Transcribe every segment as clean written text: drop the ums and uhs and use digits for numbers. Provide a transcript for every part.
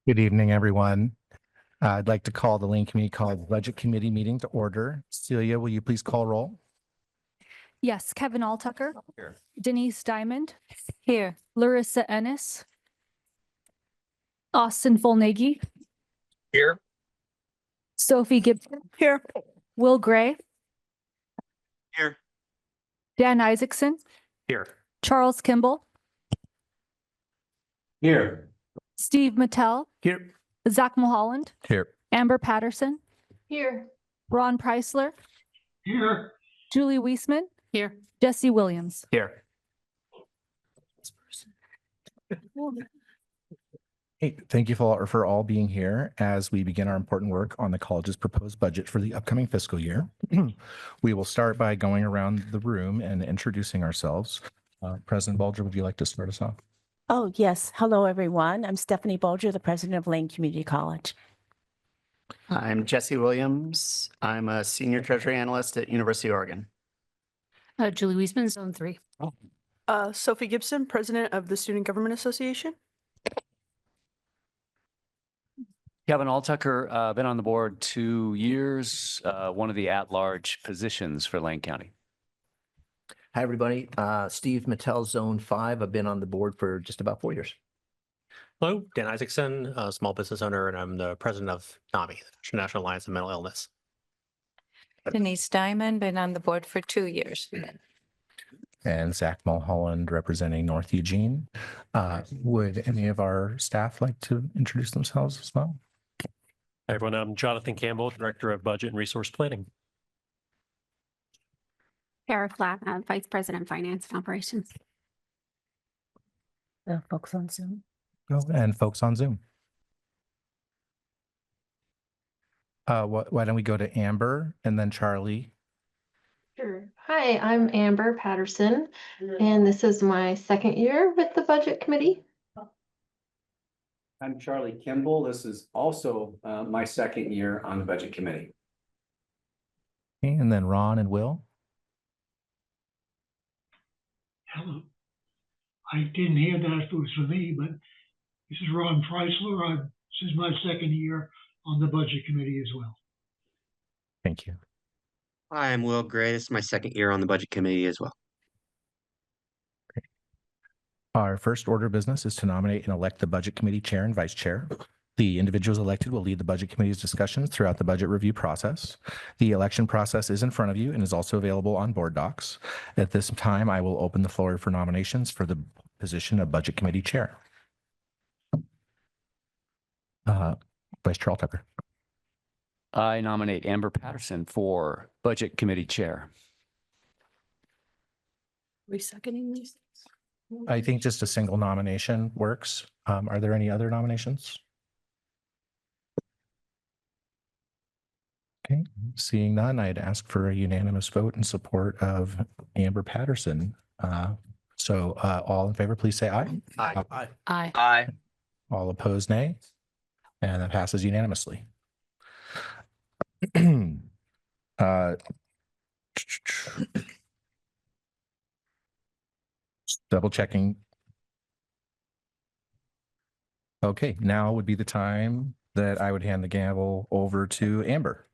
Good evening, everyone. I'd like to call the Lane Community College Budget Committee meeting to order. Celia, will you please call roll? Yes, Kevin Alltucker. Here. Denise Diamond. Here. Larissa Ennis. Austin Volnaghi. Here. Sophie Gibson. Here. Will Gray. Here. Dan Isaacson. Here. Charles Kimball. Here. Steve Mattel. Here. Zach Mulholland. Here. Amber Patterson. Here. Ron Preisler. Here. Julie Weisman. Here. Jesse Williams. Here. Hey, thank you for all being here as we begin our important work on the college's proposed budget for the upcoming fiscal year. We will start by going around the room and introducing ourselves. President Bulger, would you like to start us off? Oh, yes. Hello, everyone. I'm Stephanie Bulger, the president of Lane Community College. I'm Jesse Williams. I'm a senior treasury analyst at University of Oregon. Julie Weisman, Zone 3. Sophie Gibson, president of the Student Government Association. Kevin Alltucker, been on the board 2 years, one of the at-large positions for Lane County. Hi, everybody. Steve Mattel, Zone 5. I've been on the board for just about 4 years. Hello, Dan Isaacson, a small business owner, and I'm the president of NAMI, the National Alliance of Mental Illness. Denise Diamond, been on the board for 2 years. And Zach Mulholland representing North Eugene. Would any of our staff like to introduce themselves as well? Hi, everyone. I'm Jonathan Campbell, Director of Budget and Resource Planning. Kara Flatt, Vice President, Finance and Operations. The folks on Zoom. And folks on Zoom. Why don't we go to Amber and then Charlie? Sure. Hi, I'm Amber Patterson, and this is my second year with the Budget Committee. I'm Charlie Kimball. This is also my second year on the Budget Committee. Okay, and then Ron and Will. Hello. I didn't hear that if it was for me, but this is Ron Preisler. This is my second year on the Budget Committee as well. Thank you. Hi, I'm Will Gray. This is my second year on the budget committee as well. Our first order of business is to nominate and elect the Budget Committee Chair and Vice Chair. The individuals elected will lead the Budget Committee's discussions throughout the budget review process. The election process is in front of you and is also available on board docs. At this time, I will open the floor for nominations for the position of Budget Committee Chair. Vice Chair Alltucker. I nominate Amber Patterson for Budget Committee Chair. We seconding these things? I think just a single nomination works. Are there any other nominations? Okay, seeing none, I'd ask for a unanimous vote in support of Amber Patterson. All in favor, please say aye. Aye. Aye. Aye. All opposed, nay. And that passes unanimously. Double checking. Okay, now would be the time that I would hand the gavel over to Amber.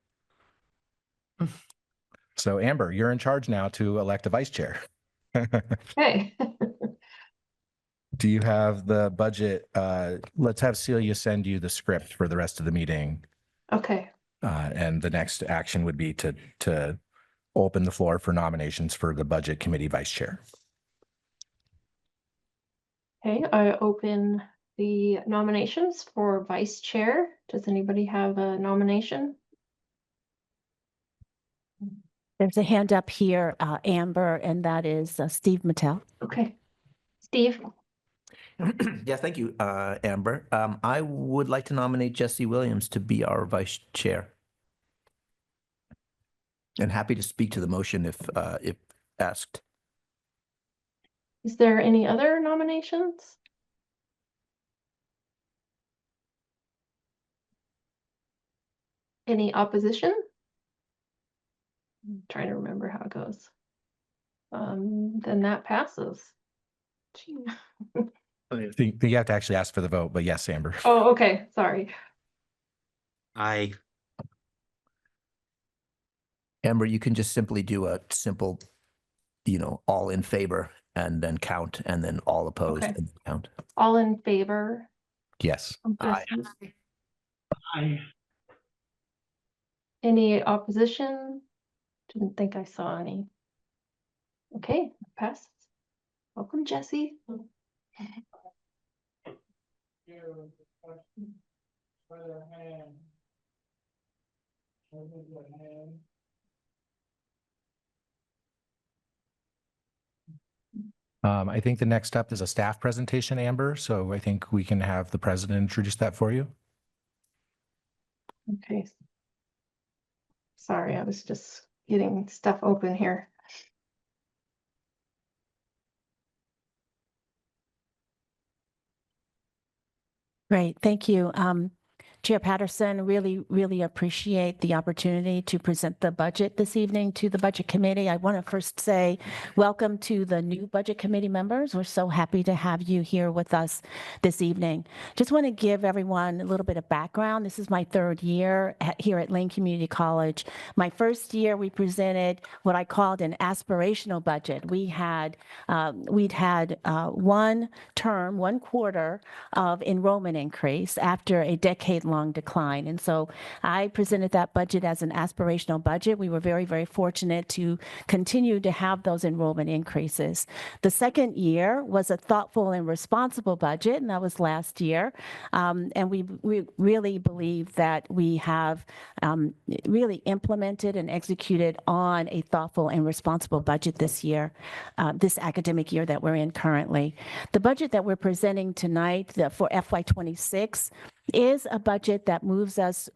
So Amber, you're in charge now to elect a vice chair. Hey. Do you have the budget? Let's have Celia send you the script for the rest of the meeting. Okay. And the next action would be to open the floor for nominations for the Budget Committee Vice Chair. Okay, I open the nominations for Vice Chair. Does anybody have a nomination? There's a hand up here, Amber, and that is Steve Mattel. Okay. Steve? Yeah, thank you, Amber. I would like to nominate Jesse Williams to be our vice chair. And happy to speak to the motion if asked. Is there any other nominations? Any opposition? I'm trying to remember how it goes. Then that passes. You have to actually ask for the vote, but yes, Amber. Oh, okay, sorry. Aye. Amber, you can just simply do a simple, all in favor and then count and then all opposed Okay. and count. All in favor? Yes. of this? Aye. I, Any opposition? Didn't think I saw any. Okay, passes. Welcome, Jesse. I think the next up is a staff presentation, Amber. So I think we can have the president introduce that for you. Okay. Sorry, I was just getting stuff open here. Great, thank you. Chair Patterson, really appreciate the opportunity to present the budget this evening to the Budget Committee. I want to first say welcome to the new Budget Committee members. We're so happy to have you here with us this evening. Just want to give everyone a little bit of background. This is my third year here at Lane Community College. My first year, we presented what I called an aspirational budget. We'd had one quarter of enrollment increase after a decade-long decline. And so I presented that budget as an aspirational budget. We were very fortunate to continue to have those enrollment increases. The second year was a thoughtful and responsible budget, and that was last year. And we really believe that we have really implemented and executed on a thoughtful and responsible budget this year, this academic year that we're in currently. The budget that we're presenting tonight for FY26 is a budget that moves us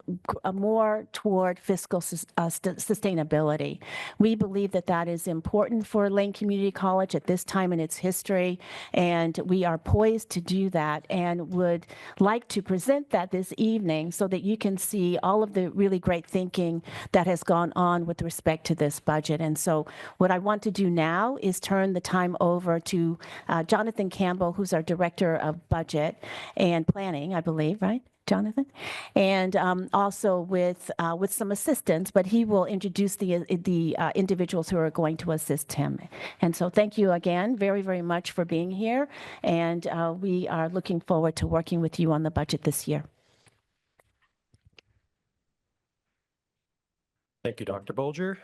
more toward fiscal sustainability. We believe that that is important for Lane Community College at this time in its history, and we are poised to do that and would like to present that this evening so that you can see all of the really great thinking that has gone on with respect to this budget. And so what I want to do now is turn the time over to Jonathan Campbell, who's our Director of Budget and Planning, I believe, right? Jonathan, and also with some assistance, but he will introduce the individuals who are going to assist him. And so thank you again very much for being here, and we are looking forward to working with you on the budget this year. Thank you, Dr. Bolger.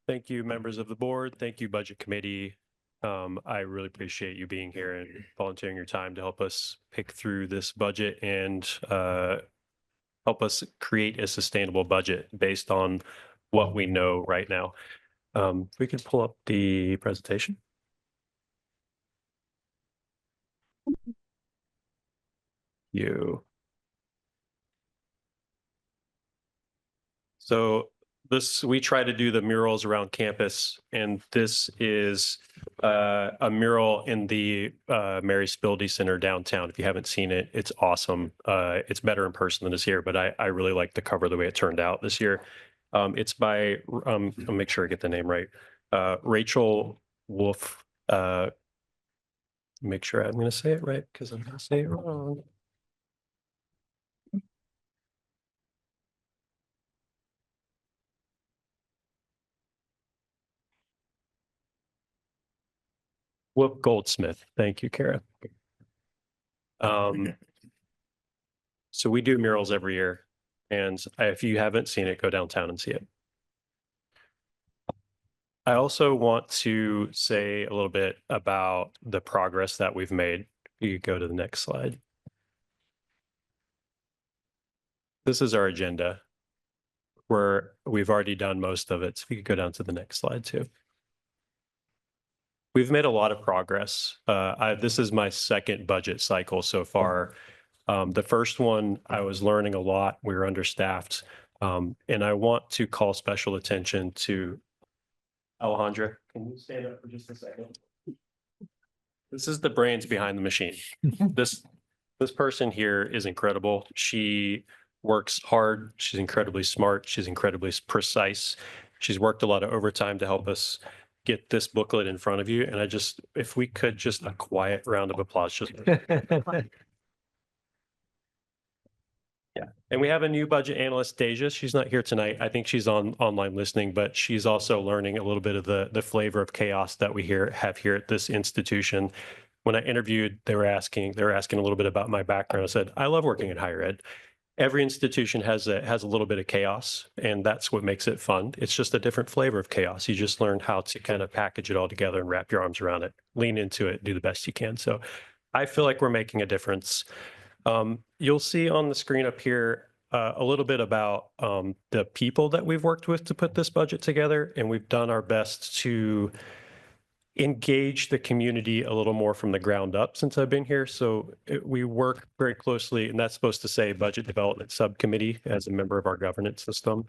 Thank you, members of the board. Thank you, Budget Committee. I really appreciate you being here and volunteering your time to help us pick through this budget and help us create a sustainable budget based on what we know right now. If we could pull up the presentation. So we try to do the murals around campus, and this is a mural in the Mary Spildey Center downtown. If you haven't seen it, it's awesome. It's better in person than it's here, but I really like the cover, the way it turned out this year. It's by, I'll make sure I get the name right, Rachel Wolf. Make sure I'm going to say it right because I'm going to say it wrong. Whoop Goldsmith. Thank you, Kara. So we do murals every year, and if you haven't seen it, go downtown and see it. I also want to say a little bit about the progress that we've made. You could go to the next slide. This is our agenda, where we've already done most of it. So if you could go down to the next slide too. We've made a lot of progress. This is my second budget cycle so far. The first one, I was learning a lot. We were understaffed. And I want to call special attention to Alejandra. Can you stand up for just a second? This is the brains behind the machine. This person here is incredible. She works hard. She's incredibly smart. She's incredibly precise. She's worked a lot of overtime to help us get this booklet in front of you, and if we could just a quiet round of applause, just. Yeah, and we have a new budget analyst, Deja. She's not here tonight. I think she's online listening, but she's also learning a little bit of the flavor of chaos that we have here at this institution. When I interviewed, they were asking a little bit about my background. I said, I love working in higher ed. Every institution has a little bit of chaos, and that's what makes it fun. It's just a different flavor of chaos. You just learn how to kind of package it all together and wrap your arms around it, lean into it, do the best you can. So I feel like we're making a difference. You'll see on the screen up here a little bit about the people that we've worked with to put this budget together, and we've done our best to engage the community a little more from the ground up since I've been here. So we work very closely, and that's supposed to say Budget Development Subcommittee as a member of our governance system.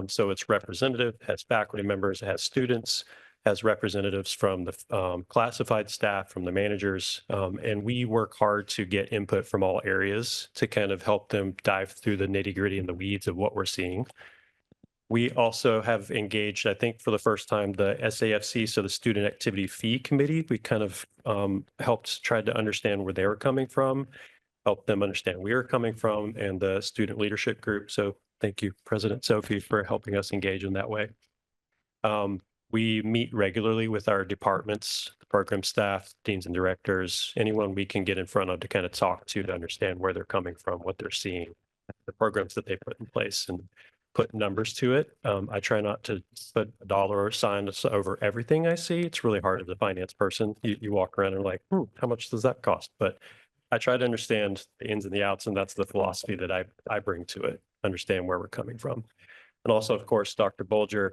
So it's representative, has faculty members, has students, has representatives from the classified staff, from the managers, and we work hard to get input from all areas to kind of help them dive through the nitty gritty and the weeds of what we're seeing. We also have engaged, I think for the first time, the SAFC, so the Student Activity Fee Committee. We kind of helped try to understand where they were coming from, help them understand where we were coming from, and the student leadership group. So thank you, President Sophie, for helping us engage in that way. We meet regularly with our departments, the program staff, deans and directors, anyone we can get in front of to kind of talk to understand where they're coming from, what they're seeing, the programs that they put in place, and put numbers to it. I try not to put a dollar sign over everything I see. It's really hard as a finance person. You walk around and like, how much does that cost? But I try to understand the ins and the outs, and that's the philosophy that I bring to it, understand where we're coming from. And also, of course, Dr. Bolger,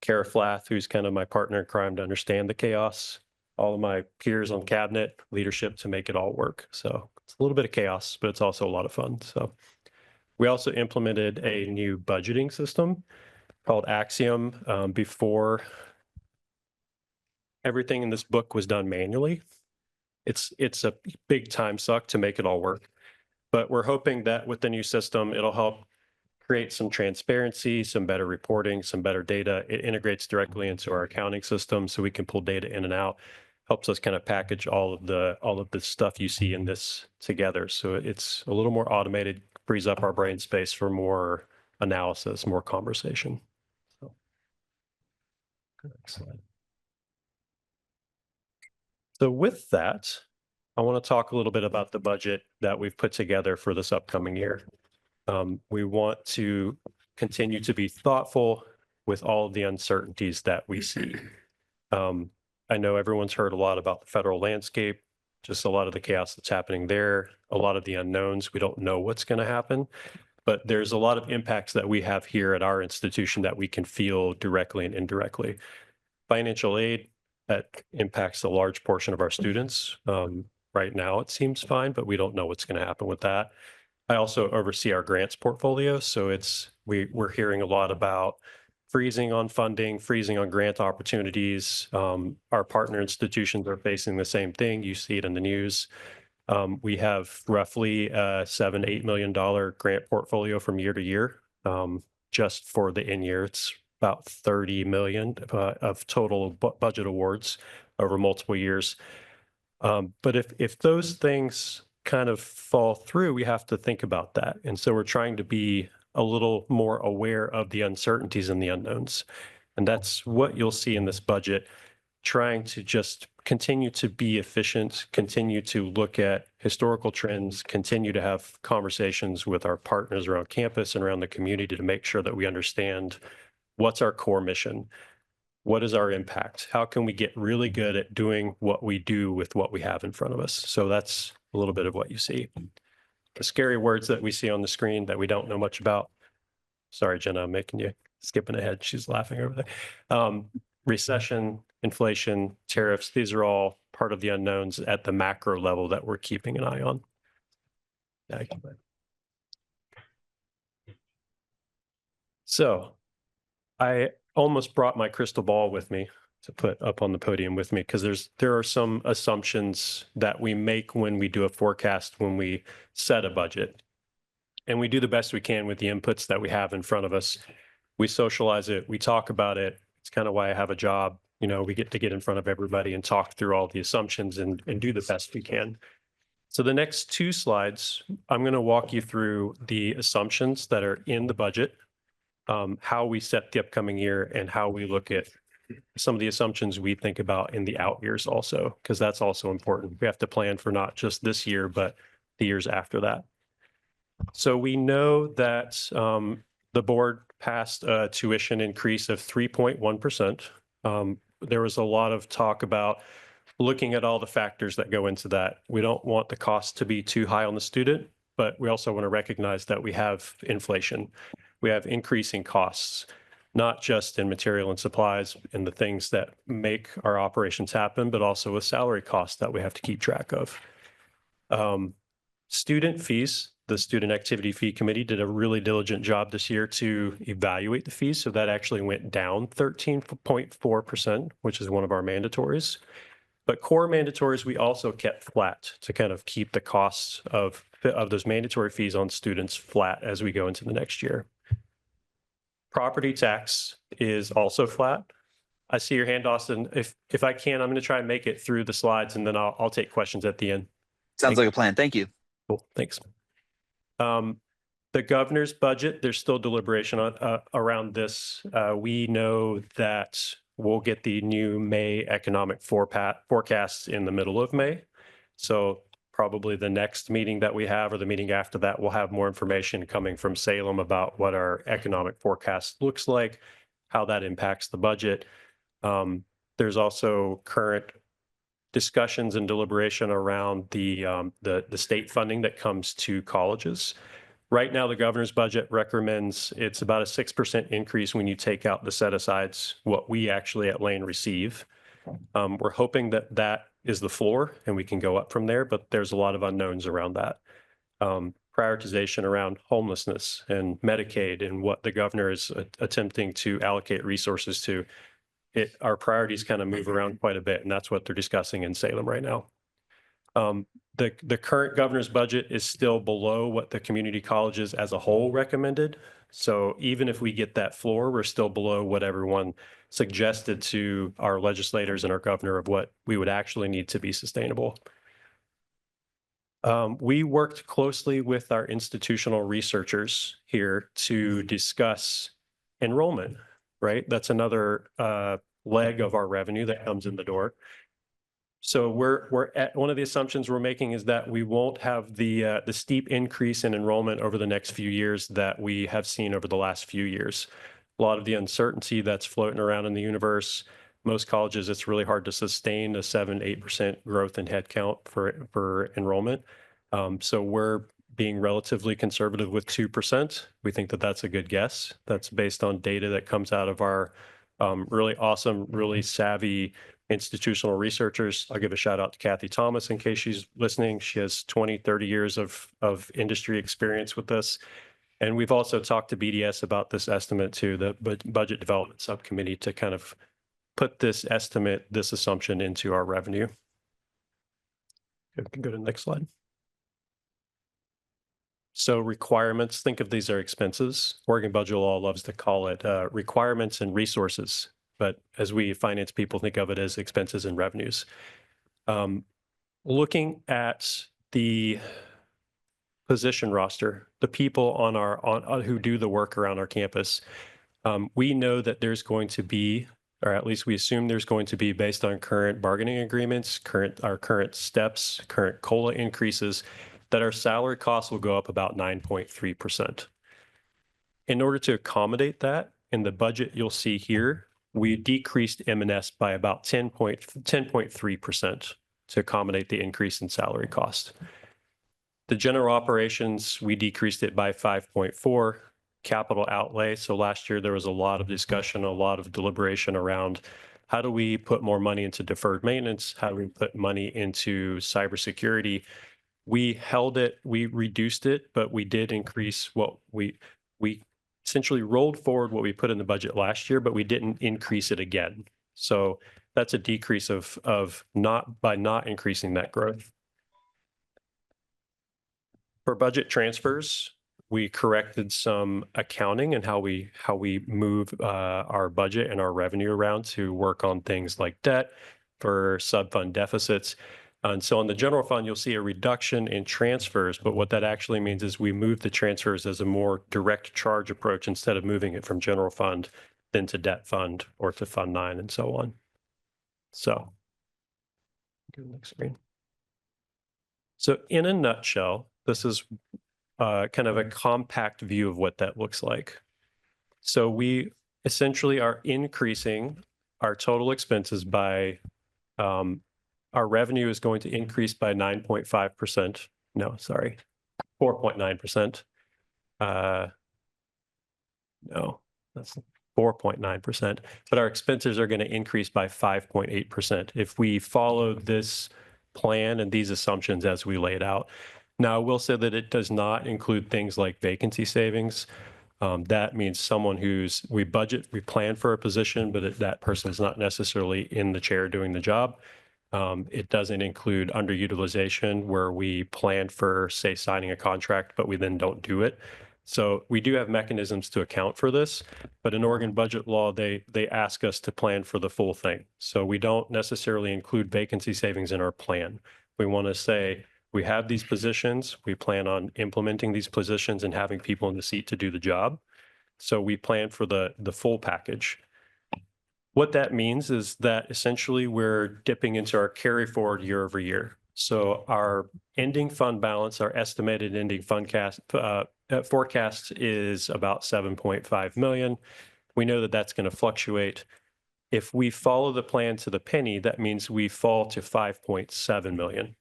Kara Flath, who's kind of my partner in crime to understand the chaos, all of my peers on cabinet, leadership to make it all work. So it's a little bit of chaos, but it's also a lot of fun. So we also implemented a new budgeting system called Axiom. Before, everything in this book was done manually. It's a big time suck to make it all work, but we're hoping that with the new system, it'll help create some transparency, some better reporting, some better data. It integrates directly into our accounting system so we can pull data in and out. Helps us kind of package all of the stuff you see in this together. So it's a little more automated, frees up our brain space for more analysis, more conversation. So, excellent. So with that, I want to talk a little bit about the budget that we've put together for this upcoming year. We want to continue to be thoughtful with all of the uncertainties that we see. I know everyone's heard a lot about the federal landscape, just a lot of the chaos that's happening there, a lot of the unknowns. We don't know what's going to happen, but there's a lot of impacts that we have here at our institution that we can feel directly and indirectly. Financial aid, that impacts a large portion of our students. Right now, it seems fine, but we don't know what's going to happen with that. I also oversee our grants portfolio. So we're hearing a lot about freezing on funding, freezing on grant opportunities. Our partner institutions are facing the same thing. You see it in the news. We have roughly a $7-8 million grant portfolio from year to year. Just for the in-year, it's about 30 million of total budget awards over multiple years. But if those things kind of fall through, we have to think about that. And so we're trying to be a little more aware of the uncertainties and the unknowns. And that's what you'll see in this budget, trying to just continue to be efficient, continue to look at historical trends, continue to have conversations with our partners around campus and around the community to make sure that we understand what's our core mission, what is our impact, how can we get really good at doing what we do with what we have in front of us. So that's a little bit of what you see. The scary words that we see on the screen that we don't know much about. Sorry, Jenna, I'm making you skipping ahead. She's laughing over there. Recession, inflation, tariffs, these are all part of the unknowns at the macro level that we're keeping an eye on. So I almost brought my crystal ball with me to put up on the podium with me, because there are some assumptions that we make when we do a forecast, when we set a budget. And we do the best we can with the inputs that we have in front of us. We socialize it, we talk about it. It's kind of why I have a job. we get to get in front of everybody and talk through all the assumptions and do the best we can. So the next 2 slides, I'm going to walk you through the assumptions that are in the budget, how we set the upcoming year, and how we look at some of the assumptions we think about in the out years also, because that's also important. We have to plan for not just this year, but the years after that. So we know that the board passed a tuition increase of 3.1%. There was a lot of talk about looking at all the factors that go into that. We don't want the cost to be too high on the student, but we also want to recognize that we have inflation. We have increasing costs, not just in material and supplies and the things that make our operations happen, but also with salary costs that we have to keep track of. Student fees, the Student Activity Fee Committee did a really diligent job this year to evaluate the fees. So that actually went down 13.4%, which is one of our mandatories. But core mandatories, we also kept flat to kind of keep the costs of those mandatory fees on students flat as we go into the next year. Property tax is also flat. I see your hand, Austin. If I can, I'm going to try and make it through the slides, and then I'll take questions at the end. Sounds like a plan. Thank you. Cool, thanks. The governor's budget, there's still deliberation around this. We know that we'll get the new May economic forecasts in the middle of May. So probably the next meeting that we have, or the meeting after that, we'll have more information coming from Salem about what our economic forecast looks like, how that impacts the budget. There's also current discussions and deliberation around the state funding that comes to colleges. Right now, the governor's budget recommends it's about a 6% increase when you take out the set-asides, what we actually at Lane receive. We're hoping that that is the floor and we can go up from there, but there's a lot of unknowns around that. Prioritization around homelessness and Medicaid and what the governor is attempting to allocate resources to. Our priorities kind of move around quite a bit, and that's what they're discussing in Salem right now. The current governor's budget is still below what the community colleges as a whole recommended. So even if we get that floor, we're still below what everyone suggested to our legislators and our governor of what we would actually need to be sustainable. We worked closely with our institutional researchers here to discuss enrollment, right? That's another leg of our revenue that comes in the door. So we're at one of the assumptions we're making is that we won't have the steep increase in enrollment over the next few years that we have seen over the last few years. A lot of the uncertainty that's floating around in the universe. Most colleges, it's really hard to sustain a 7-8% growth in headcount for enrollment. So we're being relatively conservative with 2%. We think that that's a good guess. That's based on data that comes out of our really awesome, really savvy institutional researchers. I'll give a shout out to Kathy Thomas in case she's listening. She has 20, 30 years of industry experience with this. And we've also talked to BDS about this estimate too, the budget development subcommittee, to kind of put this estimate, this assumption into our revenue. We can go to the next slide. So requirements, think of these are expenses. Oregon Budget Law loves to call it requirements and resources. But as we finance people, think of it as expenses and revenues. Looking at the position roster, the people on who do the work around our campus, we know that there's going to be, or at least we assume there's going to be, based on current bargaining agreements, our current steps, current COLA increases, that our salary costs will go up about 9.3%. In order to accommodate that, in the budget you'll see here, we decreased M&S by about 10.3% to accommodate the increase in salary cost. The general operations, we decreased it by 5.4%. Capital outlay. So last year there was a lot of discussion, a lot of deliberation around how do we put more money into deferred maintenance? How do we put money into cybersecurity? We held it, we reduced it, but we did increase what we essentially rolled forward what we put in the budget last year, but we didn't increase it again. So that's a decrease of not increasing that growth. For budget transfers, we corrected some accounting and how we move our budget and our revenue around to work on things like debt for sub-fund deficits. And so on the general fund, you'll see a reduction in transfers, but what that actually means is we move the transfers as a more direct charge approach instead of moving it from general fund then to debt fund or to Fund 9 and so on. So, go to the next screen. So in a nutshell, this is kind of a compact view of what that looks like. So we essentially are increasing our total expenses by, our revenue is going to increase by 9.5%. No, sorry, 4.9%. No, that's 4.9%, but our expenses are going to increase by 5.8% if we follow this plan and these assumptions as we laid out. Now, I will say that it does not include things like vacancy savings. That means someone we plan for a position, but that person is not necessarily in the chair doing the job. It doesn't include underutilization where we plan for, say, signing a contract, but we then don't do it. So we do have mechanisms to account for this, but in Oregon budget law, they ask us to plan for the full thing. So we don't necessarily include vacancy savings in our plan. We want to say, we have these positions, we plan on implementing these positions and having people in the seat to do the job. So we plan for the full package. What that means is that essentially we're dipping into our carry forward year over year. So our ending fund balance, our estimated ending fund forecast is about 7.5 million. We know that that's going to fluctuate. If we follow the plan to the penny, that means we fall to 5.7 million.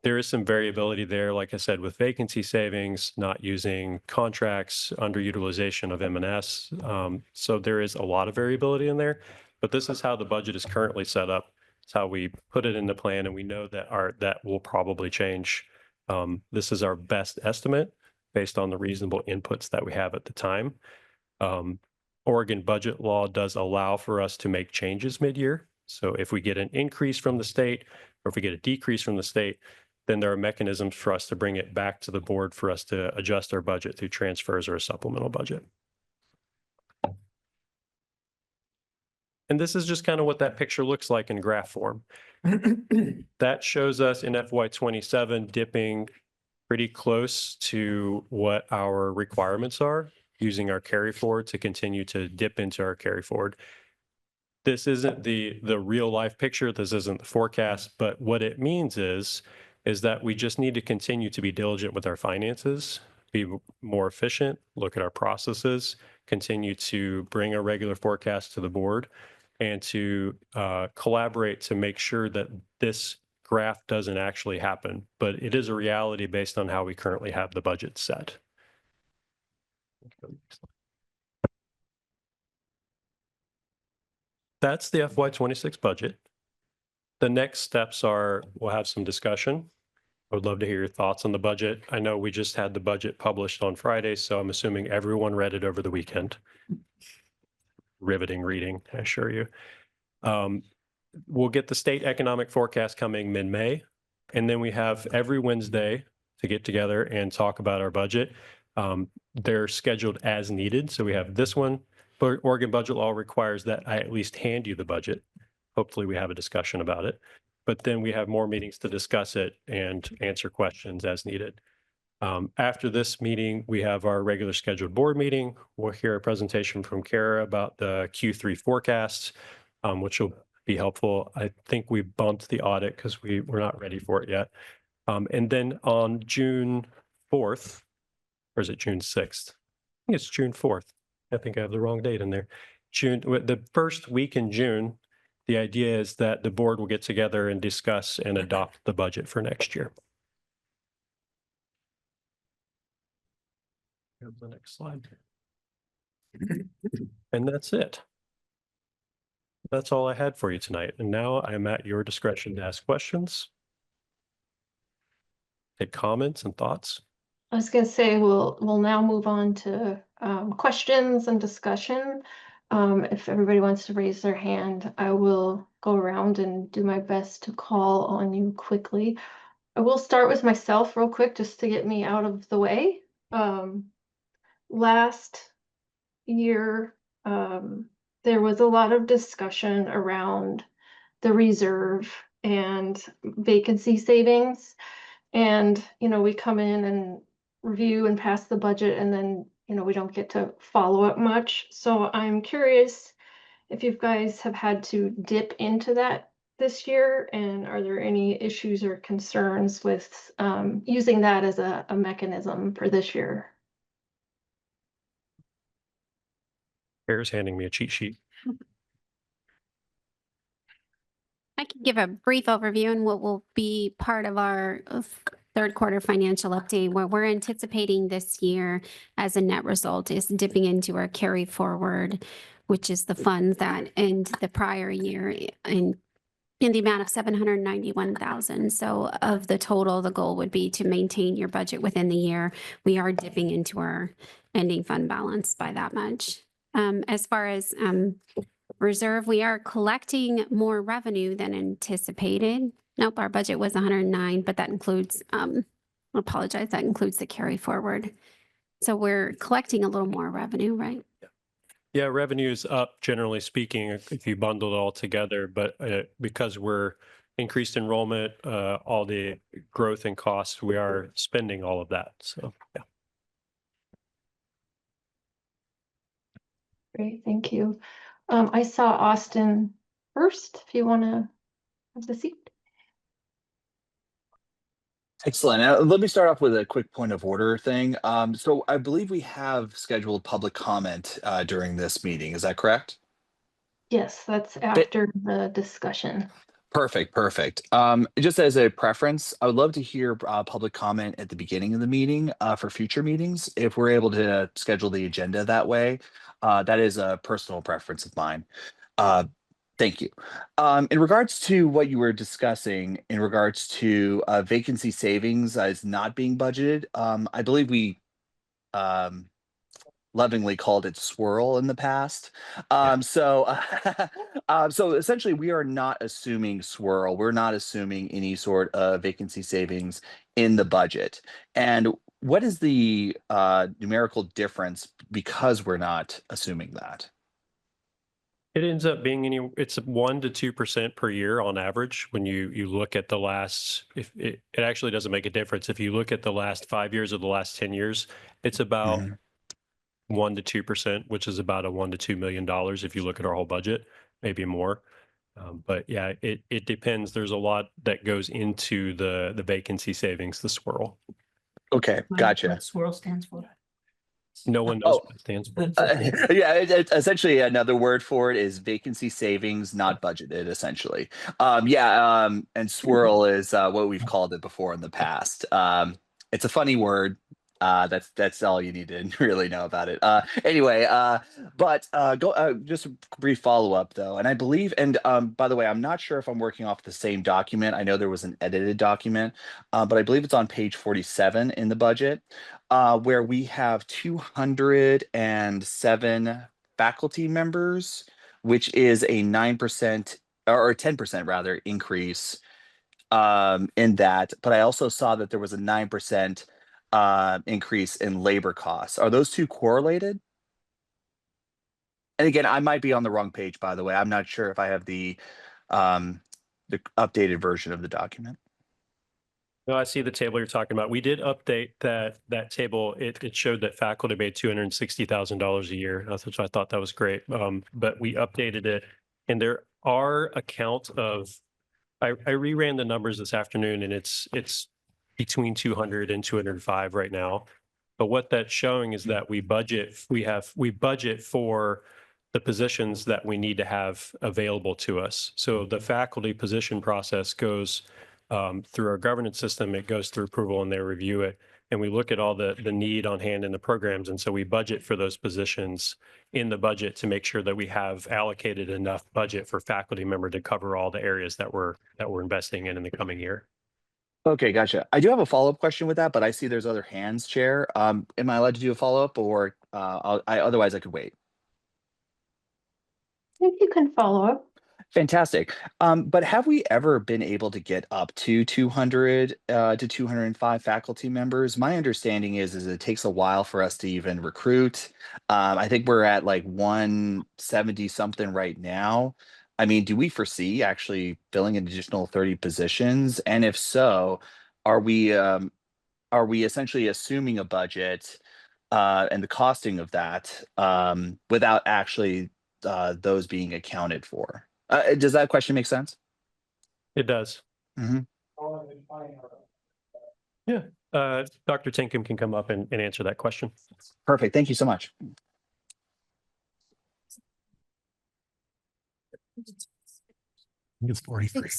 There is some variability there, like I said, with vacancy savings, not using contracts, underutilization of M&S. So there is a lot of variability in there, but this is how the budget is currently set up. It's how we put it in the plan, and we know that that will probably change. This is our best estimate based on the reasonable inputs that we have at the time. Oregon budget law does allow for us to make changes mid-year. So if we get an increase from the state, or if we get a decrease from the state, then there are mechanisms for us to bring it back to the board for us to adjust our budget through transfers or a supplemental budget. And this is just kind of what that picture looks like in graph form. That shows us in FY27 dipping pretty close to what our requirements are, using our carry forward to continue to dip into our carry forward. This isn't the real life picture. This isn't the forecast, but what it means is that we just need to continue to be diligent with our finances, be more efficient, look at our processes, continue to bring a regular forecast to the board, and to collaborate to make sure that this graph doesn't actually happen. But it is a reality based on how we currently have the budget set. That's the FY26 budget. The next steps are, we'll have some discussion. I would love to hear your thoughts on the budget. I know we just had the budget published on Friday, so I'm assuming everyone read it over the weekend. Riveting reading, I assure you. We'll get the state economic forecast coming mid-May, and then we have every Wednesday to get together and talk about our budget. They're scheduled as needed, so we have this one, but Oregon budget law requires that I at least hand you the budget. Hopefully we have a discussion about it, but then we have more meetings to discuss it and answer questions as needed. After this meeting, we have our regular scheduled board meeting. We'll hear a presentation from Kara about the Q3 forecasts, which will be helpful. I think we bumped the audit because we're not ready for it yet. And then on June 4th, or is it June 6th? I think it's June 4th. I think I have the wrong date in there. The first week in June, the idea is that the board will get together and discuss and adopt the budget for next year. Here's the next slide. And that's it. That's all I had for you tonight. And now I'm at your discretion to ask questions, take comments and thoughts. I was going to say we'll now move on to questions and discussion. If everybody wants to raise their hand, I will go around and do my best to call on you quickly. I will start with myself real quick just to get me out of the way. Last year, there was a lot of discussion around the reserve and vacancy savings. And, we come in and review and pass the budget, and then, we don't get to follow up much. So I'm curious if you guys have had to dip into that this year, and are there any issues or concerns with using that as a mechanism for this year? Bear's handing me a cheat sheet. I can give a brief overview and what will be part of our third quarter financial update. What we're anticipating this year as a net result is dipping into our carry forward, which is the funds that end the prior year in the amount of 791,000. So of the total, the goal would be to maintain your budget within the year. We are dipping into our ending fund balance by that much. As far as reserve, we are collecting more revenue than anticipated. Nope, our budget was 109, but that includes, apologize, that includes the carry forward. So we're collecting a little more revenue, right? Yeah, revenue's up, generally speaking, if you bundle it all together, but because we're increased enrollment, all the growth in costs, we are spending all of that. So, yeah. Great, thank you. I saw Austin first, if you want to have the seat. Excellent. Let me start off with a quick point of order thing. So I believe we have scheduled public comment during this meeting. Is that correct? Yes, that's after the discussion. Perfect, perfect. Just as a preference, I would love to hear public comment at the beginning of the meeting for future meetings. If we're able to schedule the agenda that way, that is a personal preference of mine. Thank you. In regards to what you were discussing in regards to vacancy savings as not being budgeted, I believe we lovingly called it swirl in the past. So essentially we are not assuming swirl. We're not assuming any sort of vacancy savings in the budget. And what is the numerical difference because we're not assuming that? It ends up being it's 1 to 2% per year on average. When you look at the last, if it actually doesn't make a difference. If you look at the last 5 years or the last 10 years, it's about 1 to 2%, which is about a $1 to $2 million if you look at our whole budget, maybe more. But yeah, it depends. There's a lot that goes into the vacancy savings, the swirl. Okay, gotcha. Swirl stands for? No one knows what it stands for. Yeah, essentially another word for it is vacancy savings not budgeted, essentially. And swirl is what we've called it before in the past. It's a funny word. That's all you need to really know about it. Anyway, just a brief follow-up though, and I believe, and by the way, I'm not sure if I'm working off the same document. I know there was an edited document, but I believe it's on page 47 in the budget, where we have 207 faculty members, which is a 9% or 10% rather increase in that. But I also saw that there was a 9% increase in labor costs. Are those two correlated? And again, I might be on the wrong page, by the way. I'm not sure if I have the updated version of the document. No, I see the table you're talking about. We did update that table. It showed that faculty made $260,000 a year, which I thought that was great. But we updated it, and there are a count of. I reran the numbers this afternoon, and it's between 200 and 205 right now. But what that's showing is that we budget for the positions that we need to have available to us. So the faculty position process goes through our governance system. It goes through approval and they review it. And we look at all the need on hand in the programs. And so we budget for those positions in the budget to make sure that we have allocated enough budget for faculty member to cover all the areas that we're investing in the coming year. Okay, gotcha. I do have a follow-up question with that, but I see there's other hands, Chair. Am I allowed to do a follow-up, or otherwise I could wait? I think you can follow up. Fantastic. But have we ever been able to get up to 200 to 205 faculty members? My understanding is it takes a while for us to even recruit. I think we're at like 170 something right now. I mean, do we foresee actually filling an additional 30 positions? And if so, are we essentially assuming a budget and the costing of that without actually those being accounted for? Does that question make sense? It does. Mhm. Yeah. Dr. Tinkham can come up and answer that question. Perfect. Thank you so much. It's 43.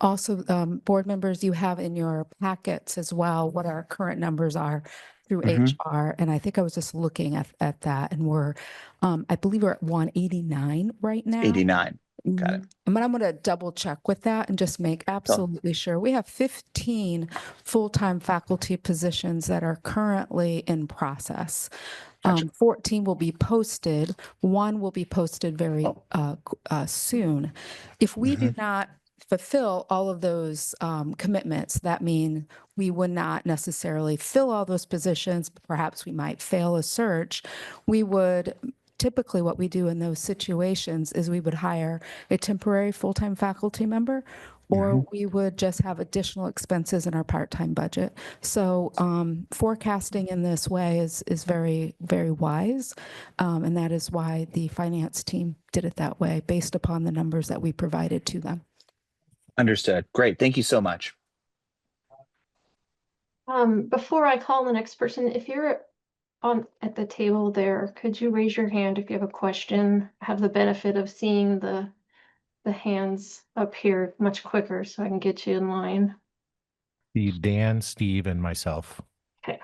Also, board members, you have in your packets as well what our current numbers are through Mhm. HR. And I think I was just looking at that, and I believe we're at 189 right now. 89. Got it. But I'm going to double check with that and just make absolutely sure. We have 15 full-time faculty positions that are currently in process. 14 will be posted. One will be posted very soon. If we do not fulfill all of those commitments, that means we would not necessarily fill all those positions. Perhaps we might fail a search. We would typically, what we do in those situations is we would hire a temporary full-time faculty member, or we would just have additional expenses in our part-time budget. So forecasting in this way is very, very wise. And that is why the finance team did it that way, based upon the numbers that we provided to them. Understood. Great. Thank you so much. Before I call the next person, if you're at the table there, could you raise your hand if you have a question? I have the benefit of seeing the hands up here much quicker, so I can get you in line. Dan, Steve, and myself. Okay.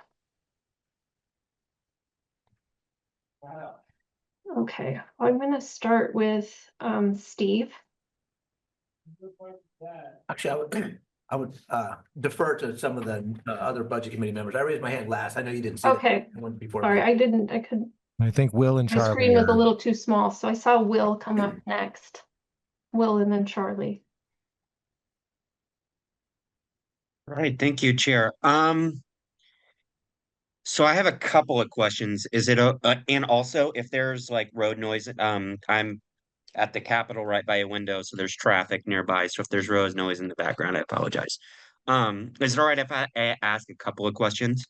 Okay, I'm gonna start with Steve. Actually, I would defer to some of the other budget committee members. I raised my hand last. I know you didn't see Okay. the one before. Sorry, I couldn't. I think Will and My Charlie. screen was a are- little too small, so I saw Will come up next. Will and then Charlie. Right, thank you, Chair. So I have a couple of questions. Is it and also if there's like road noise, I'm at the Capitol right by a window, so there's traffic nearby. So if there's road noise in the background, I apologize. Is it all right if I ask a couple of questions?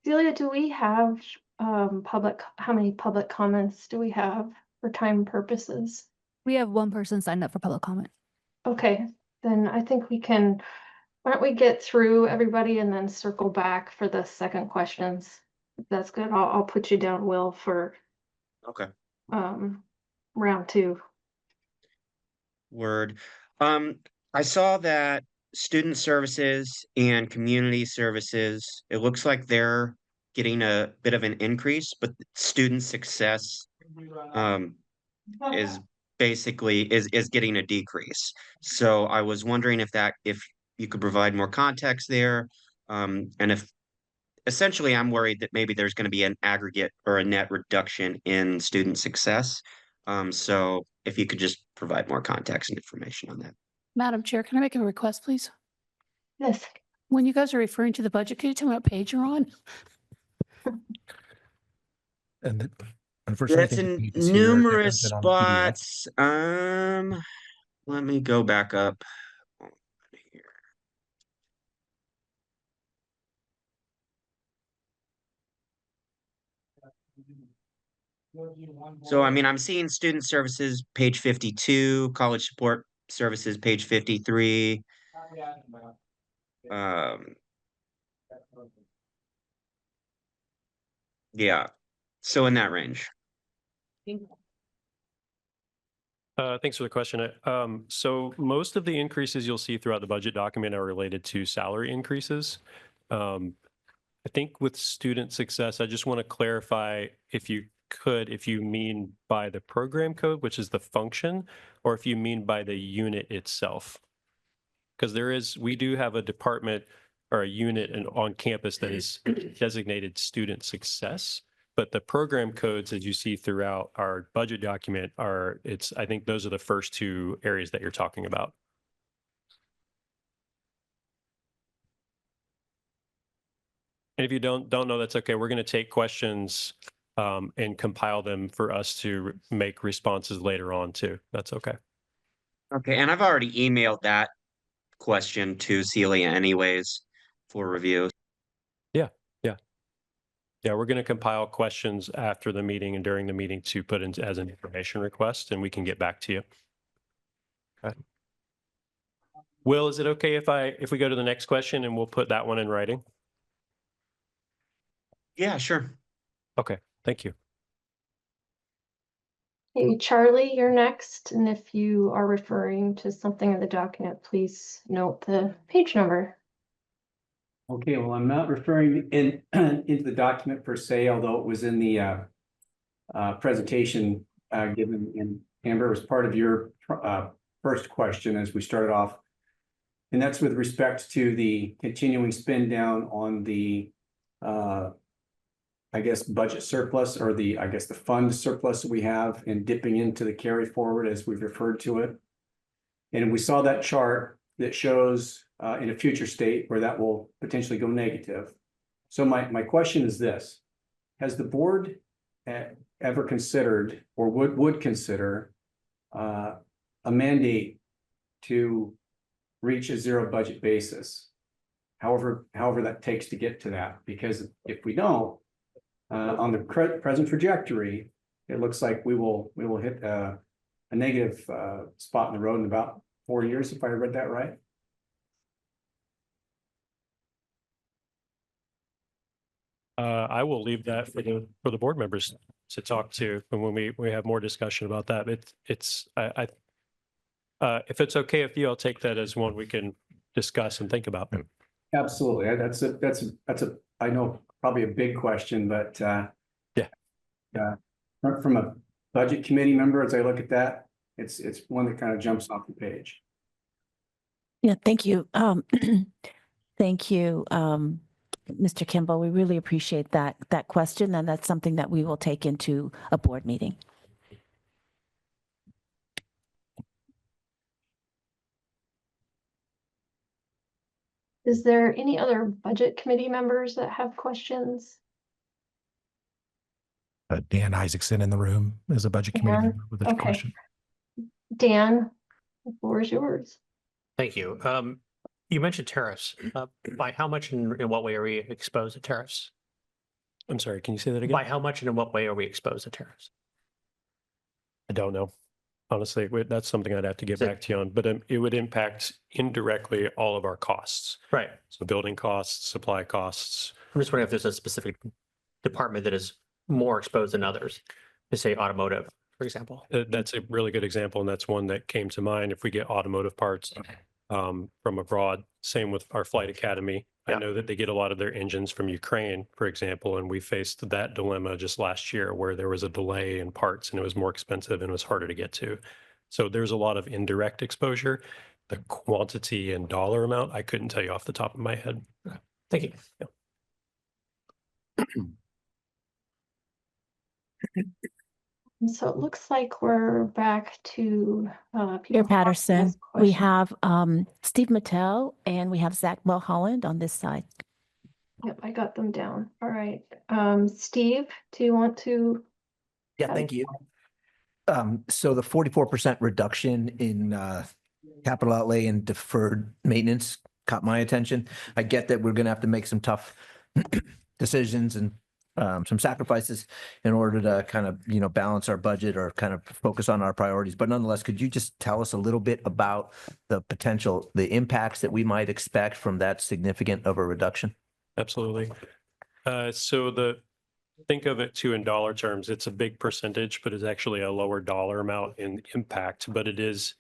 Celia, do we have how many public comments do we have for time purposes? We have one person signed up for public comment. Okay, then I think we can, why don't we get through everybody and then circle back for the second questions? If that's good. I'll put you down, Will, for Okay. round two. Word. I saw that student services and community services, it looks like they're getting a bit of an increase, but student success is basically is getting a decrease. So I was wondering if you could provide more context there. And if essentially I'm worried that maybe there's going to be an aggregate or a net reduction in student success. So if you could just provide more context and information on that. Madam Chair, can I make a request, please? Yes. When you guys are referring to the budget, can you tell me what page you're on? And unfortunately, I That's think in the page is here, numerous different than on the PDF. spots. Let me go back up. Here. So, I mean, I'm seeing student services, page 52, college support services, page 53. Yeah, so in that range. Thanks for the question. So most of the increases you'll see throughout the budget document are related to salary increases. I think with student success, I just want to clarify if you mean by the program code, which is the function, or if you mean by the unit itself. Because we do have a department or a unit on campus that is designated student success, but the program codes, as you see throughout our budget document, I think those are the first two areas that you're talking about. And if you don't know, that's okay. We're going to take questions and compile them for us to make responses later on too. That's okay. Okay, and I've already emailed that question to Celia anyways for review. Yeah, we're going to compile questions after the meeting and during the meeting to put in as an information request, and we can get back to you. Okay. Will, is it okay if we go to the next question and we'll put that one in writing? Yeah, sure. Okay, thank you. Hey, Charlie, you're next. And if you are referring to something in the document, please note the page number. Okay, well, I'm not referring into the document per se, although it was in the presentation given in Amber. It was part of your first question as we started off. And that's with respect to the continuing spend down on the I guess budget surplus, or the fund surplus that we have, and dipping into the carry forward as we've referred to it. And we saw that chart that shows in a future state where that will potentially go negative. So my question is this: has the board ever considered, or would consider, a mandate to reach a zero budget basis, however that takes to get to that? Because if we don't, on the present trajectory, it looks like we will hit a negative spot in the road in about 4 years, if I read that right. I will leave that for the board members to talk to, and when we have more discussion about that. If it's okay with you, I'll take that as one we can discuss and think about. Absolutely. That's a I know probably a big question, but from a budget committee member, as I look at that, it's one that kind of jumps off the page. Yeah, thank you. Thank you, Mr. Kimball. We really appreciate that question, and that's something that we will take into a board meeting. Is there any other budget committee members that have questions? Dan Isaacson in the room is a budget committee Dan? member with a Okay. question. Dan, the floor is yours. Thank you. You mentioned tariffs. By how much and in what way are we exposed to tariffs? I'm sorry, can you say that again? By how much and in what way are we exposed to tariffs? I don't know. Honestly, that's something I'd have to get back to you on, but it would impact indirectly all of our costs. Right. So building costs, supply costs. I'm just wondering if there's a specific department that is more exposed than others, to say automotive, for example. That's a really good example, and that's one that came to mind. If we get automotive parts from abroad, same with our flight academy. Yeah. I know that they get a lot of their engines from Ukraine, for example, and we faced that dilemma just last year where there was a delay in parts and it was more expensive and it was harder to get to. So there's a lot of indirect exposure. The quantity and dollar amount, I couldn't tell you off the top of my head. Thank you. So it looks like we're back to Chair people. Patterson, we have Steve Mattel and we have Zach Mulholland on this side. Yep, I got them down. All right. Steve, do you want to? Yeah, thank you. So the 44% reduction in capital outlay and deferred maintenance caught my attention. I get that we're gonna have to make some tough decisions and some sacrifices in order to kind of, balance our budget or kind of focus on our priorities. But nonetheless, could you just tell us a little bit about the impacts that we might expect from that significant of a reduction? Absolutely. Think of it too in dollar terms. It's a big percentage, but it's actually a lower dollar amount in impact, but it is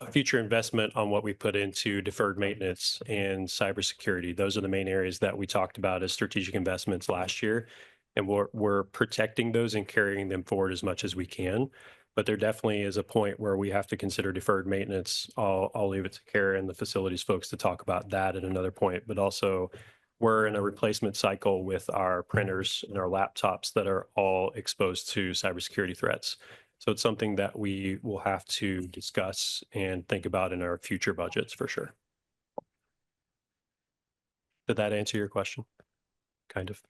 a future investment on what we put into deferred maintenance and cybersecurity. Those are the main areas that we talked about as strategic investments last year. And we're protecting those and carrying them forward as much as we can. But there definitely is a point where we have to consider deferred maintenance. I'll leave it to Kara and the facilities folks to talk about that at another point, but also we're in a replacement cycle with our printers and our laptops that are all exposed to cybersecurity threats. So it's something that we will have to discuss and think about in our future budgets for sure. Did that answer your question? Kind of.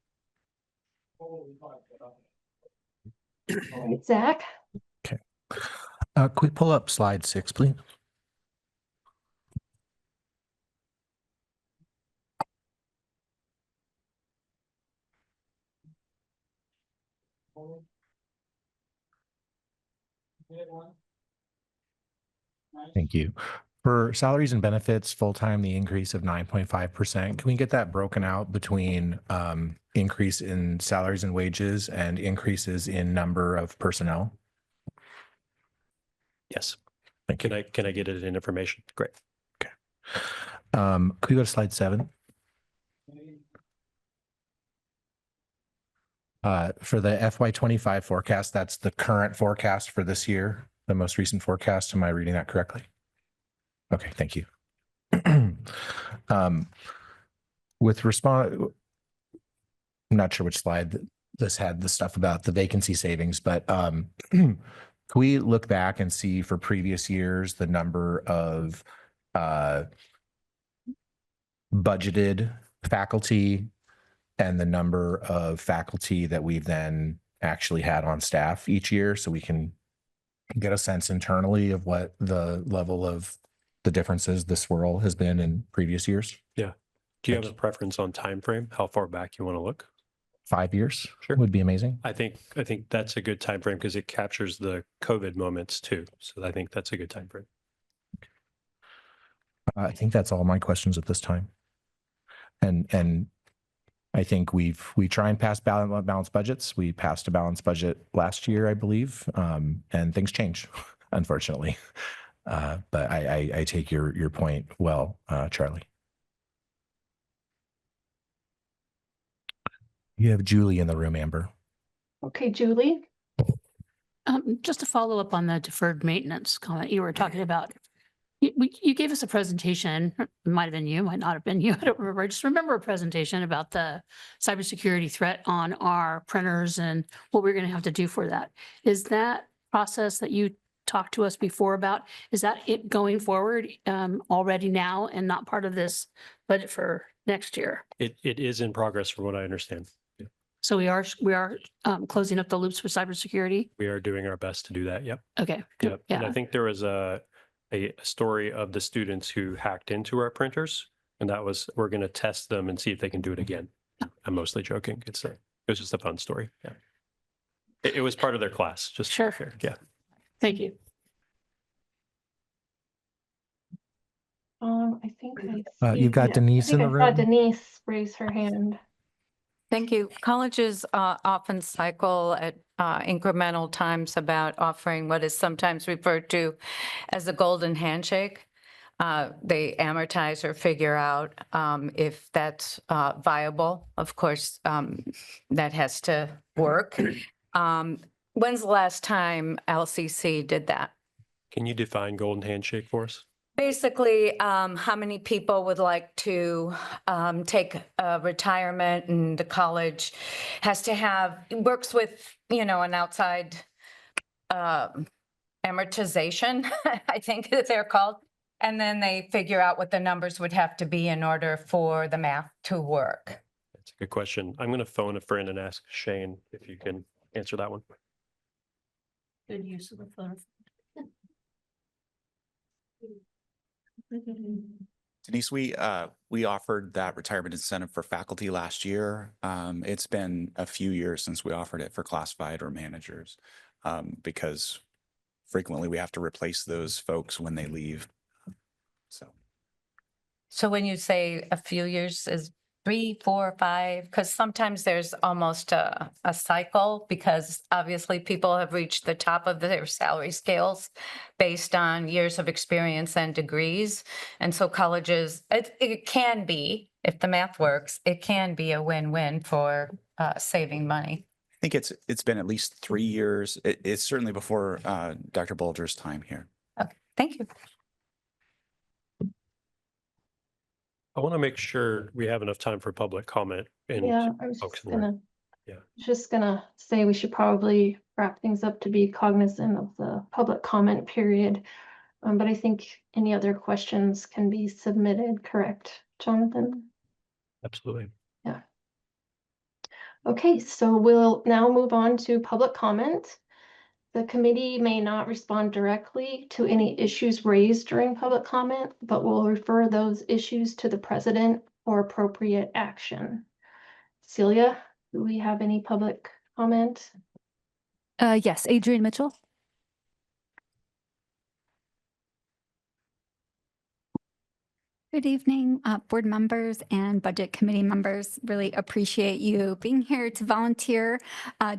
Zach? Okay. Can we pull up slide 6, please? Thank you. For salaries and benefits, full-time, the increase of 9.5%. Can we get that broken out between increase in salaries and wages and increases in number of personnel? Yes. Can I get it in information? Great. Okay. Could we go to slide 7? For the FY25 forecast, that's the current forecast for this year, the most recent forecast. Am I reading that correctly? Okay, thank you. With I'm not sure which slide this had the stuff about the vacancy savings, but can we look back and see for previous years the number of budgeted faculty and the number of faculty that we've then actually had on staff each year, so we can get a sense internally of what the level of the differences, the swirl has been in previous years? Yeah. Do you have a preference on time frame? How far back you want to look? 5 years Sure. would be amazing. I think that's a good time frame because it captures the COVID moments too. So I think that's a good time frame. I think that's all my questions at this time. And I think we try and pass balanced budgets. We passed a balanced budget last year, I believe, and things change, unfortunately. But I take your point well, Charlie. You have Julie in the room, Amber. Okay, Julie? Just to follow up on the deferred maintenance comment you were talking about. You gave us a presentation, it might have been you, might not have been you, I don't remember. I just remember a presentation about the cybersecurity threat on our printers and what we're going to have to do for that. Is that process that you talked to us before about, is that it going forward already now and not part of this budget for next year? It is in progress from what I understand. Yeah. So we are closing up the loops for cybersecurity? We are doing our best to do that. Yep. Okay. Yep. And I Yeah. think there was a story of the students who hacked into our printers, and that was, we're going to test them and see if they can do it again. I'm mostly joking. It was just a fun story. Yeah. It was part of their class. Just Sure. fair. Yeah. Thank you. I think You've got Denise in the I saw room. Denise raise her hand. Thank you. Colleges often cycle at incremental times about offering what is sometimes referred to as a golden handshake. They amortize or figure out if that's viable. Of course, that has to work. When's the last time LCC did that? Can you define golden handshake for us? Basically, how many people would like to take retirement, and the college has to works with, an outside amortization, I think that they're called. And then they figure out what the numbers would have to be in order for the math to work. That's a good question. I'm going to phone a friend and ask Shane if you can answer that one. Good use of the phone. Denise, we offered that retirement incentive for faculty last year. It's been a few years since we offered it for classified or managers because frequently we have to replace those folks when they leave. So when you say a few years, is 3, 4, 5? Because sometimes there's almost a cycle, because obviously people have reached the top of their salary scales based on years of experience and degrees. And so colleges, it can be, if the math works, it can be a win-win for saving money. I think it's been at least 3 years. It's certainly before Dr. Bulger's time here. Okay, thank you. I want to make sure we have enough time for public comment and Yeah, I was folks just in there. gonna, Yeah. just gonna say we should probably wrap things up to be cognizant of the public comment period. But I think any other questions can be submitted, correct, Jonathan? Absolutely. Yeah. Okay, so we'll now move on to public comment. The committee may not respond directly to any issues raised during public comment, but will refer those issues to the president for appropriate action. Celia, do we have any public comment? Yes, Adrian Mitchell. Good evening, board members and budget committee members. Really appreciate you being here to volunteer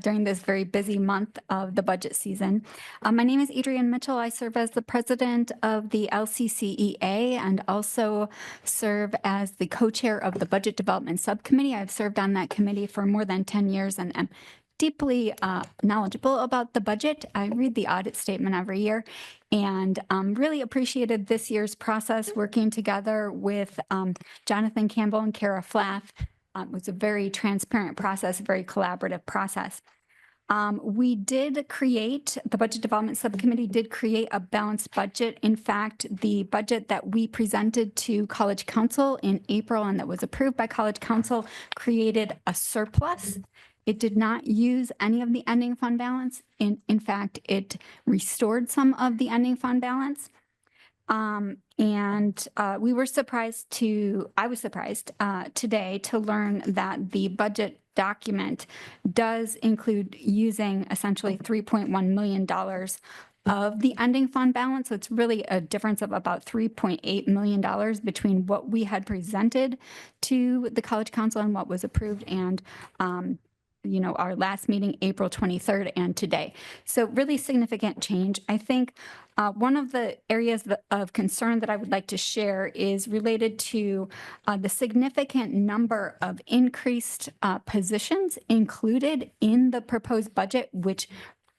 during this very busy month of the budget season. My name is Adrienne Mitchell. I serve as the president of the LCCEA and also serve as the co-chair of the Budget Development Subcommittee. I've served on that committee for more than 10 years and am deeply knowledgeable about the budget. I read the audit statement every year and really appreciated this year's process working together with Jonathan Campbell and Kara Flath. It was a very transparent process, a very collaborative process. We did create, the Budget Development Subcommittee did create a balanced budget. In fact, the budget that we presented to College Council in April and that was approved by College Council created a surplus. It did not use any of the ending fund balance. In fact, it restored some of the ending fund balance. We were surprised I was surprised today to learn that the budget document does include using essentially $3.1 million of the ending fund balance. So it's really a difference of about $3.8 million between what we had presented to the College Council and what was approved and our last meeting, April 23rd, and today. So really significant change. I think one of the areas of concern that I would like to share is related to the significant number of increased positions included in the proposed budget, which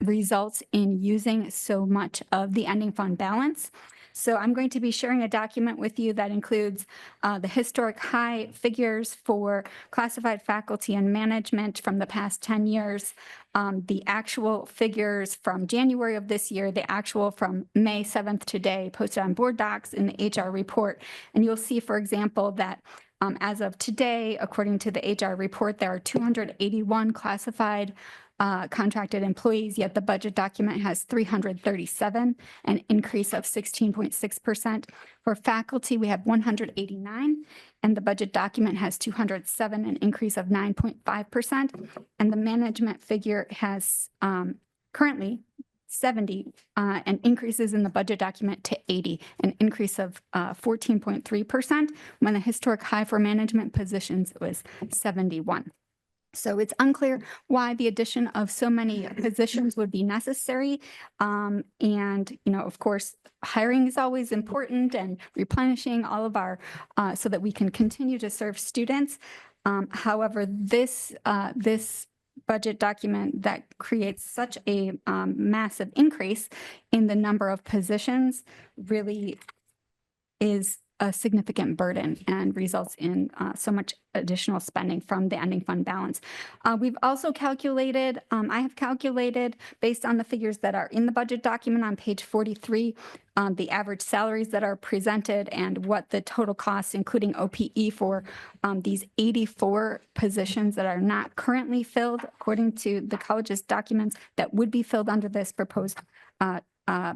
results in using so much of the ending fund balance. So I'm going to be sharing a document with you that includes the historic high figures for classified faculty and management from the past 10 years, the actual figures from January of this year, the actual from May 7th today, posted on board docs in the HR report. And you'll see, for example, that as of today, according to the HR report, there are 281 classified contracted employees, yet the budget document has 337, an increase of 16.6%. For faculty, we have 189, and the budget document has 207, an increase of 9.5%. And the management figure has currently 70 and increases in the budget document to 80, an increase of 14.3%, when the historic high for management positions was 71. So it's unclear why the addition of so many positions would be necessary. Of course, hiring is always important and replenishing all of our, so that we can continue to serve students. However, this budget document that creates such a massive increase in the number of positions really is a significant burden and results in so much additional spending from the ending fund balance. We've also calculated, I have calculated based on the figures that are in the budget document on page 43, the average salaries that are presented and what the total costs, including OPE for these 84 positions that are not currently filled, according to the college's documents, that would be filled under this proposed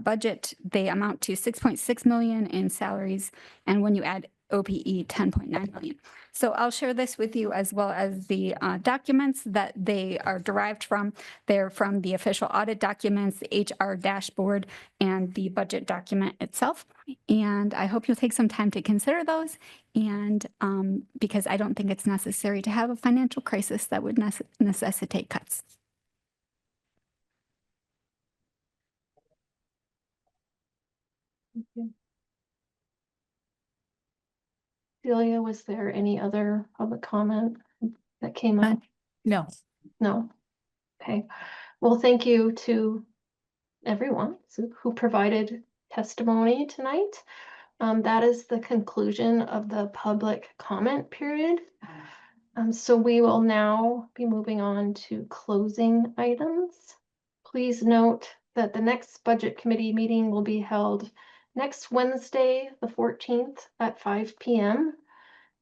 budget. They amount to 6.6 million in salaries, and when you add OPE, 10.9 million. So I'll share this with you as well as the documents that they are derived from. They're from the official audit documents, the HR dashboard, and the budget document itself. And I hope you'll take some time to consider those. And because I don't think it's necessary to have a financial crisis that would necessitate cuts. Thank you. Celia, was there any other public comment that came up? No. No. Okay. Well, thank you to everyone who provided testimony tonight. That is the conclusion of the public comment period. So we will now be moving on to closing items. Please note that the next budget committee meeting will be held next Wednesday, the 14th at 5 p.m.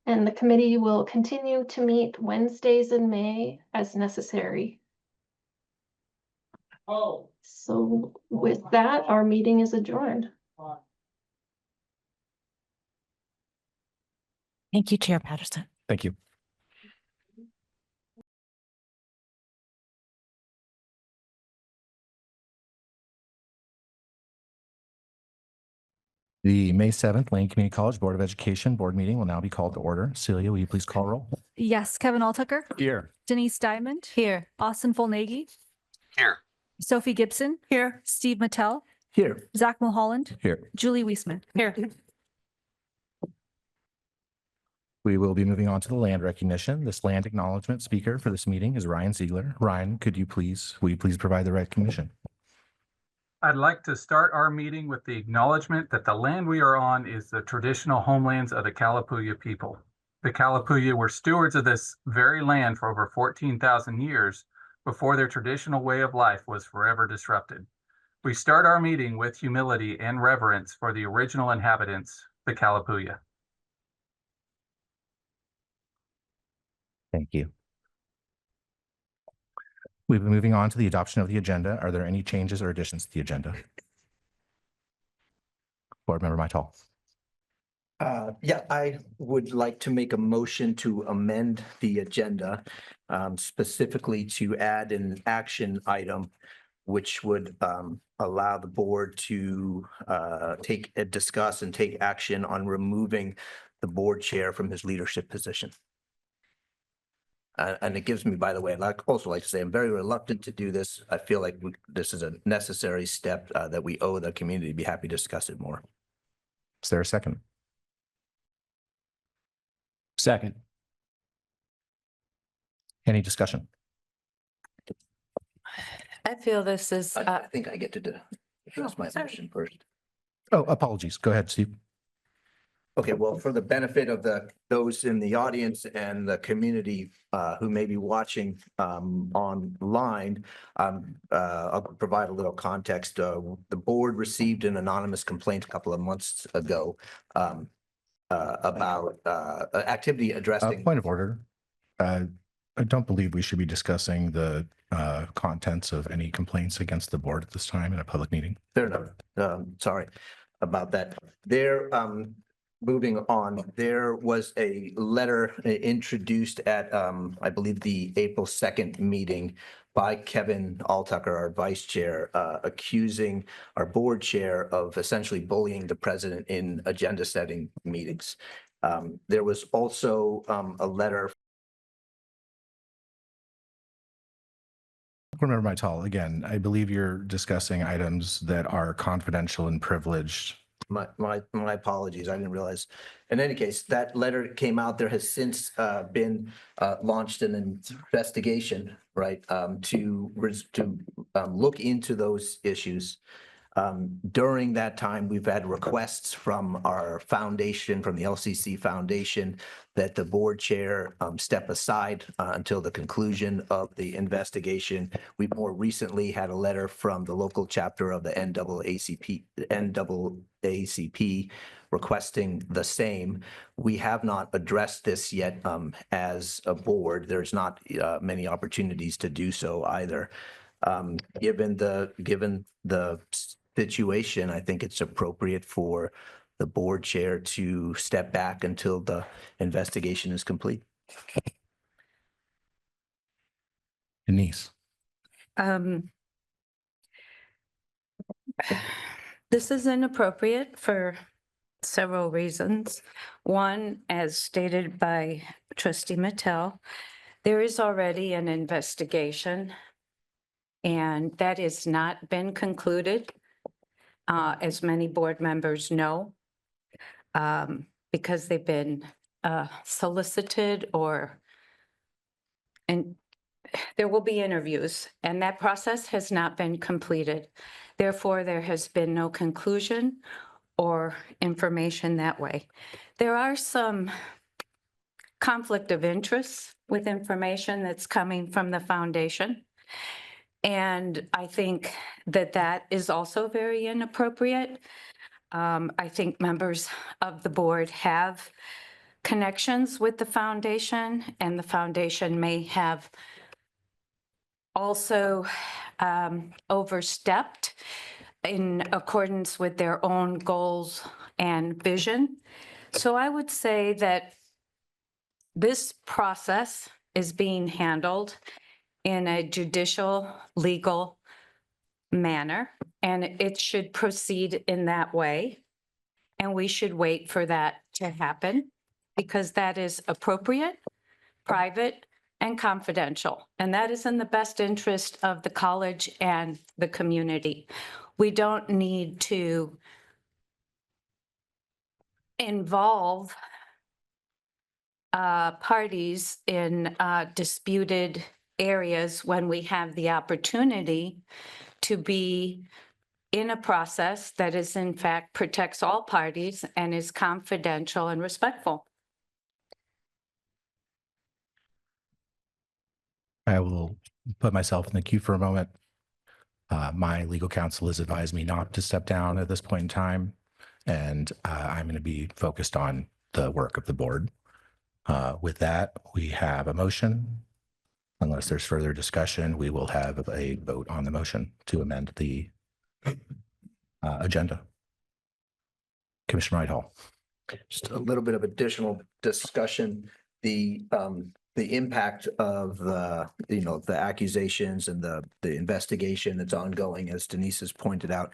And the committee will continue to meet Wednesdays in May as necessary. So with that, our meeting is adjourned. Thank you, Chair Patterson. Thank you. The May 7th Lane Community College Board of Education Board meeting will now be called to order. Celia, will you please call roll? Yes, Kevin Alltucker. Here. Denise Diamond. Here. Austin Volnaghi. Here. Sophie Gibson. Here. Steve Mattel. Here. Zach Mulholland. Here. Julie Weisman. Here. We will be moving on to the land recognition. This land acknowledgement speaker for this meeting is Ryan Ziegler. Ryan, will you please provide the recognition? I'd like to start our meeting with the acknowledgement that the land we are on is the traditional homelands of the Kalapuya people. The Kalapuya were stewards of this very land for over 14,000 years before their traditional way of life was forever disrupted. We start our meeting with humility and reverence for the original inhabitants, the Kalapuya. Thank you. We've been moving on to the adoption of the agenda. Are there any changes or additions to the agenda? Board Member Mytal. Yeah, I would like to make a motion to amend the agenda, specifically to add an action item, which would allow the board to discuss and take action on removing the board chair from his leadership position. And it gives me, by the way, I'd also like to say I'm very reluctant to do this. I feel like this is a necessary step that we owe the community. Be happy to discuss it more. Is there a second? Second. Any discussion? I feel this is, I think I get to address my motion first. Oh, apologies. Go ahead, Steve. Okay, well, for the benefit of those in the audience and the community who may be watching online, I'll provide a little context. The board received an anonymous complaint a couple of months ago about activity addressing. Point of order. I don't believe we should be discussing the contents of any complaints against the board at this time in a public meeting. Fair enough. Sorry about that. Moving on, there was a letter introduced at, I believe, the April 2nd meeting by Kevin Alltucker, our vice chair, accusing our board chair of essentially bullying the president in agenda setting meetings. There was also a letter. Remember Mytal, again, I believe you're discussing items that are confidential and privileged. My apologies. I didn't realize. In any case, that letter came out. There has since been launched an investigation, right, to look into those issues. During that time, we've had requests from our foundation, from the LCC Foundation, that the board chair step aside until the conclusion of the investigation. We more recently had a letter from the local chapter of the NAACP requesting the same. We have not addressed this yet as a board. There's not many opportunities to do so either. Given the situation, I think it's appropriate for the board chair to step back until the investigation is complete. Denise. This is inappropriate for several reasons. One, as stated by Trustee Mattel, there is already an investigation, and that has not been concluded, as many board members know, because they've been solicited and there will be interviews, and that process has not been completed. Therefore, there has been no conclusion or information that way. There are some conflict of interest with information that's coming from the foundation. And I think that that is also very inappropriate. I think members of the board have connections with the foundation, and the foundation may have also overstepped in accordance with their own goals and vision. So I would say that this process is being handled in a judicial, legal manner, and it should proceed in that way. And we should wait for that to happen because that is appropriate, private, and confidential. And that is in the best interest of the college and the community. We don't need to involve parties in disputed areas when we have the opportunity to be in a process that is in fact protects all parties and is confidential and respectful. I will put myself in the queue for a moment. My legal counsel has advised me not to step down at this point in time, and I'm going to be focused on the work of the board. With that, we have a motion. Unless there's further discussion, we will have a vote on the motion to amend the agenda. Commissioner Whitehall. Just a little bit of additional discussion. The impact of the accusations and the investigation that's ongoing, as Denise has pointed out,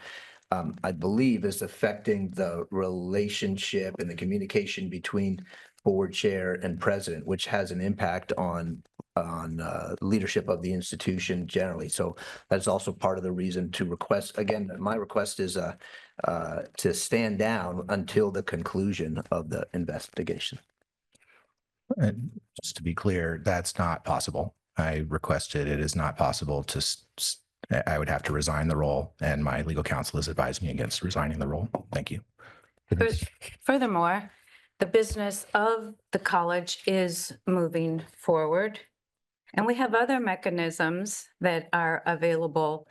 I believe is affecting the relationship and the communication between board chair and president, which has an impact on leadership of the institution generally. So that's also part of the reason to request, again, my request is to stand down until the conclusion of the investigation. And just to be clear, that's not possible. I requested it is not possible to, I would have to resign the role, and my legal counsel has advised me against resigning the role. Thank you. Furthermore, the business of the college is moving forward. And we have other mechanisms that are available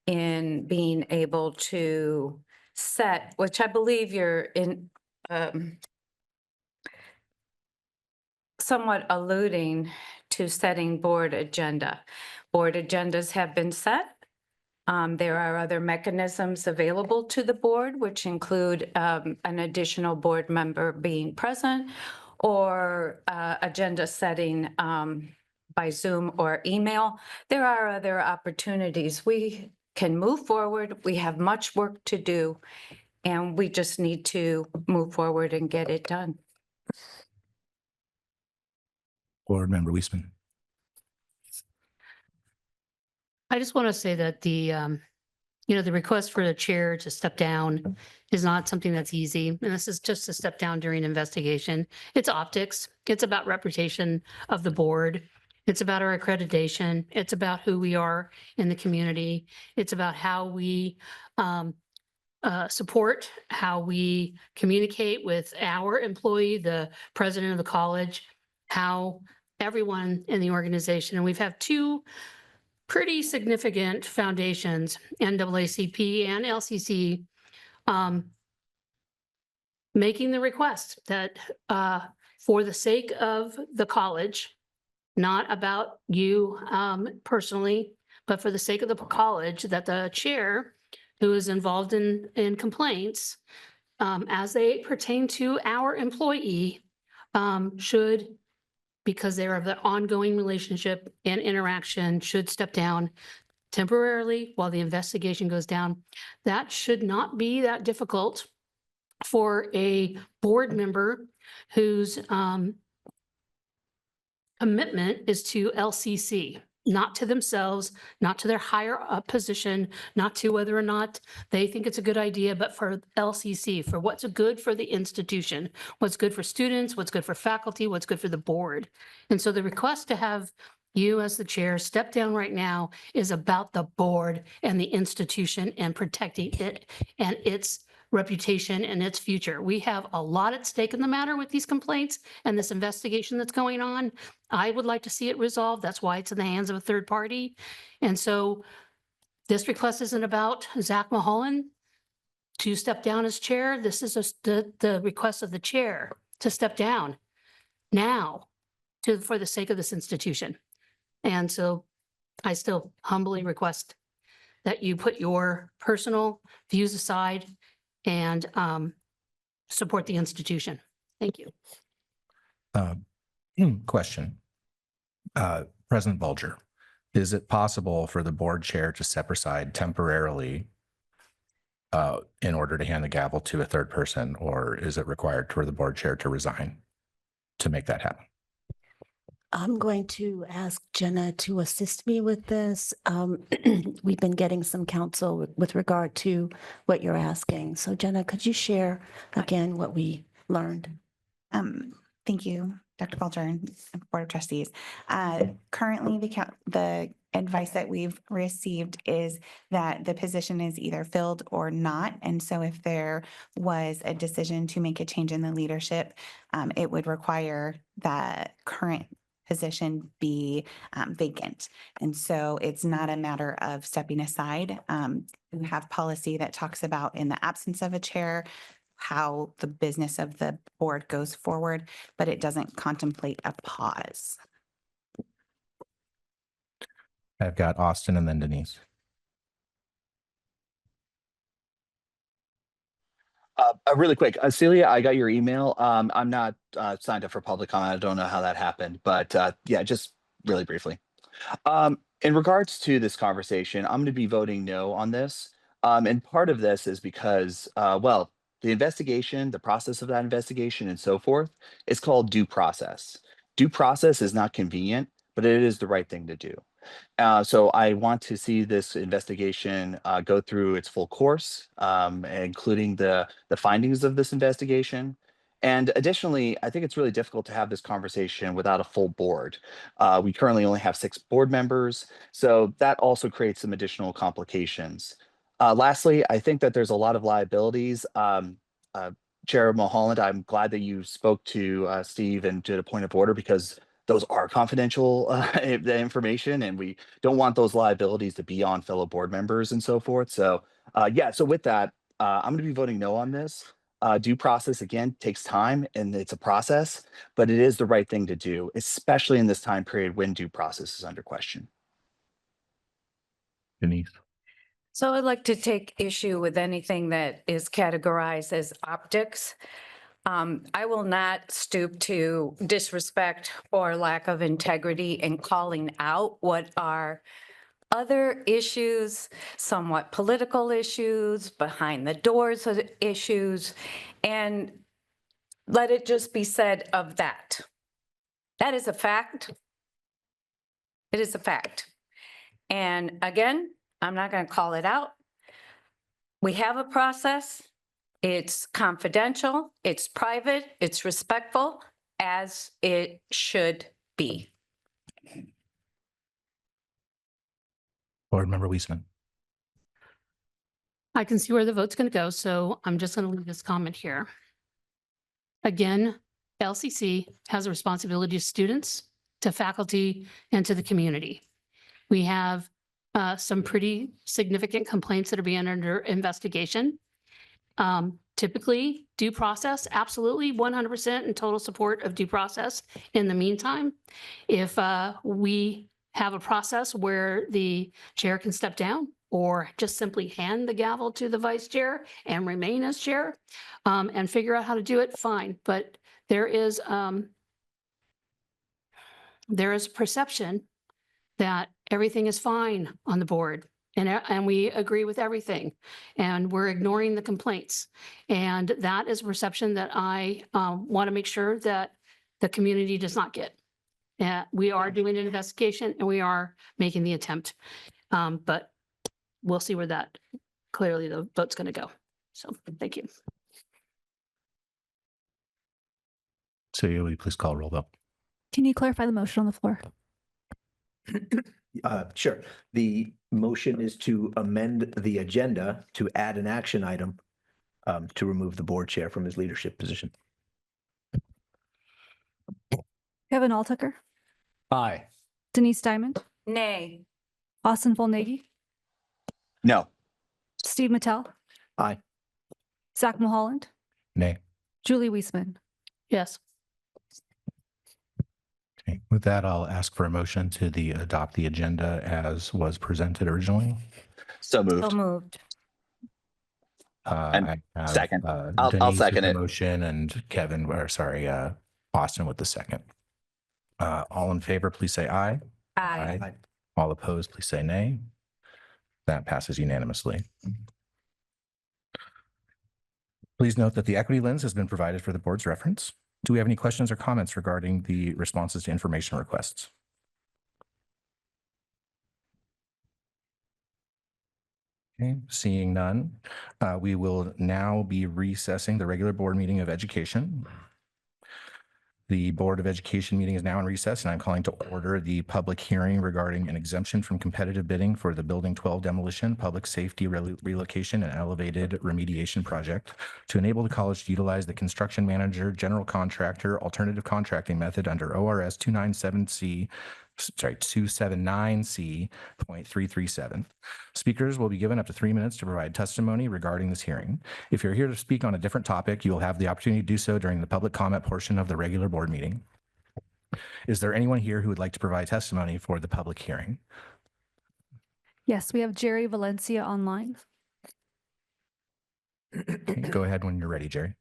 in being able to set, which I believe you're in somewhat alluding to setting board agenda. Board agendas have been set. There are other mechanisms available to the board, which include an additional board member being present or agenda setting by Zoom or email. There are other opportunities. We can move forward. We have much work to do, and we just need to move forward and get it done. Board Member Weisman. I just want to say that the request for the chair to step down is not something that's easy. And this is just a step down during investigation. It's optics. It's about reputation of the board. It's about our accreditation. It's about who we are in the community. It's about how we support, how we communicate with our employee, the president of the college, how everyone in the organization, and we've had two pretty significant foundations, NAACP and LCC, making the request that for the sake of the college, not about you personally, but for the sake of the college, that the chair who is involved in complaints as they pertain to our employee should, because they're of the ongoing relationship and interaction, should step down temporarily while the investigation goes down. That should not be that difficult for a board member whose commitment is to LCC, not to themselves, not to their higher up position, not to whether or not they think it's a good idea, but for LCC, for what's good for the institution, what's good for students, what's good for faculty, what's good for the board. And so the request to have you as the chair step down right now is about the board and the institution and protecting it and its reputation and its future. We have a lot at stake in the matter with these complaints and this investigation that's going on. I would like to see it resolved. That's why it's in the hands of a third party. And so this request isn't about Zach Mulholland to step down as chair. This is the request of the chair to step down now for the sake of this institution. And so I still humbly request that you put your personal views aside and support the institution. Thank you. Question. President Bulger, is it possible for the board chair to step aside temporarily in order to hand the gavel to a third person, or is it required for the board chair to resign to make that happen? I'm going to ask Jenna to assist me with this. We've been getting some counsel with regard to what you're asking. So Jenna, could you share again what we learned? Thank you, Dr. Bulger and Board of Trustees. Currently, the advice that we've received is that the position is either filled or not. And so if there was a decision to make a change in the leadership, it would require that current position be vacant. And so it's not a matter of stepping aside. We have policy that talks about in the absence of a chair, how the business of the board goes forward, but it doesn't contemplate a pause. I've got Austin and then Denise. Really quick, Celia, I got your email. I'm not signed up for public comment. I don't know how that happened, but yeah, just really briefly. In regards to this conversation, I'm going to be voting no on this. And part of this is because, well, the investigation, the process of that investigation and so forth is called due process. Due process is not convenient, but it is the right thing to do. So I want to see this investigation go through its full course, including the findings of this investigation. And additionally, I think it's really difficult to have this conversation without a full board. We currently only have 6 board members, so that also creates some additional complications. Lastly, I think that there's a lot of liabilities. Chair Mulholland, I'm glad that you spoke to Steve and did a point of order, because those are confidential information, and we don't want those liabilities to be on fellow board members and so forth. So yeah, so with that, I'm going to be voting no on this. Due process, again, takes time and it's a process, but it is the right thing to do, especially in this time period when due process is under question. Denise. So I'd like to take issue with anything that is categorized as optics. I will not stoop to disrespect or lack of integrity in calling out what are other issues, somewhat political issues, behind the doors of issues, and let it just be said of that. That is a fact. It is a fact. And again, I'm not going to call it out. We have a process. It's confidential, it's private, it's respectful, as it should be. Board Member Weisman. I can see where the vote's going to go, so I'm just going to leave this comment here. Again, LCC has a responsibility to students, to faculty, and to the community. We have some pretty significant complaints that are being under investigation. Typically, due process, absolutely 100% in total support of due process. In the meantime, if we have a process where the chair can step down or just simply hand the gavel to the vice chair and remain as chair and figure out how to do it, fine. But there is a perception that everything is fine on the board. And we agree with everything, and we're ignoring the complaints. And that is a perception that I want to make sure that the community does not get. We are doing an investigation and we are making the attempt, but we'll see where that clearly the vote's going to go. So thank you. So will you please call roll vote? Can you clarify the motion on the floor? Sure. The motion is to amend the agenda to add an action item to remove the board chair from his leadership position. Kevin Alltucker, Aye. Denise Diamond, Nay. Austin Volnaghi, No. Steve Mattel, Aye. Zach Mulholland, Nay. Julie Weisman. Yes. Okay. With that, I'll ask for a motion to adopt the agenda as was presented originally. So moved. So moved. And I have, second. I'll Denise with second the it. motion and Kevin, or sorry, Austin with the second. All in favor, please say aye. Aye. All opposed, please say nay. That passes unanimously. Please note that the equity lens has been provided for the board's reference. Do we have any questions or comments regarding the responses to information requests? Okay, seeing none, we will now be recessing the regular board meeting of education. The Board of Education meeting is now in recess, and I'm calling to order the public hearing regarding an exemption from competitive bidding for the Building 12 demolition, public safety relocation, and elevated remediation project to enable the college to utilize the construction manager, general contractor, alternative contracting method under ORS 279C.337. Speakers will be given up to 3 minutes to provide testimony regarding this hearing. If you're here to speak on a different topic, you will have the opportunity to do so during the public comment portion of the regular board meeting. Is there anyone here who would like to provide testimony for the public hearing? Yes, we have Jerry Valencia online. Okay, go ahead when you're ready, Jerry.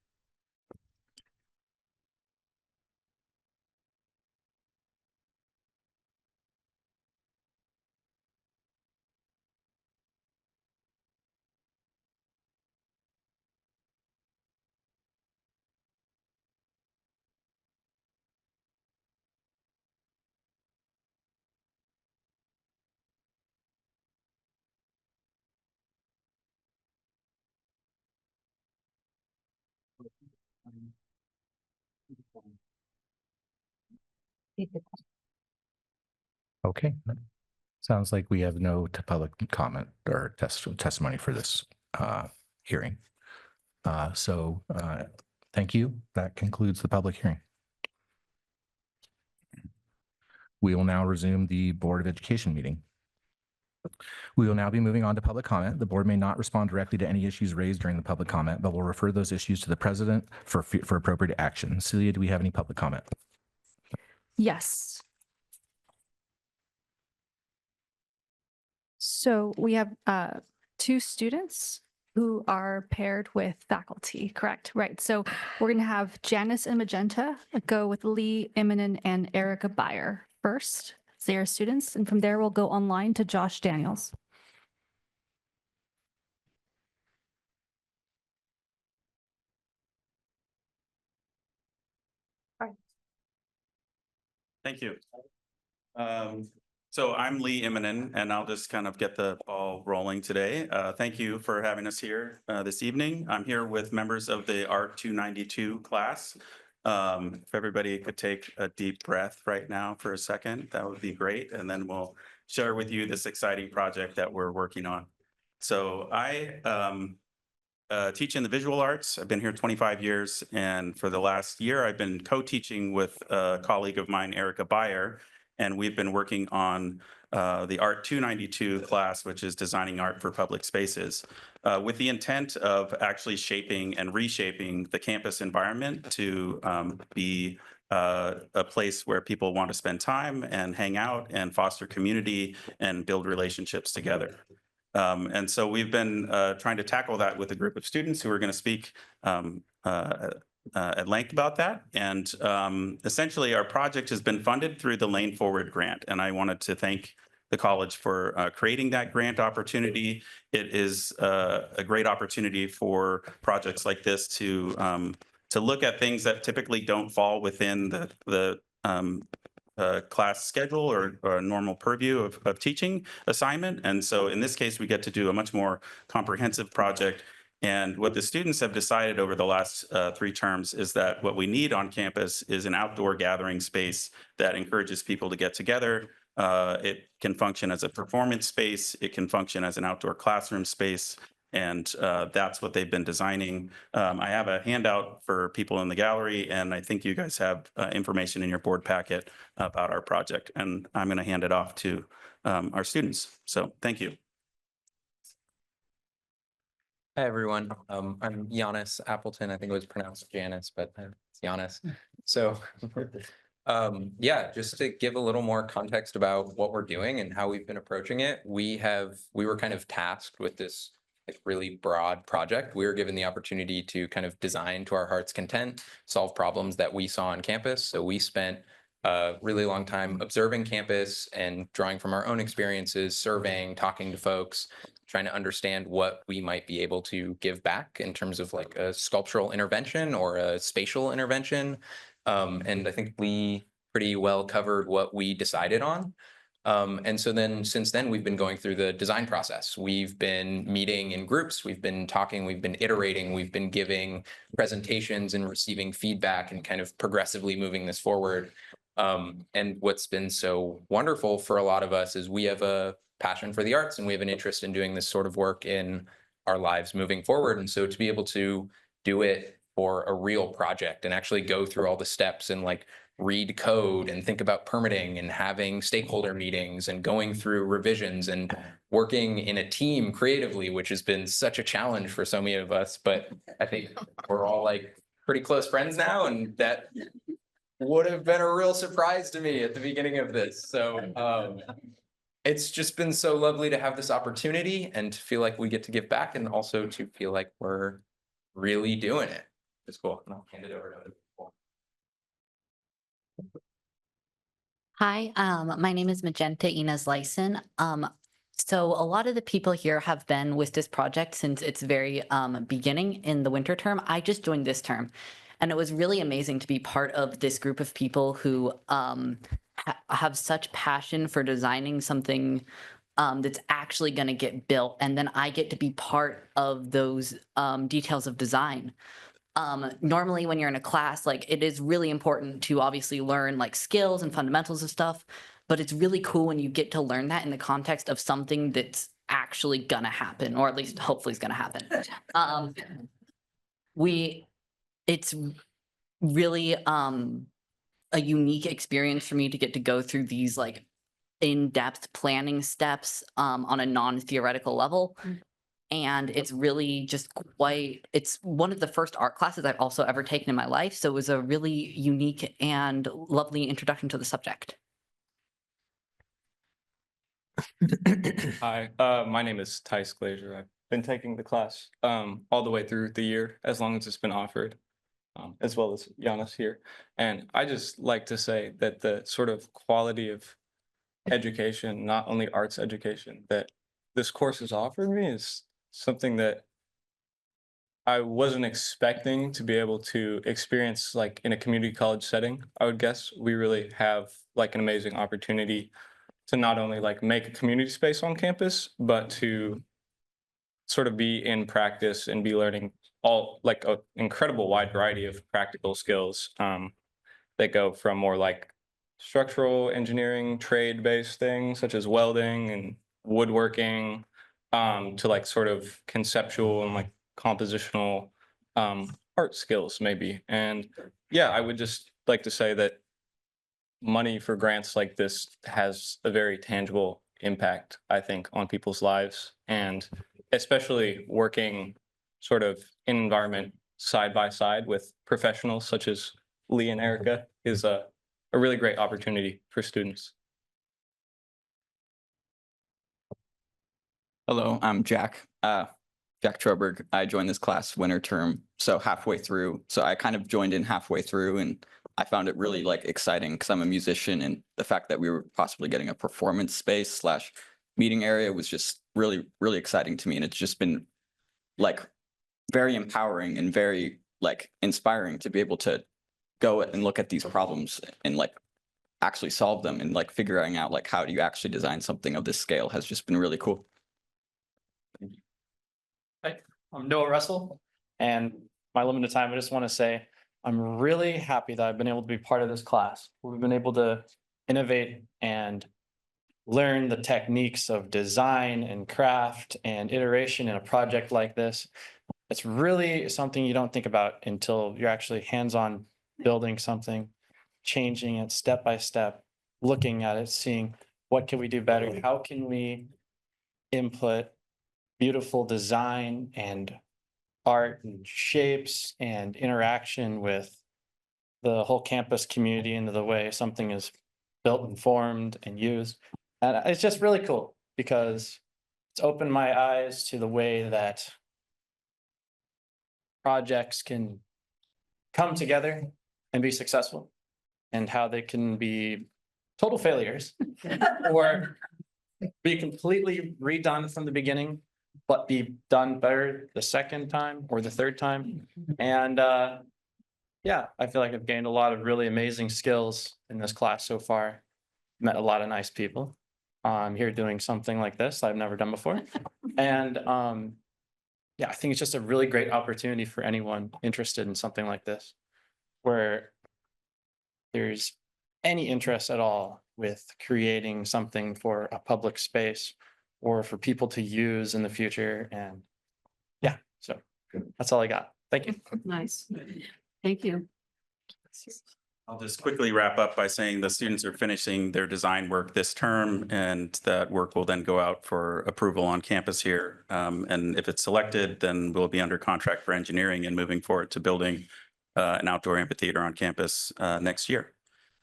Okay. Sounds like we have no public comment or testimony for this hearing. Thank you. That concludes the public hearing. We will now resume the Board of Education meeting. We will now be moving on to public comment. The board may not respond directly to any issues raised during the public comment, but will refer those issues to the president for appropriate action. Celia, do we have any public comment? Yes. So we have 2 students who are paired with faculty, correct? Right. So we're going to have Janice and Magenta go with Lee Immonen and Erica Beyer first. They are students. And from there, we'll go online to Josh Daniels. Thank you. So I'm Lee Immonen, and I'll just kind of get the ball rolling today. Thank you for having us here this evening. I'm here with members of the Art 292 class. If everybody could take a deep breath right now for a second, that would be great. And then we'll share with you this exciting project that we're working on. So I teach in the visual arts. I've been here 25 years. And for the last year, I've been co-teaching with a colleague of mine, Erica Beyer. And we've been working on the Art 292 class, which is designing art for public spaces, with the intent of actually shaping and reshaping the campus environment to be a place where people want to spend time and hang out and foster community and build relationships together. And so we've been trying to tackle that with a group of students who are going to speak at length about that. And essentially, our project has been funded through the Lane Forward grant. And I wanted to thank the college for creating that grant opportunity. It is a great opportunity for projects like this to look at things that typically don't fall within the class schedule or a normal purview of teaching assignment. And so in this case, we get to do a much more comprehensive project. And what the students have decided over the last 3 terms is that what we need on campus is an outdoor gathering space that encourages people to get together. It can function as a performance space. It can function as an outdoor classroom space. And that's what they've been designing. I have a handout for people in the gallery, and I think you guys have information in your board packet about our project. And I'm going to hand it off to our students. So thank you. Hi, everyone. I'm Giannis Appleton. I think it was pronounced Janice, but it's Giannis. So, yeah, just to give a little more context about what we're doing and how we've been approaching it, we were kind of tasked with this like really broad project. We were given the opportunity to kind of design to our heart's content, solve problems that we saw on campus. So we spent a really long time observing campus and drawing from our own experiences, surveying, talking to folks, trying to understand what we might be able to give back in terms of like a sculptural intervention or a spatial intervention. And I think we pretty well covered what we decided on. And so then since then, we've been going through the design process. We've been meeting in groups, we've been talking, we've been iterating, we've been giving presentations and receiving feedback and kind of progressively moving this forward. And what's been so wonderful for a lot of us is we have a passion for the arts and we have an interest in doing this sort of work in our lives moving forward. And so to be able to do it for a real project and actually go through all the steps and like read code and think about permitting and having stakeholder meetings and going through revisions and working in a team creatively, which has been such a challenge for so many of us. But I think we're all like pretty close friends now, and that would have been a real surprise to me at the beginning of this. So it's just been so lovely to have this opportunity and to feel like we get to give back, and also to feel like we're really doing it. It's cool. And I'll hand it over to other people. Hi, my name is Magenta Inez Lyson. So a lot of the people here have been with this project since its very beginning in the winter term. I just joined this term, and it was really amazing to be part of this group of people who have such passion for designing something that's actually going to get built, and then I get to be part of those details of design. Normally when you're in a class, like it is really important to obviously learn like skills and fundamentals of stuff, but it's really cool when you get to learn that in the context of something that's actually gonna happen, or at least hopefully is gonna happen. It's really a unique experience for me to get to go through these like in-depth planning steps on a non-theoretical level. And it's really just it's one of the first art classes I've also ever taken in my life. So it was a really unique and lovely introduction to the subject. Hi, my name is Tice Glazier. I've been taking the class all the way through the year, as long as it's been offered, as well as Giannis here. And I just like to say that the sort of quality of education, not only arts education, that this course has offered me is something that I wasn't expecting to be able to experience like in a community college setting. I would guess we really have like an amazing opportunity to not only like make a community space on campus, but to sort of be in practice and be learning all like an incredible wide variety of practical skills that go from more like structural engineering, trade-based things such as welding and woodworking, to like sort of conceptual and like compositional art skills maybe. And yeah, I would just like to say that money for grants like this has a very tangible impact, I think, on people's lives. And especially working sort of in environment side by side with professionals such as Lee and Erica is a really great opportunity for students. Hello, I'm Jack. Jack Troberg. I joined this class winter term, so halfway through. So I kind of joined in halfway through, and I found it really like exciting because I'm a musician, and the fact that we were possibly getting a performance space / meeting area was just really, really exciting to me. And it's just been like very empowering and very like inspiring to be able to go and look at these problems and like actually solve them, and like figuring out like how do you actually design something of this scale has just been really cool. Hi, I'm Noah Russell, and my limited time, I just want to say I'm really happy that I've been able to be part of this class. We've been able to innovate and learn the techniques of design and craft and iteration in a project like this. It's really something you don't think about until you're actually hands-on building something, changing it step by step, looking at it, seeing what can we do better? How can we input beautiful design and art and shapes and interaction with the whole campus community into the way something is built and formed and used. And it's just really cool because it's opened my eyes to the way that projects can come together and be successful, and how they can be total failures or be completely redone from the beginning, but be done better the second time or the third time. And yeah, I feel like I've gained a lot of really amazing skills in this class so far. Met a lot of nice people. I'm here doing something like this I've never done before. And yeah, I think it's just a really great opportunity for anyone interested in something like this, where there's any interest at all with creating something for a public space or for people to use in the future. And yeah, so that's all I got. Thank you. Nice. Thank you. I'll just quickly wrap up by saying the students are finishing their design work this term, and that work will then go out for approval on campus here. And if it's selected, then we'll be under contract for engineering and moving forward to building an outdoor amphitheater on campus next year.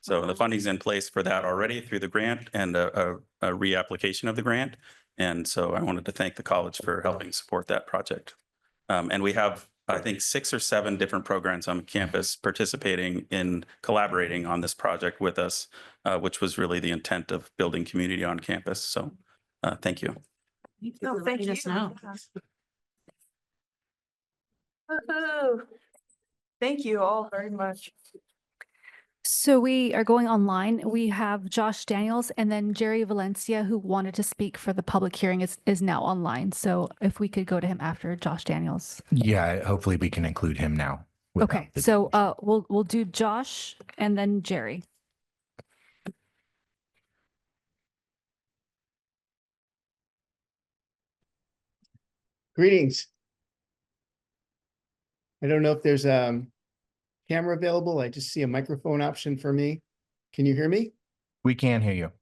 So the funding's in place for that already through the grant and a reapplication of the grant. And so I wanted to thank the college for helping support that project. And we have, I think, 6 or 7 different programs on campus participating in collaborating on this project with us, which was really the intent of building community on campus. So thank you. No, thank you. Thank you all very much. So we are going online. We have Josh Daniels and then Jerry Valencia, who wanted to speak for the public hearing, is now online. So if we could go to him after Josh Daniels. Yeah, hopefully we can include him now. Okay, so we'll do Josh and then Jerry. Greetings. I don't know if there's a camera available. I just see a microphone option for me. Can you hear me? We can hear you.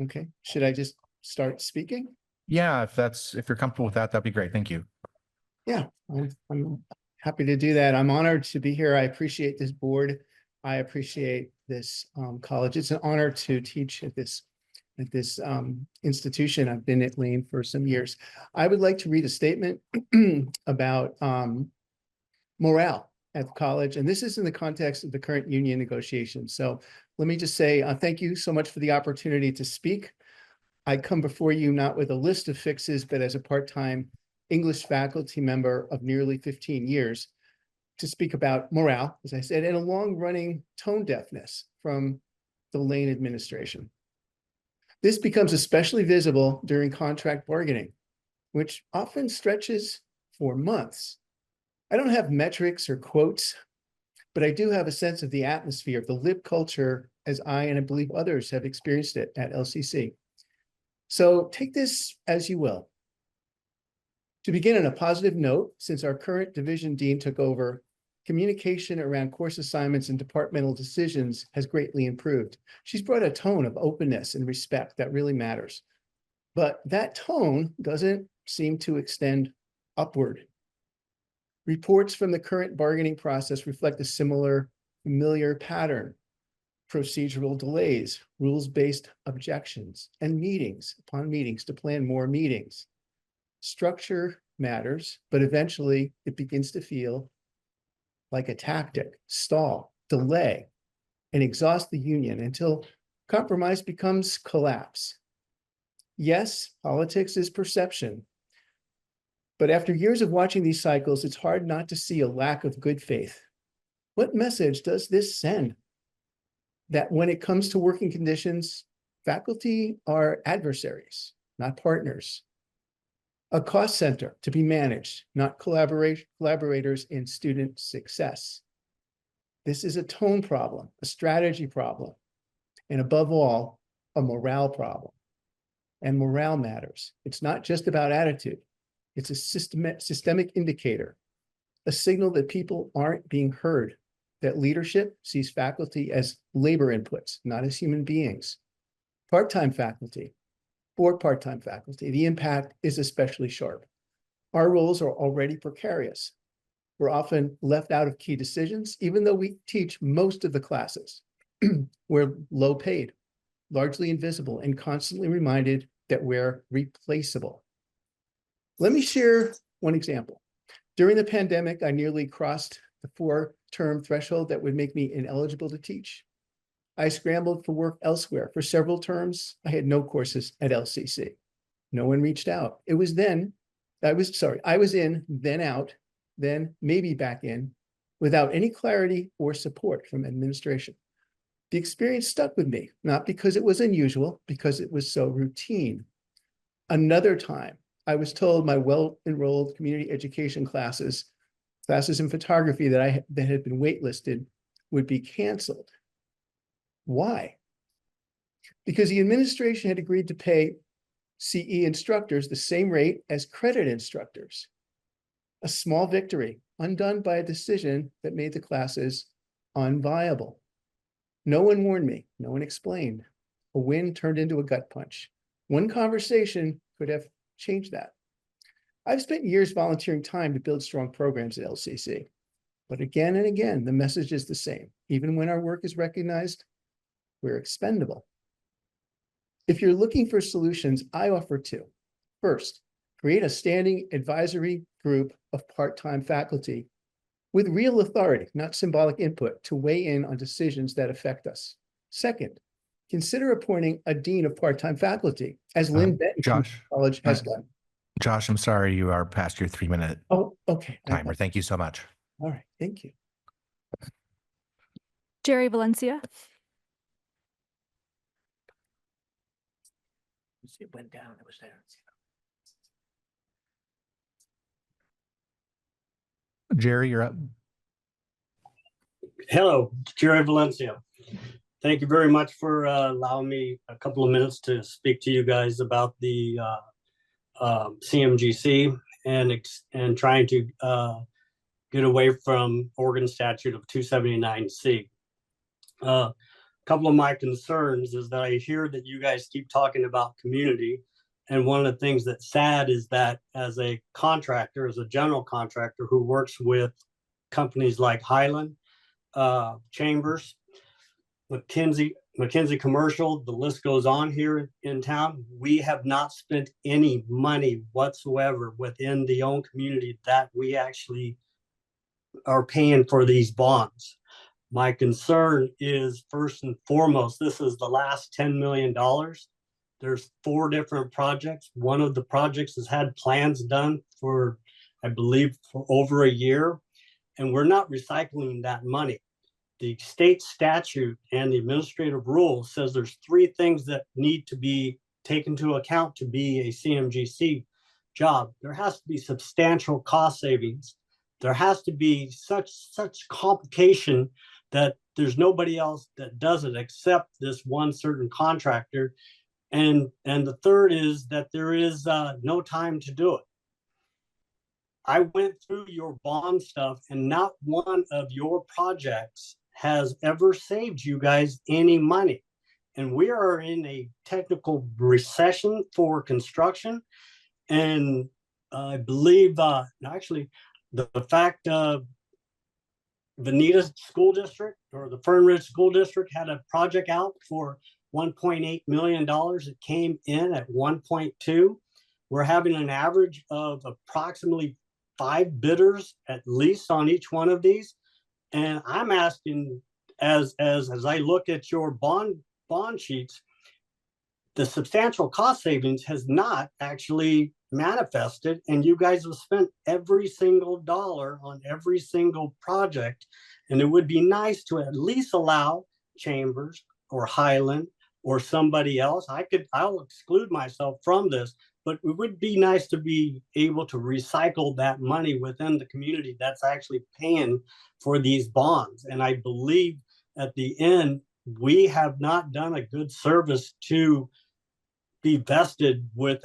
Okay. Should I just start speaking? Yeah, if you're comfortable with that, that'd be great. Thank you. Yeah, I'm happy to do that. I'm honored to be here. I appreciate this board. I appreciate this college. It's an honor to teach at this institution. I've been at Lane for some years. I would like to read a statement about morale at the college, and this is in the context of the current union negotiations. So let me just say thank you so much for the opportunity to speak. I come before you not with a list of fixes, but as a part-time English faculty member of nearly 15 years to speak about morale, as I said, and a long-running tone deafness from the Lane administration. This becomes especially visible during contract bargaining, which often stretches for months. I don't have metrics or quotes, but I do have a sense of the atmosphere of the lib culture as I, and I believe others, have experienced it at LCC. So take this as you will. To begin on a positive note, since our current division dean took over, communication around course assignments and departmental decisions has greatly improved. She's brought a tone of openness and respect that really matters. But that tone doesn't seem to extend upward. Reports from the current bargaining process reflect a similar familiar pattern: procedural delays, rules-based objections, and meetings upon meetings to plan more meetings. Structure matters, but eventually it begins to feel like a tactic: stall, delay, and exhaust the union until compromise becomes collapse. Yes, politics is perception. But after years of watching these cycles, it's hard not to see a lack of good faith. What message does this send? That when it comes to working conditions, faculty are adversaries, not partners. A cost center to be managed, not collaborators in student success. This is a tone problem, a strategy problem, and above all, a morale problem. and morale matters. It's not just about attitude. It's a systemic indicator, a signal that people aren't being heard, that leadership sees faculty as labor inputs, not as human beings. Part-time faculty, for part-time faculty, the impact is especially sharp. Our roles are already precarious. We're often left out of key decisions, even though we teach most of the classes. We're low paid, largely invisible, and constantly reminded that we're replaceable. Let me share one example. During the pandemic, I nearly crossed the 4-term threshold that would make me ineligible to teach. I scrambled for work elsewhere. For several terms, I had no courses at LCC. No one reached out. It was then, I was in, then out, then maybe back in, without any clarity or support from administration. The experience stuck with me, not because it was unusual, because it was so routine. Another time, I was told my well-enrolled community education classes in photography that had been waitlisted would be canceled. Why? Because the administration had agreed to pay CE instructors the same rate as credit instructors. A small victory, undone by a decision that made the classes unviable. No one warned me, no one explained. A win turned into a gut punch. One conversation could have changed that. I've spent years volunteering time to build strong programs at LCC, but again and again, the message is the same. Even when our work is recognized, we're expendable. If you're looking for solutions, I offer 2. First, create a standing advisory group of part-time faculty with real authority, not symbolic input, to weigh in on decisions that affect us. Second, consider appointing a dean of part-time faculty, as Lynn Benton Josh, College has done. Josh, I'm sorry, you are past your 3-minute Oh, okay. timer. Thank you so much. All right, thank you. Jerry Valencia. It went down, it was there. Jerry, you're up. Hello, Jerry Valencia. Thank you very much for allowing me a couple of minutes to speak to you guys about the CMGC and trying to get away from Oregon statute of 279C. A couple of my concerns is that I hear that you guys keep talking about community. And one of the things that's sad is that as a contractor, as a general contractor who works with companies like Highland, Chambers, McKinsey Commercial, the list goes on here in town. We have not spent any money whatsoever within the own community that we actually are paying for these bonds. My concern is, first and foremost, this is the last $10 million. There's 4 different projects. One of the projects has had plans done for, I believe, for over a year, and we're not recycling that money. The state statute and the administrative rule says there's 3 things that need to be taken into account to be a CMGC job. There has to be substantial cost savings. There has to be such complication that there's nobody else that does it except this one certain contractor. And the third is that there is no time to do it. I went through your bond stuff and not one of your projects has ever saved you guys any money. And we are in a technical recession for construction. And I believe, actually, the fact of Veneta School District or the Fern Ridge School District had a project out for $1.8 million. It came in at 1.2. We're having an average of approximately 5 bidders at least on each one of these. And I'm asking, as I look at your bond sheets, the substantial cost savings has not actually manifested, and you guys have spent every single dollar on every single project. And it would be nice to at least allow Chambers or Highland or somebody else. I'll exclude myself from this, but it would be nice to be able to recycle that money within the community that's actually paying for these bonds. And I believe at the end, we have not done a good service to be vested with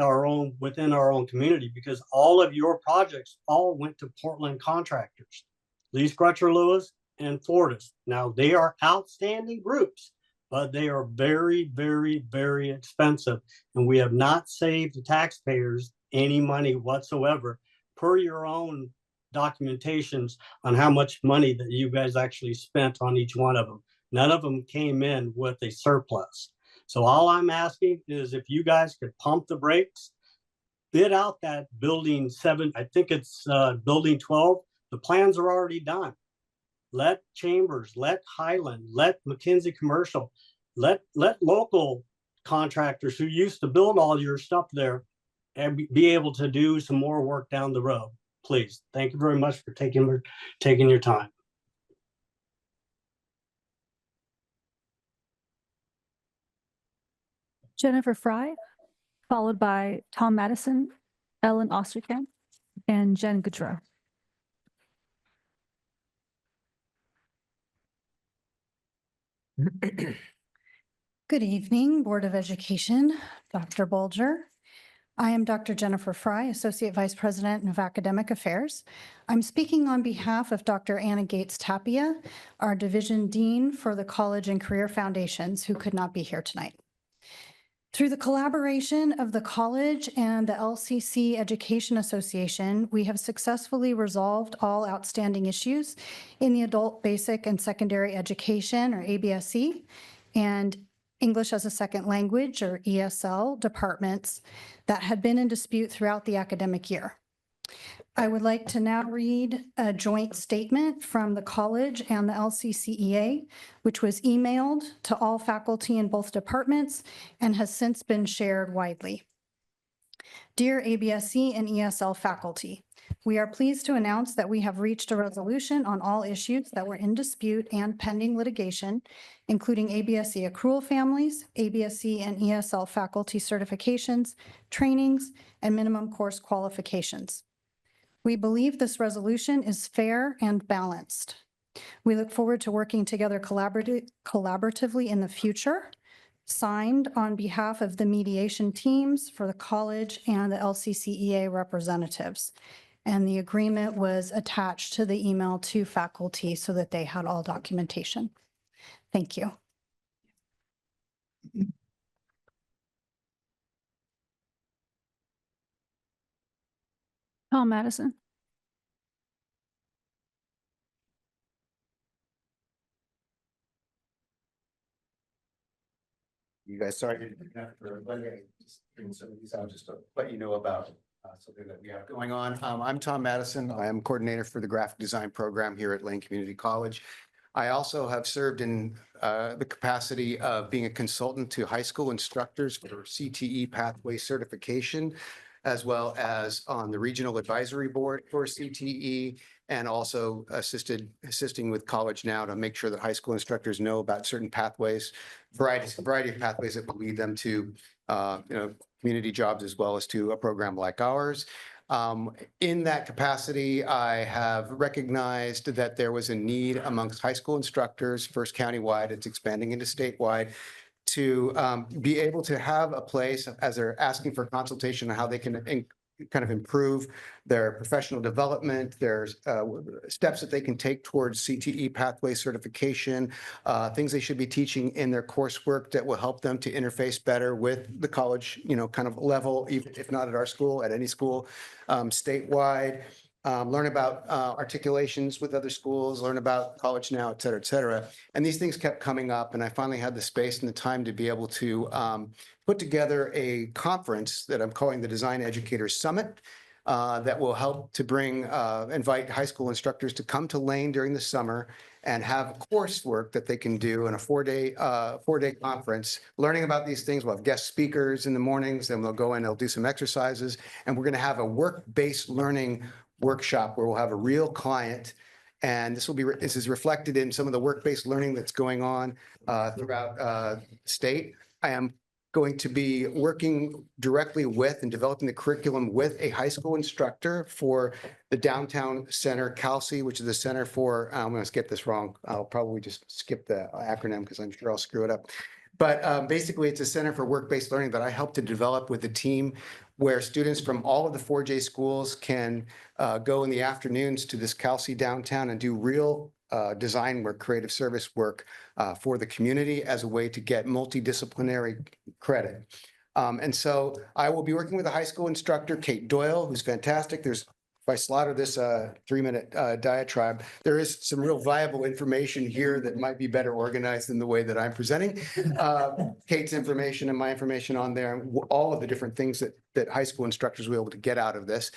within our own community, because all of your projects all went to Portland contractors, Lee Scrutcher Lewis and Fortis. Now, they are outstanding groups, but they are very, very, very expensive. And we have not saved the taxpayers any money whatsoever per your own documentations on how much money that you guys actually spent on each one of them. None of them came in with a surplus. So all I'm asking is if you guys could pump the brakes, bid out that building 7, I think it's building 12. The plans are already done. Let Chambers, let Highland, let McKinsey Commercial, let local contractors who used to build all your stuff there and be able to do some more work down the road. Please. Thank you very much for taking your time. Jennifer Fry, followed by Tom Madison, Ellen Osterkamp, and Jen Goodrow. Good evening, Board of Education, Dr. Bulger. I am Dr. Jennifer Fry, Associate Vice President of Academic Affairs. I'm speaking on behalf of Dr. Anna Gates Tapia, our Division Dean for the College and Career Foundations, who could not be here tonight. Through the collaboration of the college and the LCC Education Association, we have successfully resolved all outstanding issues in the Adult Basic and Secondary Education, or ABSE, and English as a Second Language, or ESL, departments that had been in dispute throughout the academic year. I would like to now read a joint statement from the college and the LCCEA, which was emailed to all faculty in both departments and has since been shared widely. Dear ABSE and ESL faculty, we are pleased to announce that we have reached a resolution on all issues that were in dispute and pending litigation, including ABSE accrual families, ABSE and ESL faculty certifications, trainings, and minimum course qualifications. We believe this resolution is fair and balanced. We look forward to working together collaboratively in the future. Signed on behalf of the mediation teams for the college and the LCCEA representatives. And the agreement was attached to the email to faculty so that they had all documentation. Thank you. Tom Madison. You guys, sorry for just bring some of these out just to let you know about something that we have going on. I'm Tom Madison. I am coordinator for the graphic design program here at Lane Community College. I also have served in the capacity of being a consultant to high school instructors for CTE pathway certification, as well as on the regional advisory board for CTE, and also assisting with College Now to make sure that high school instructors know about certain pathways, variety of pathways that will lead them to community jobs as well as to a program like ours. In that capacity, I have recognized that there was a need amongst high school instructors, first countywide, it's expanding into statewide, to be able to have a place as they're asking for consultation on how they can kind of improve their professional development, there's steps that they can take towards CTE pathway certification, things they should be teaching in their coursework that will help them to interface better with the college, kind of level, even if not at our school, at any school, statewide. Learn about articulations with other schools, learn about College Now, et cetera, et cetera. And these things kept coming up, and I finally had the space and the time to be able to put together a conference that I'm calling the Design Educators Summit that will help to invite high school instructors to come to Lane during the summer and have coursework that they can do in a four-day conference, learning about these things. We'll have guest speakers in the mornings, then we'll go in, they'll do some exercises, and we're going to have a work-based learning workshop where we'll have a real client. And this is reflected in some of the work-based learning that's going on throughout the state. I am going to be working directly with and developing the curriculum with a high school instructor for the Downtown Center, CALCE, which is the Center for, I'm going to skip this wrong. I'll probably just skip the acronym because I'm sure I'll screw it up. But basically, it's a center for work-based learning that I helped to develop with a team where students from all of the 4J schools can go in the afternoons to this Kelsey downtown and do real design work, creative service work for the community as a way to get multidisciplinary credit. And so I will be working with a high school instructor, Kate Doyle, who's fantastic. If I slaughter this 3-minute diatribe, there is some real viable information here that might be better organized than the way that I'm presenting. Kate's information and my information on there, and all of the different things that high school instructors will be able to get out of this.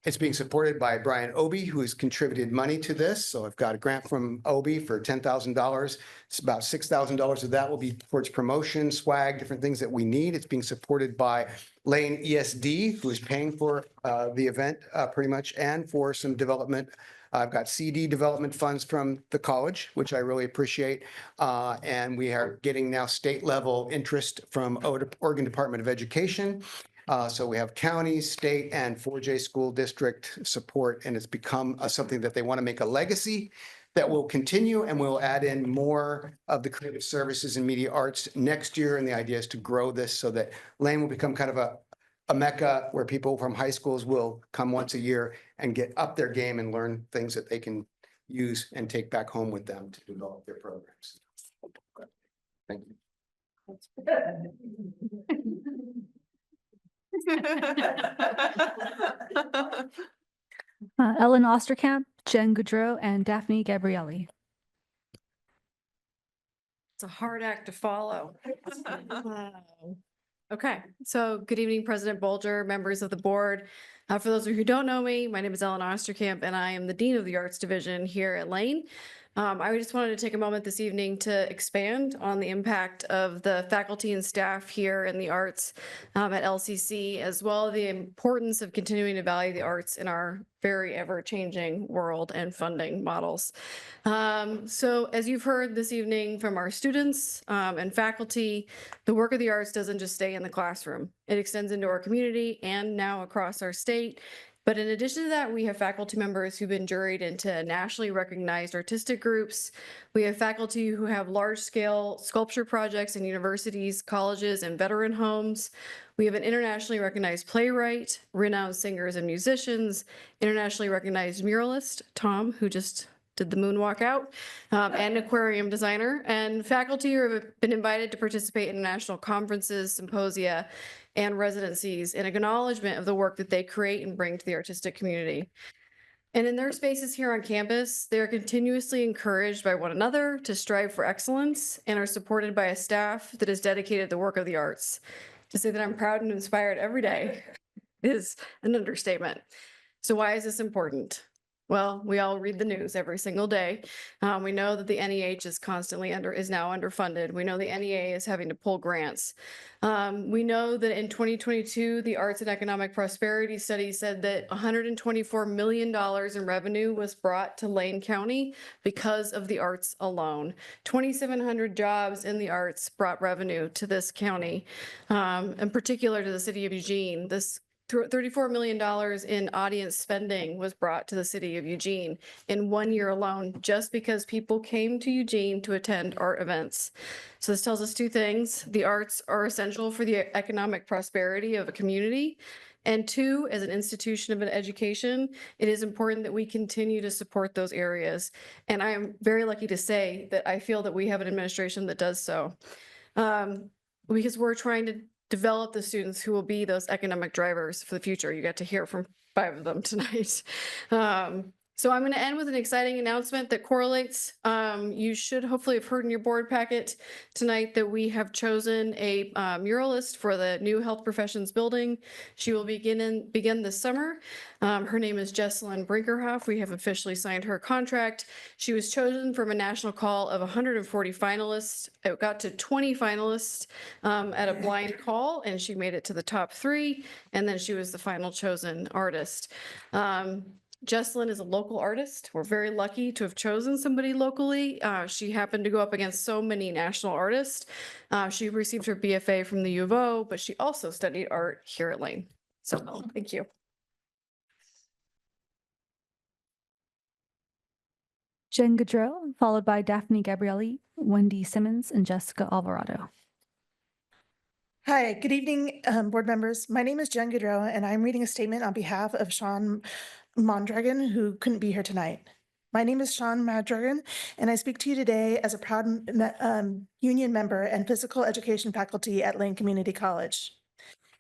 It's being supported by Brian Obie, who has contributed money to this. So I've got a grant from Obie for $10,000. It's about $6,000 of that will be towards promotion, swag, different things that we need. It's being supported by Lane ESD, who is paying for the event pretty much, and for some development. I've got CD development funds from the college, which I really appreciate. And we are getting now state level interest from Oregon Department of Education. So we have county, state, and 4J school district support, and it's become something that they want to make a legacy that will continue, and we'll add in more of the creative services and media arts next year. And the idea is to grow this so that Lane will become kind of a mecca where people from high schools will come once a year and get up their game and learn things that they can use and take back home with them to develop their programs. Thank you. Ellen Osterkamp, Jen Goudreau, and Daphne Gabrielli. It's a hard act to follow. Okay, so good evening, President Bolger, members of the board. For those of you who don't know me, my name is Ellen Osterkamp, and I am the Dean of the Arts Division here at Lane. I just wanted to take a moment this evening to expand on the impact of the faculty and staff here in the arts at LCC, as well as the importance of continuing to value the arts in our very ever-changing world and funding models. So as you've heard this evening from our students and faculty, the work of the arts doesn't just stay in the classroom. It extends into our community and now across our state. But in addition to that, we have faculty members who've been juried into nationally recognized artistic groups. We have faculty who have large-scale sculpture projects in universities, colleges, and veteran homes. We have an internationally recognized playwright, renowned singers and musicians, internationally recognized muralist, Tom, who just did the moonwalk out, and aquarium designer, and faculty who have been invited to participate in national conferences, symposia, and residencies in acknowledgement of the work that they create and bring to the artistic community. And in their spaces here on campus, they are continuously encouraged by one another to strive for excellence and are supported by a staff that is dedicated to the work of the arts. To say that I'm proud and inspired every day is an understatement. So why is this important? Well, we all read the news every single day. We know that the NEH is now underfunded. We know the NEA is having to pull grants. We know that in 2022, the Arts and Economic Prosperity Study said that $124 million in revenue was brought to Lane County because of the arts alone. 2,700 jobs in the arts brought revenue to this county, in particular to the city of Eugene. This $34 million in audience spending was brought to the city of Eugene in 1 year alone, just because people came to Eugene to attend art events. So this tells us two things. The arts are essential for the economic prosperity of a community. And two, as an institution of an education, it is important that we continue to support those areas. And I am very lucky to say that I feel that we have an administration that does so. Because we're trying to develop the students who will be those economic drivers for the future. You got to hear from 5 of them tonight. So I'm going to end with an exciting announcement that correlates. You should hopefully have heard in your board packet tonight that we have chosen a muralist for the new health professions building. She will begin this summer. Her name is Jesselyn Brinkerhoff. We have officially signed her contract. She was chosen from a national call of 140 finalists. It got to 20 finalists at a blind call, and she made it to the top 3. And then she was the final chosen artist. Jesselyn is a local artist. We're very lucky to have chosen somebody locally. She happened to go up against so many national artists. She received her BFA from the U of O, but she also studied art here at Lane. So thank you. Jen Goudreau, followed by Daphne Gabrielli, Wendy Simmons, and Jessica Alvarado. Hi, good evening, board members. My name is Jen Goodrow, and I'm reading a statement on behalf of Sean Mondragon, who couldn't be here tonight. My name is Sean Mondragon, and I speak to you today as a proud union member and physical education faculty at Lane Community College.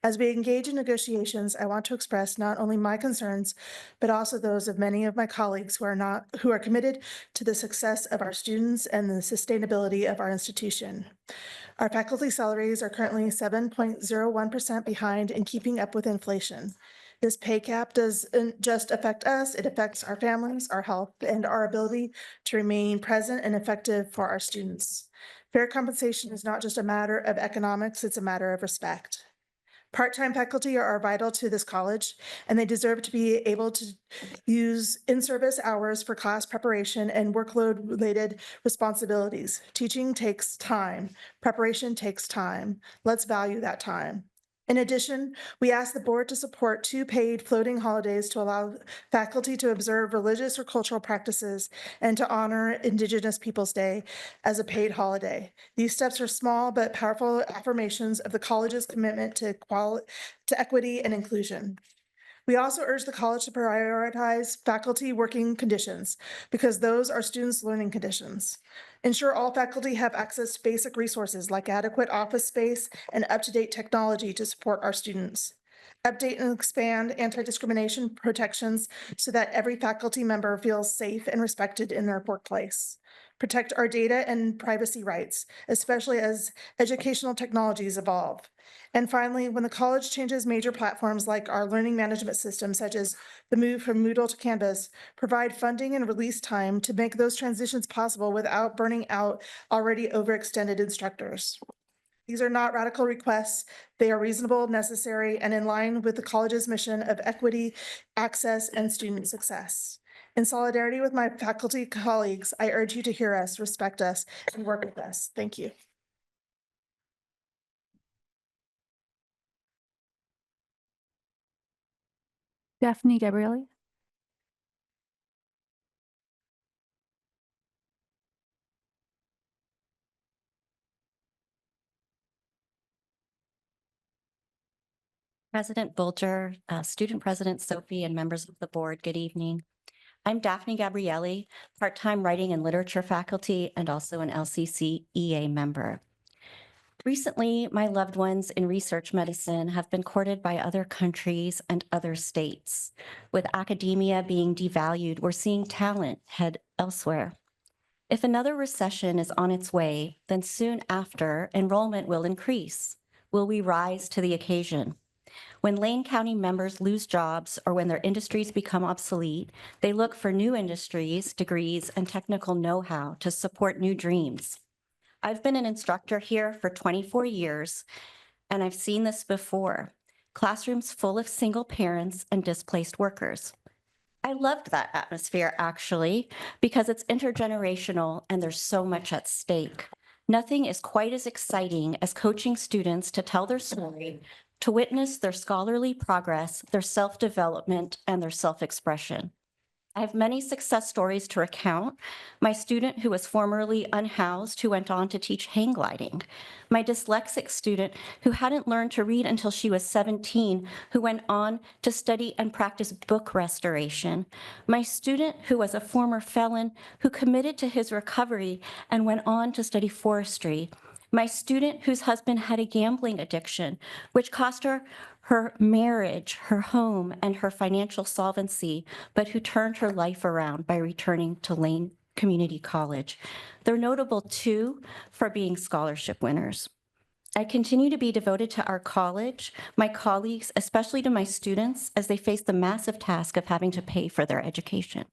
As we engage in negotiations, I want to express not only my concerns, but also those of many of my colleagues who are committed to the success of our students and the sustainability of our institution. Our faculty salaries are currently 7.01% behind in keeping up with inflation. This pay cap doesn't just affect us, it affects our families, our health, and our ability to remain present and effective for our students. Fair compensation is not just a matter of economics, it's a matter of respect. Part-time faculty are vital to this college, and they deserve to be able to use in-service hours for class preparation and workload-related responsibilities. Teaching takes time. Preparation takes time. Let's value that time. In addition, we ask the board to support 2 paid floating holidays to allow faculty to observe religious or cultural practices and to honor Indigenous Peoples' Day as a paid holiday. These steps are small but powerful affirmations of the college's commitment to equity and inclusion. We also urge the college to prioritize faculty working conditions because those are students' learning conditions. Ensure all faculty have access to basic resources like adequate office space and up-to-date technology to support our students. Update and expand anti-discrimination protections so that every faculty member feels safe and respected in their workplace. Protect our data and privacy rights, especially as educational technologies evolve. And finally, when the college changes major platforms like our learning management system, such as the move from Moodle to Canvas, provide funding and release time to make those transitions possible without burning out already overextended instructors. These are not radical requests. They are reasonable, necessary, and in line with the college's mission of equity, access, and student success. In solidarity with my faculty colleagues, I urge you to hear us, respect us, and work with us. Thank you. Daphne Gabrielli. President Bolger, Student President Sophie, and members of the board, good evening. I'm Daphne Gabrielli, part-time writing and literature faculty and also an LCC EA member. Recently, my loved ones in research medicine have been courted by other countries and other states. With academia being devalued, we're seeing talent head elsewhere. If another recession is on its way, then soon after, enrollment will increase. Will we rise to the occasion? When Lane County members lose jobs or when their industries become obsolete, they look for new industries, degrees, and technical know-how to support new dreams. I've been an instructor here for 24 years, and I've seen this before. Classrooms full of single parents and displaced workers. I loved that atmosphere, actually, because it's intergenerational and there's so much at stake. Nothing is quite as exciting as coaching students to tell their story, to witness their scholarly progress, their self-development, and their self-expression. I have many success stories to recount. My student who was formerly unhoused, who went on to teach hang gliding. My dyslexic student who hadn't learned to read until she was 17, who went on to study and practice book restoration. My student who was a former felon, who committed to his recovery and went on to study forestry. My student whose husband had a gambling addiction, which cost her marriage, her home, and her financial solvency, but who turned her life around by returning to Lane Community College. They're notable too for being scholarship winners. I continue to be devoted to our college, my colleagues, especially to my students as they face the massive task of having to pay for their education.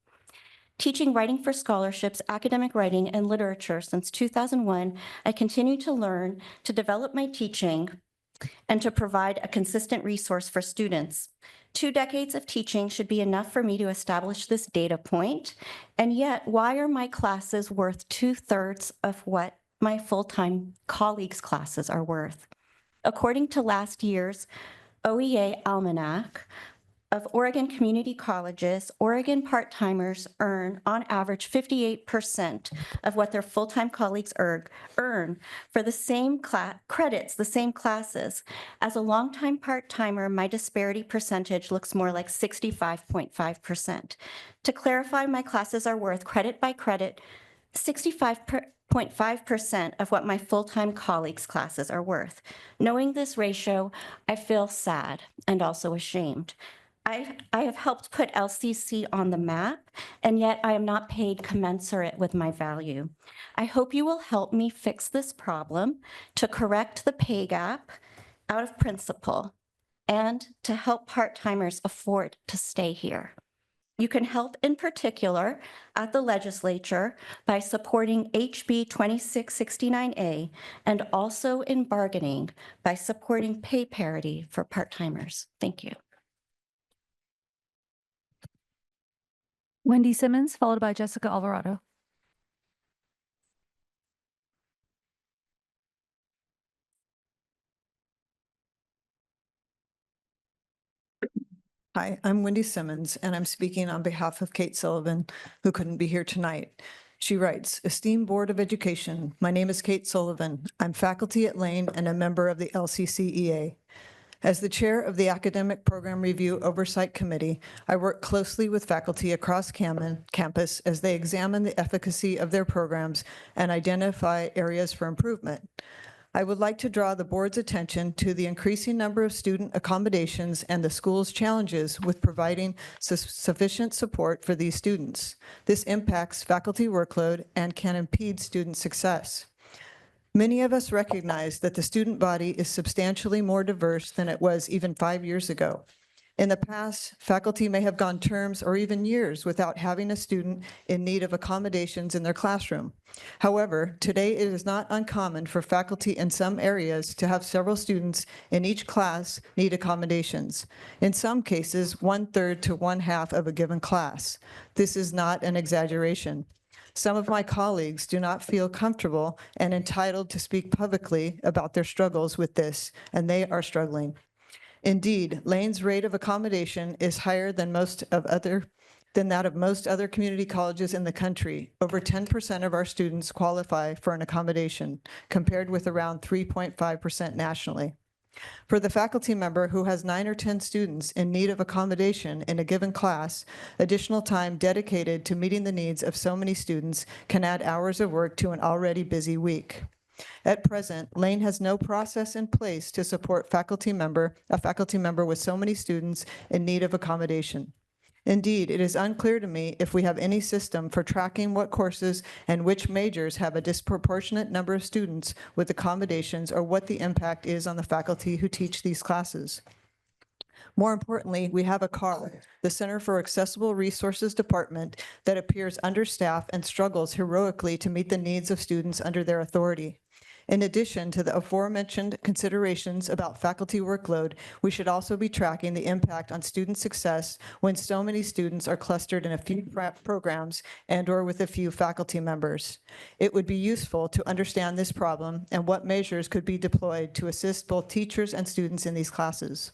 Teaching writing for scholarships, academic writing, and literature since 2001, I continue to learn, to develop my teaching, and to provide a consistent resource for students. 2 decades of teaching should be enough for me to establish this data point. And yet, why are my classes worth 2/3 of what my full-time colleagues' classes are worth? According to last year's OEA Almanac, of Oregon community colleges, Oregon part-timers earn on average 58% of what their full-time colleagues earn for the same credits, the same classes. As a longtime part-timer, my disparity percentage looks more like 65.5%. To clarify, my classes are worth credit by credit 65.5% of what my full-time colleagues' classes are worth. Knowing this ratio, I feel sad and also ashamed. I have helped put LCC on the map, and yet I am not paid commensurate with my value. I hope you will help me fix this problem to correct the pay gap out of principle and to help part-timers afford to stay here. You can help in particular at the legislature by supporting HB 2669A and also in bargaining by supporting pay parity for part-timers. Thank you. Wendy Simmons, followed by Jessica Alvarado. Hi, I'm Wendy Simmons, and I'm speaking on behalf of Kate Sullivan, who couldn't be here tonight. She writes, Esteemed Board of Education, my name is Kate Sullivan. I'm faculty at Lane and a member of the LCCEA. As the chair of the Academic Program Review Oversight Committee, I work closely with faculty across campus as they examine the efficacy of their programs and identify areas for improvement. I would like to draw the board's attention to the increasing number of student accommodations and the school's challenges with providing sufficient support for these students. This impacts faculty workload and can impede student success. Many of us recognize that the student body is substantially more diverse than it was even 5 years ago. In the past, faculty may have gone terms or even years without having a student in need of accommodations in their classroom. However, today it is not uncommon for faculty in some areas to have several students in each class need accommodations. In some cases, 1/3 to 1/2 of a given class. This is not an exaggeration. Some of my colleagues do not feel comfortable and entitled to speak publicly about their struggles with this, and they are struggling. Indeed, Lane's rate of accommodation is higher than that of most other community colleges in the country. Over 10% of our students qualify for an accommodation, compared with around 3.5% nationally. For the faculty member who has 9 or 10 students in need of accommodation in a given class, additional time dedicated to meeting the needs of so many students can add hours of work to an already busy week. At present, Lane has no process in place to support a faculty member with so many students in need of accommodation. Indeed, it is unclear to me if we have any system for tracking what courses and which majors have a disproportionate number of students with accommodations or what the impact is on the faculty who teach these classes. More importantly, we have a CAR, the Center for Accessible Resources Department, that appears understaffed and struggles heroically to meet the needs of students under their authority. In addition to the aforementioned considerations about faculty workload, we should also be tracking the impact on student success when so many students are clustered in a few programs and/or with a few faculty members. It would be useful to understand this problem and what measures could be deployed to assist both teachers and students in these classes.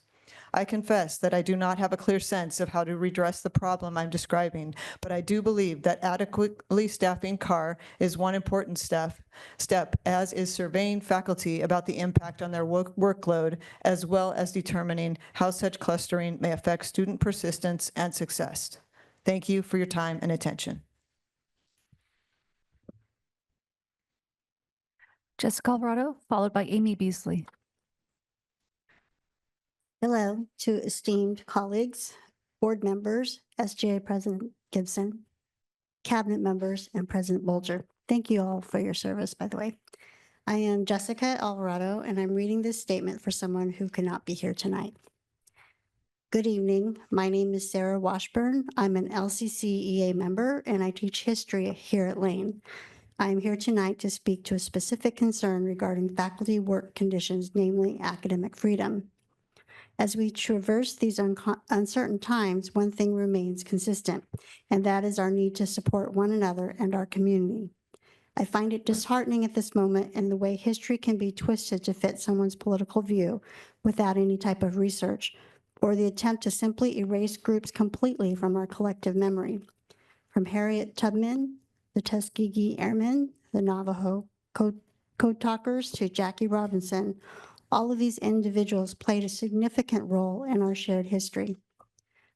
I confess that I do not have a clear sense of how to redress the problem I'm describing, but I do believe that adequately staffing CAR is one important step, as is surveying faculty about the impact on their workload, as well as determining how such clustering may affect student persistence and success. Thank you for your time and attention. Jessica Alvarado, followed by Amy Beasley. Hello to esteemed colleagues, board members, SGA President Gibson, cabinet members, and President Bolger. Thank you all for your service, by the way. I am Jessica Alvarado, and I'm reading this statement for someone who cannot be here tonight. Good evening. My name is Sarah Washburn. I'm an LCCEA member, and I teach history here at Lane. I am here tonight to speak to a specific concern regarding faculty work conditions, namely academic freedom. As we traverse these uncertain times, one thing remains consistent, and that is our need to support one another and our community. I find it disheartening at this moment in the way history can be twisted to fit someone's political view without any type of research. or the attempt to simply erase groups completely from our collective memory. From Harriet Tubman, the Tuskegee Airmen, the Navajo Code Talkers, to Jackie Robinson, all of these individuals played a significant role in our shared history.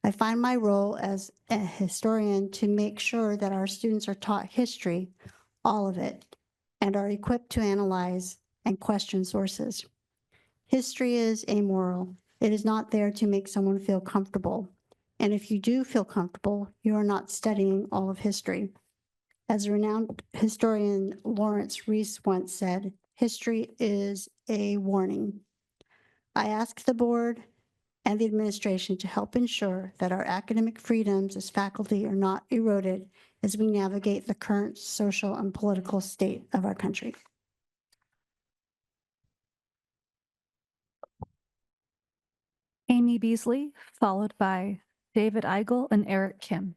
I find my role as a historian to make sure that our students are taught history, all of it, and are equipped to analyze and question sources. History is amoral. It is not there to make someone feel comfortable. And if you do feel comfortable, you are not studying all of history. As renowned historian Lawrence Rees once said, history is a warning. I ask the board and the administration to help ensure that our academic freedoms as faculty are not eroded as we navigate the current social and political state of our country. Amy Beasley, followed by David Eigel and Eric Kim.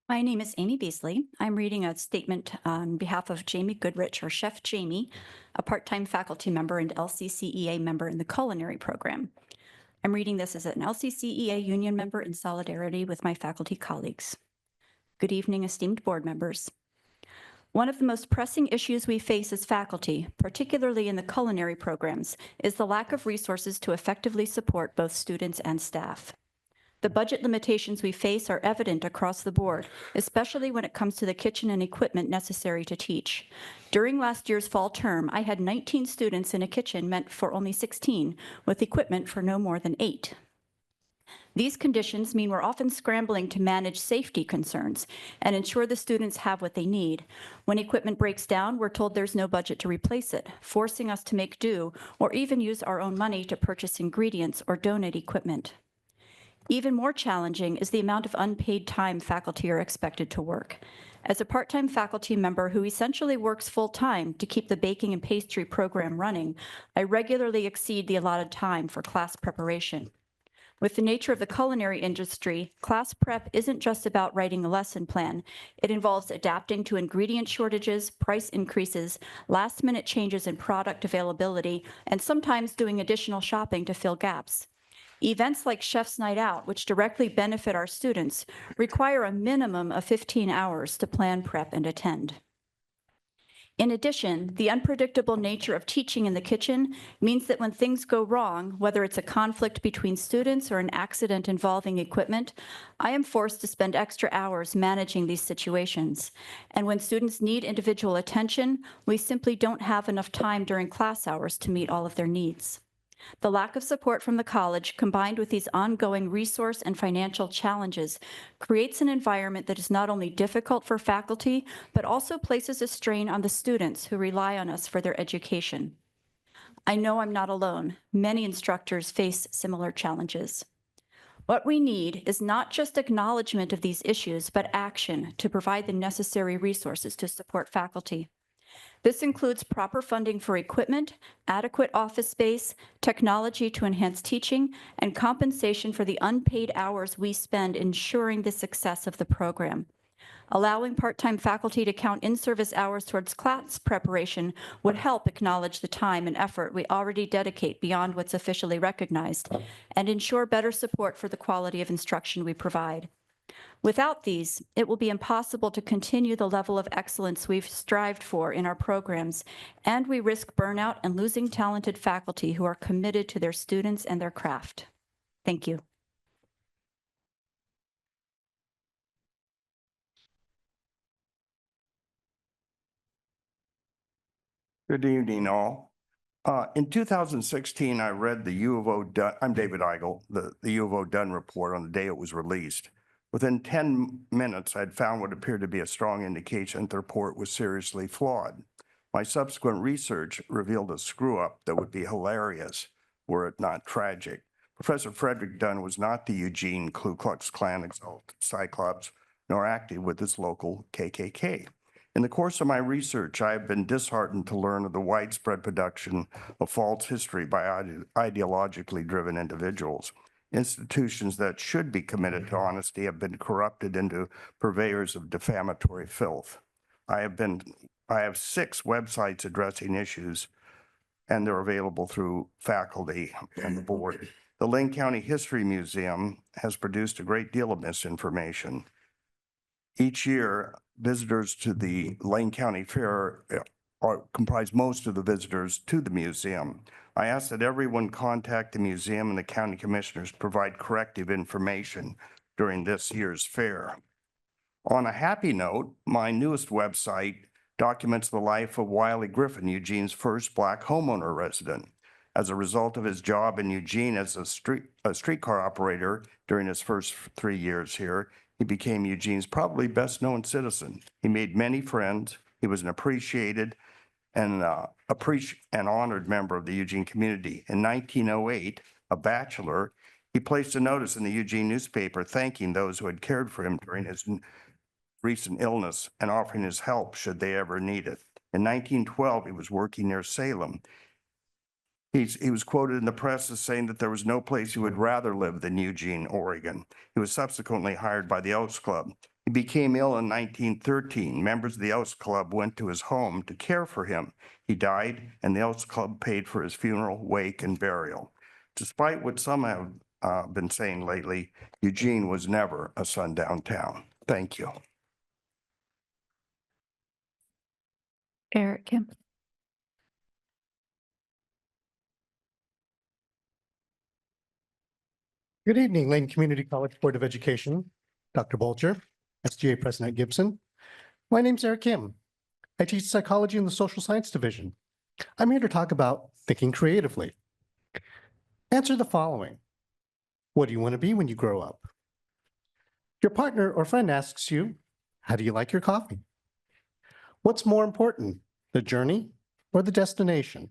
My name is Amy Beasley. I'm reading a statement on behalf of Jamie Goodrich, or Chef Jamie, a part-time faculty member and LCCEA member in the culinary program. I'm reading this as an LCCEA union member in solidarity with my faculty colleagues. Good evening, esteemed board members. One of the most pressing issues we face as faculty, particularly in the culinary programs, is the lack of resources to effectively support both students and staff. The budget limitations we face are evident across the board, especially when it comes to the kitchen and equipment necessary to teach. During last year's fall term, I had 19 students in a kitchen meant for only 16, with equipment for no more than 8. These conditions mean we're often scrambling to manage safety concerns and ensure the students have what they need. When equipment breaks down, we're told there's no budget to replace it, forcing us to make do or even use our own money to purchase ingredients or donate equipment. Even more challenging is the amount of unpaid time faculty are expected to work. As a part-time faculty member who essentially works full-time to keep the baking and pastry program running, I regularly exceed the allotted time for class preparation. With the nature of the culinary industry, class prep isn't just about writing a lesson plan. It involves adapting to ingredient shortages, price increases, last-minute changes in product availability, and sometimes doing additional shopping to fill gaps. Events like Chef's Night Out, which directly benefit our students, require a minimum of 15 hours to plan, prep, and attend. In addition, the unpredictable nature of teaching in the kitchen means that when things go wrong, whether it's a conflict between students or an accident involving equipment, I am forced to spend extra hours managing these situations. And when students need individual attention, we simply don't have enough time during class hours to meet all of their needs. The lack of support from the college, combined with these ongoing resource and financial challenges, creates an environment that is not only difficult for faculty, but also places a strain on the students who rely on us for their education. I know I'm not alone. Many instructors face similar challenges. What we need is not just acknowledgement of these issues, but action to provide the necessary resources to support faculty. This includes proper funding for equipment, adequate office space, technology to enhance teaching, and compensation for the unpaid hours we spend ensuring the success of the program. Allowing part-time faculty to count in-service hours towards class preparation would help acknowledge the time and effort we already dedicate beyond what's officially recognized and ensure better support for the quality of instruction we provide. Without these, it will be impossible to continue the level of excellence we've strived for in our programs, and we risk burnout and losing talented faculty who are committed to their students and their craft. Thank you. Good evening, all. In 2016, I read the U of O Dunn, I'm David Eigel, the U of O Dunn report on the day it was released. Within 10 minutes, I'd found what appeared to be a strong indication that the report was seriously flawed. My subsequent research revealed a screw-up that would be hilarious were it not tragic. Professor Frederick Dunn was not the Eugene Ku Klux Klan exalted Cyclops, nor active with his local KKK. In the course of my research, I have been disheartened to learn of the widespread production of false history by ideologically driven individuals. Institutions that should be committed to honesty have been corrupted into purveyors of defamatory filth. I have been I have 6 websites addressing issues, and they're available through faculty and the board. The Lane County History Museum has produced a great deal of misinformation. Each year, visitors to the Lane County Fair comprise most of the visitors to the museum. I ask that everyone contact the museum and the county commissioners to provide corrective information during this year's fair. On a happy note, my newest website documents the life of Wiley Griffin, Eugene's first Black homeowner resident. As a result of his job in Eugene as a streetcar operator during his first 3 years here, he became Eugene's probably best-known citizen. He made many friends. He was an appreciated and honored member of the Eugene community. In 1908, a bachelor, he placed a notice in the Eugene newspaper thanking those who had cared for him during his recent illness and offering his help should they ever need it. In 1912, he was working near Salem. He was quoted in the press as saying that there was no place he would rather live than Eugene, Oregon. He was subsequently hired by the Elks Club. He became ill in 1913. Members of the Elks Club went to his home to care for him. He died, and the Elks Club paid for his funeral, wake, and burial. Despite what some have been saying lately, Eugene was never a sundown town. Thank you. Eric Kim. Good evening, Lane Community College Board of Education, Dr. Bolger, SGA President Gibson. My name's Eric Kim. I teach psychology in the social science division. I'm here to talk about thinking creatively. Answer the following. What do you want to be when you grow up? Your partner or friend asks you, how do you like your coffee? What's more important, the journey or the destination?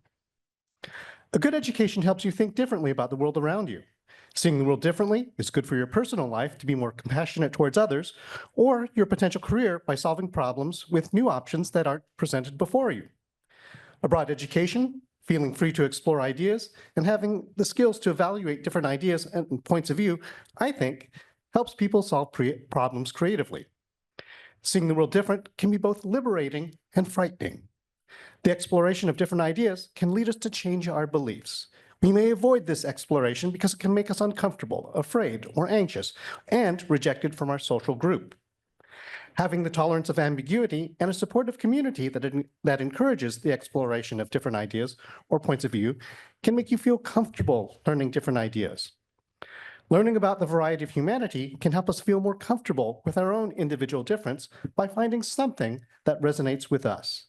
A good education helps you think differently about the world around you. Seeing the world differently is good for your personal life to be more compassionate towards others, or your potential career by solving problems with new options that aren't presented before you. A broad education, feeling free to explore ideas, and having the skills to evaluate different ideas and points of view, I think, helps people solve problems creatively. Seeing the world different can be both liberating and frightening. The exploration of different ideas can lead us to change our beliefs. We may avoid this exploration because it can make us uncomfortable, afraid, or anxious, and rejected from our social group. Having the tolerance of ambiguity and a supportive community that encourages the exploration of different ideas or points of view can make you feel comfortable learning different ideas. Learning about the variety of humanity can help us feel more comfortable with our own individual difference by finding something that resonates with us.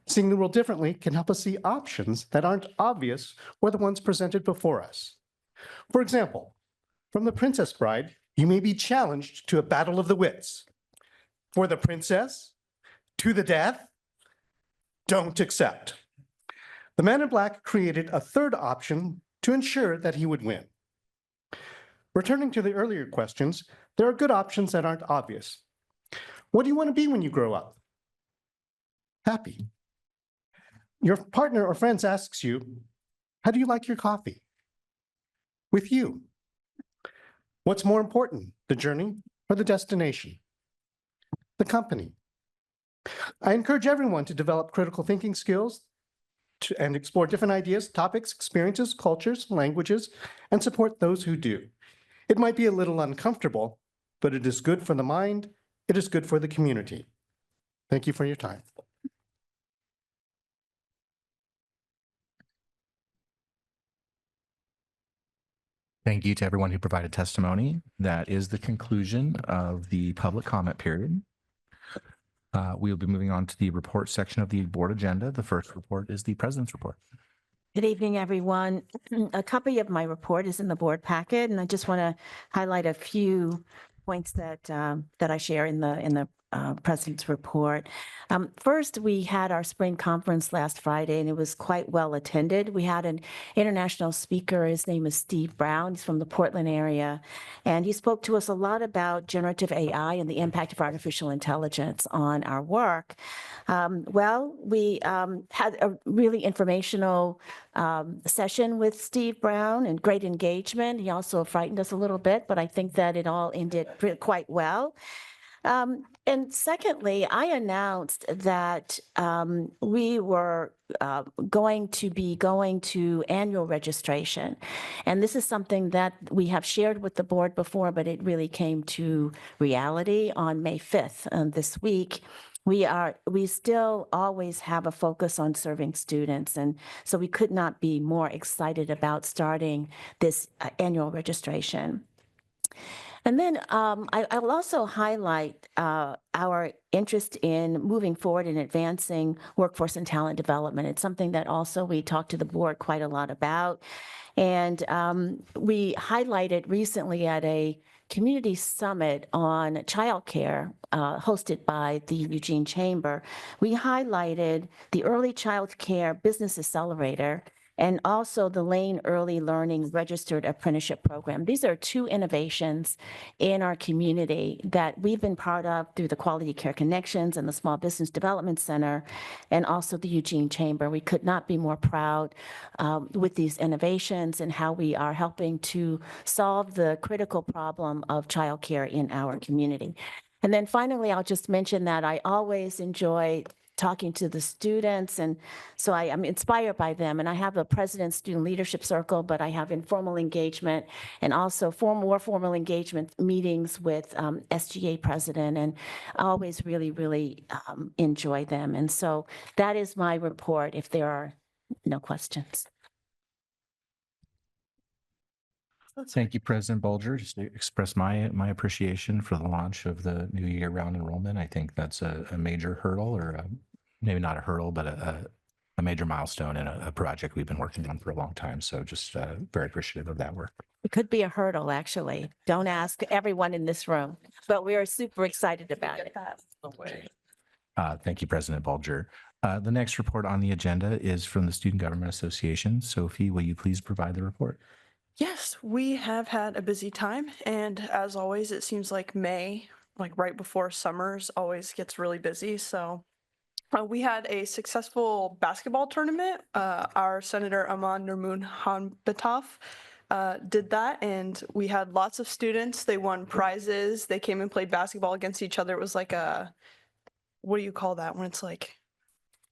Seeing the world differently can help us see options that aren't obvious or the ones presented before us. For example, from The Princess Bride, you may be challenged to a battle of the wits. For the princess, to the death, don't accept. The Man in Black created a third option to ensure that he would win. Returning to the earlier questions, there are good options that aren't obvious. What do you want to be when you grow up? Happy. Your partner or friends asks you, how do you like your coffee? With you. What's more important, the journey or the destination? The company. I encourage everyone to develop critical thinking skills and explore different ideas, topics, experiences, cultures, languages, and support those who do. It might be a little uncomfortable, but it is good for the mind. It is good for the community. Thank you for your time. Thank you to everyone who provided testimony. That is the conclusion of the public comment period. We will be moving on to the report section of the board agenda. The first report is the president's report. Good evening, everyone. A copy of my report is in the board packet, and I just want to highlight a few points that I share in the president's report. First, we had our spring conference last Friday, and it was quite well attended. We had an international speaker. His name is Steve Brown. He's from the Portland area, and he spoke to us a lot about generative AI and the impact of artificial intelligence on our work. We had a really informational session with Steve Brown and great engagement. He also frightened us a little bit, but I think that it all ended quite well. And secondly, I announced that we were going to annual registration. And this is something that we have shared with the board before, but it really came to reality on May 5th, this week. We still always have a focus on serving students. And so we could not be more excited about starting this annual registration. And then I will also highlight our interest in moving forward and advancing workforce and talent development. It's something that also we talked to the board quite a lot about. And we highlighted recently at a community summit on childcare hosted by the Eugene Chamber. We highlighted the Early Child Care Business Accelerator and also the Lane Early Learning Registered Apprenticeship Program. These are two innovations in our community that we've been part of through the Quality Care Connections and the Small Business Development Center, and also the Eugene Chamber. We could not be more proud with these innovations and how we are helping to solve the critical problem of childcare in our community. And then finally, I'll just mention that I always enjoy talking to the students, and so I am inspired by them. And I have a President's Student Leadership Circle, but I have informal engagement and also more formal engagement meetings with SGA president, and I always really enjoy them. And so that is my report, if there are no questions. Thank you, President Bolger. Just to express my appreciation for the launch of the new year-round enrollment. I think that's a major hurdle, or maybe not a hurdle, but a major milestone in a project we've been working on for a long time. So just very appreciative of that work. It could be a hurdle, actually. Don't ask everyone in this room, but we are super excited about it. Thank you, President Bolger. The next report on the agenda is from the Student Government Association. Sophie, will you please provide the report? Yes, we have had a busy time, and as always, it seems like May, like right before summers, always gets really busy. So we had a successful basketball tournament. Our Senator Aman Nurmun Hanbatoff did that, and we had lots of students. They won prizes. They came and played basketball against each other. It was like a, what do you call that when it's like,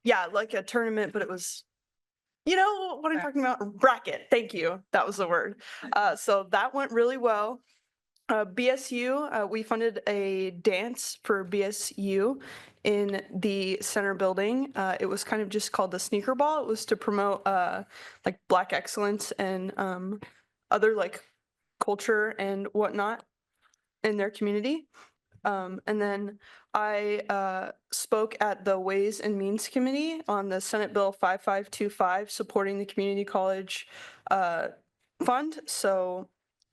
yeah, like a tournament, but it was, you know what I'm talking about? Bracket. Thank you. That was the word. So that went really well. BSU, we funded a dance for BSU in the center building. It was kind of just called the Sneaker Ball. It was to promote like Black excellence and other like culture and whatnot in their community. And then I spoke at the Ways and Means Committee on the Senate Bill 5525, supporting the community college fund. So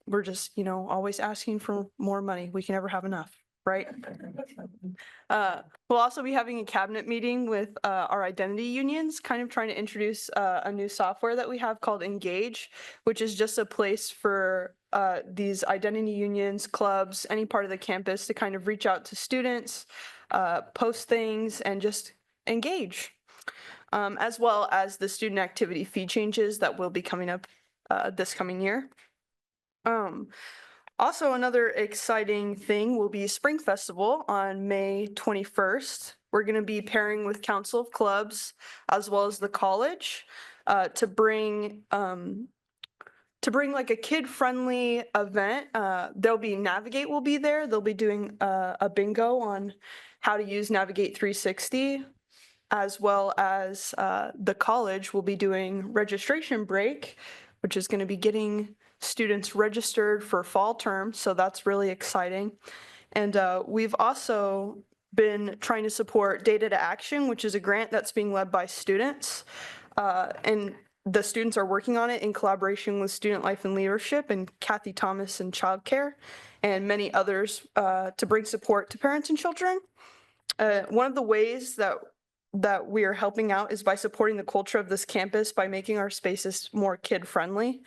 we're just, you know, always asking for more money. We can never have enough, right? We'll also be having a cabinet meeting with our identity unions, kind of trying to introduce a new software that we have called Engage, which is just a place for these identity unions, clubs, any part of the campus to kind of reach out to students, post things, and just engage, as well as the student activity fee changes that will be coming up this coming year. Also, another exciting thing will be Spring Festival on May 21st. We're going to be pairing with Council of Clubs as well as the college to bring like a kid-friendly event. There'll be Navigate will be there. They'll be doing a bingo on how to use Navigate 360, as well as the college will be doing registration break, which is going to be getting students registered for fall term. So that's really exciting. And we've also been trying to support Data to Action, which is a grant that's being led by students. And the students are working on it in collaboration with Student Life and Leadership and Kathy Thomas and Childcare and many others to bring support to parents and children. One of the ways that we are helping out is by supporting the culture of this campus by making our spaces more kid-friendly.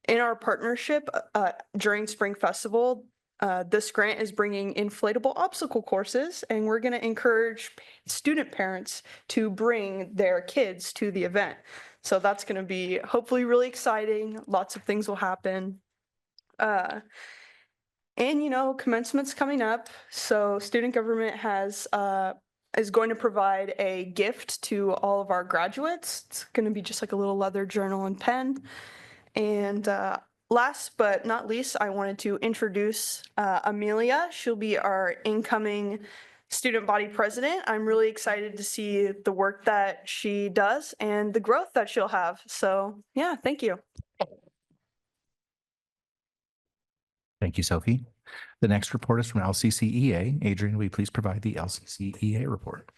In our partnership during Spring Festival, this grant is bringing inflatable obstacle courses, and we're going to encourage student parents to bring their kids to the event. So that's going to be hopefully really exciting. Lots of things will happen. And, commencement's coming up, so student government is going to provide a gift to all of our graduates. It's going to be just like a little leather journal and pen. And last but not least, I wanted to introduce Amelia. She'll be our incoming student body president. I'm really excited to see the work that she does and the growth that she'll have. So yeah, thank you. Thank you, Sophie. The next report is from LCCEA. Adrian, will you please provide the LCCEA report?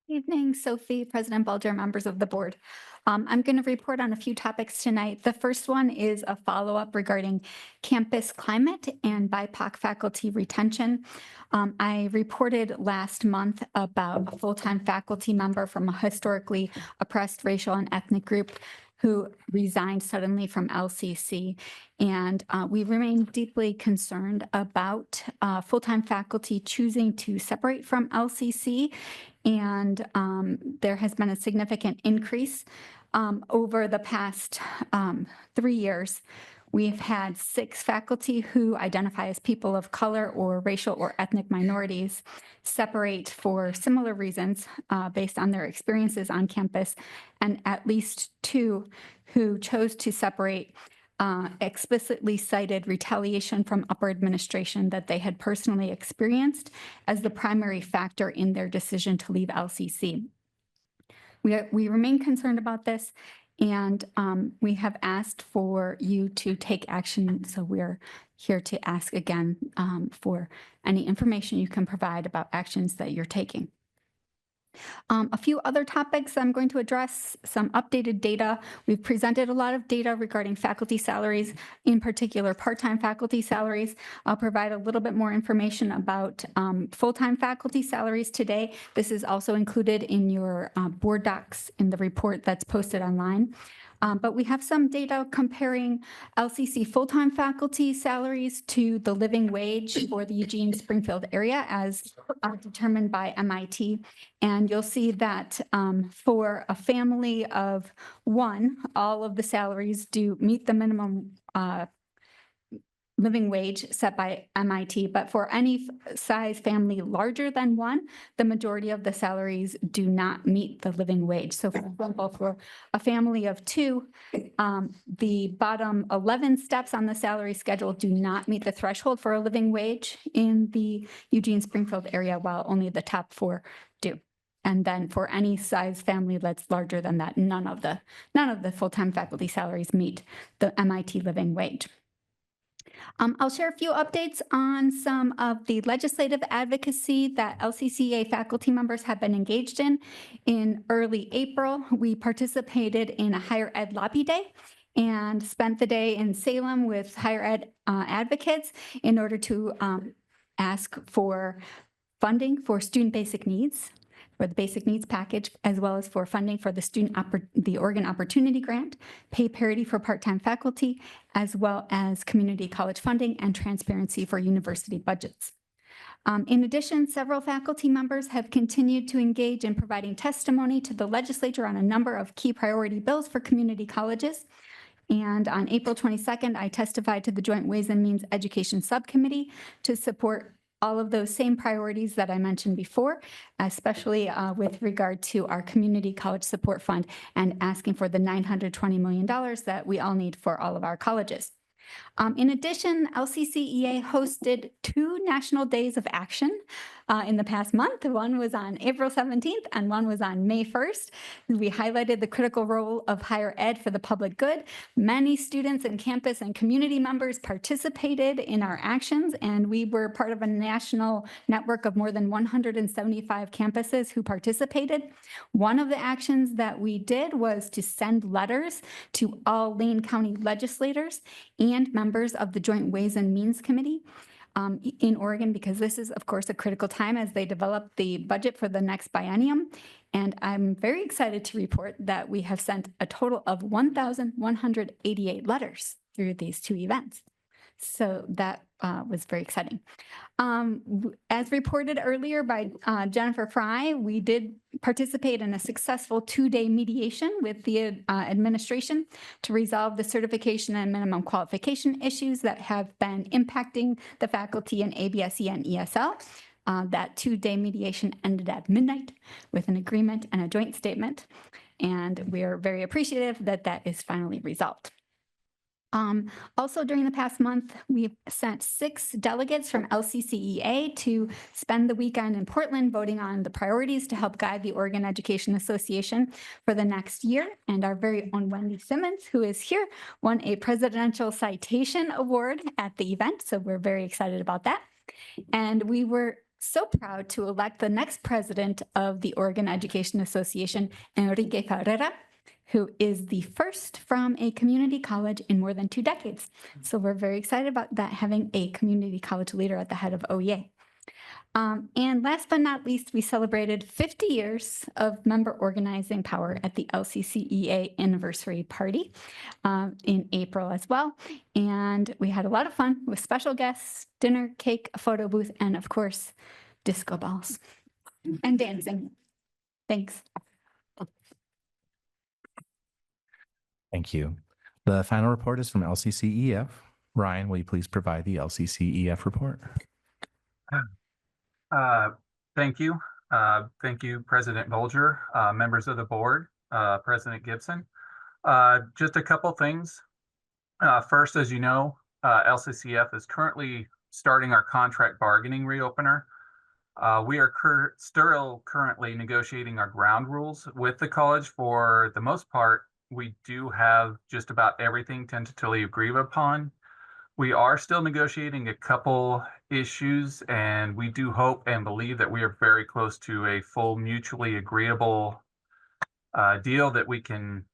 Evening, Sophie, President Bulger, members of the board. I'm going to report on a few topics tonight. The first one is a follow-up regarding campus climate and BIPOC faculty retention. I reported last month about a full-time faculty member from a historically oppressed racial and ethnic group who resigned suddenly from LCC. And we remain deeply concerned about full-time faculty choosing to separate from LCC. And there has been a significant increase over the past 3 years. We've had 6 faculty who identify as people of color or racial or ethnic minorities separate for similar reasons based on their experiences on campus, and at least 2 who chose to separate explicitly cited retaliation from upper administration that they had personally experienced as the primary factor in their decision to leave LCC. We remain concerned about this, and we have asked for you to take action. So we're here to ask again for any information you can provide about actions that you're taking. A few other topics I'm going to address, some updated data. We've presented a lot of data regarding faculty salaries, in particular part-time faculty salaries. I'll provide a little bit more information about full-time faculty salaries today. This is also included in your board docs in the report that's posted online. But we have some data comparing LCC full-time faculty salaries to the living wage for the Eugene Springfield area as determined by MIT. And you'll see that for a family of 1, all of the salaries do meet the minimum living wage set by MIT, but for any size family larger than 1, the majority of the salaries do not meet the living wage. So for example, for a family of 2, the bottom 11 steps on the salary schedule do not meet the threshold for a living wage in the Eugene Springfield area, while only the top 4 do. And then for any size family that's larger than that, none of the full-time faculty salaries meet the MIT living wage. I'll share a few updates on some of the legislative advocacy that LCCA faculty members have been engaged in. In early April, we participated in a higher ed lobby day and spent the day in Salem with higher ed advocates in order to ask for funding for student basic needs, for the basic needs package, as well as for funding for the Oregon Opportunity Grant, pay parity for part-time faculty, as well as community college funding and transparency for university budgets. In addition, several faculty members have continued to engage in providing testimony to the legislature on a number of key priority bills for community colleges. And on April 22nd, I testified to the Joint Ways and Means Education Subcommittee to support all of those same priorities that I mentioned before, especially with regard to our Community College Support Fund and asking for the $920 million that we all need for all of our colleges. In addition, LCCEA hosted 2 National Days of Action in the past month. One was on April 17th and one was on May 1st. We highlighted the critical role of higher ed for the public good. Many students and campus and community members participated in our actions, and we were part of a national network of more than 175 campuses who participated. One of the actions that we did was to send letters to all Lane County legislators and members of the Joint Ways and Means Committee in Oregon, because this is, of course, a critical time as they develop the budget for the next biennium. And I'm very excited to report that we have sent a total of 1,188 letters through these 2 events. So that was very exciting. As reported earlier by Jennifer Fry, we did participate in a successful 2-day mediation with the administration to resolve the certification and minimum qualification issues that have been impacting the faculty in ABSE and ESL. That 2-day mediation ended at midnight with an agreement and a joint statement, and we're very appreciative that that is finally resolved. Also, during the past month, we've sent 6 delegates from LCCEA to spend the weekend in Portland voting on the priorities to help guide the Oregon Education Association for the next year. And our very own Wendy Simmons, who is here, won a Presidential Citation Award at the event. So we're very excited about that. And we were so proud to elect the next president of the Oregon Education Association, Enrique Carrera, who is the first from a community college in more than 2 decades. So we're very excited about that, having a community college leader at the head of OEA. And last but not least, we celebrated 50 years of member organizing power at the LCCEA anniversary party in April as well. And we had a lot of fun with special guests, dinner, cake, a photo booth, and of course, disco balls and dancing. Thanks. Thank you. The final report is from LCCEF. Ryan, will you please provide the LCCEF report? Thank you. Thank you, President Bolger, members of the board, President Gibson. Just a couple things. First, as you know, LCCF is currently starting our contract bargaining reopener. We are still currently negotiating our ground rules with the college. For the most part, we do have just about everything tentatively agreed upon. We are still negotiating a couple issues, and we do hope and believe that we are very close to a full mutually agreeable deal that we can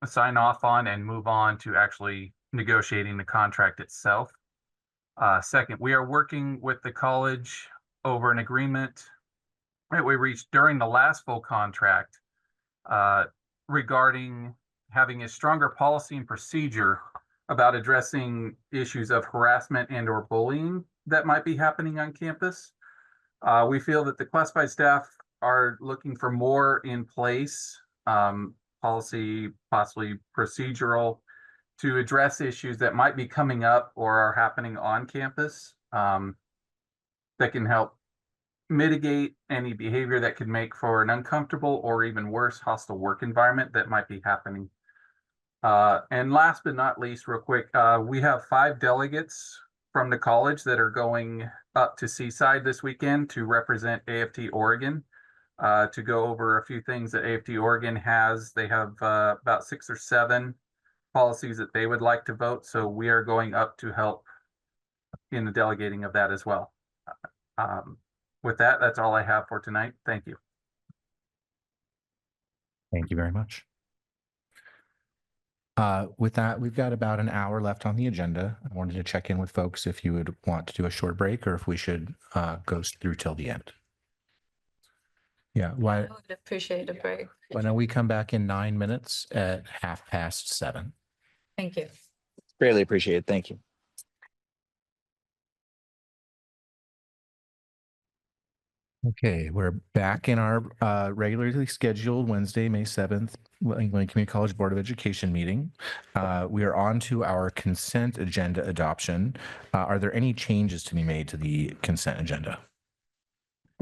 sign off on and move on to actually negotiating the contract itself. Second, we are working with the college over an agreement that we reached during the last full contract regarding having a stronger policy and procedure about addressing issues of harassment and or bullying that might be happening on campus. We feel that the classified staff are looking for more in place, policy, possibly procedural, to address issues that might be coming up or are happening on campus that can help mitigate any behavior that could make for an uncomfortable or even worse hostile work environment that might be happening. And last but not least, real quick, we have 5 delegates from the college that are going up to Seaside this weekend to represent AFT Oregon, to go over a few things that AFT Oregon has. They have about 6 or 7 policies that they would like to vote. So we are going up to help in the delegating of that as well. With that, that's all I have for tonight. Thank you. Thank you very much. With that, we've got about an hour left on the agenda. I wanted to check in with folks if you would want to do a short break or if we should go through till the end. Yeah, I would appreciate a break. why don't we come back in 9 minutes at 7:30? Thank you. Greatly appreciated. Thank you. Okay, we're back in our regularly scheduled Wednesday, May 7th, Lane Community College Board of Education meeting. We are on to our consent agenda adoption. Are there any changes to be made to the consent agenda?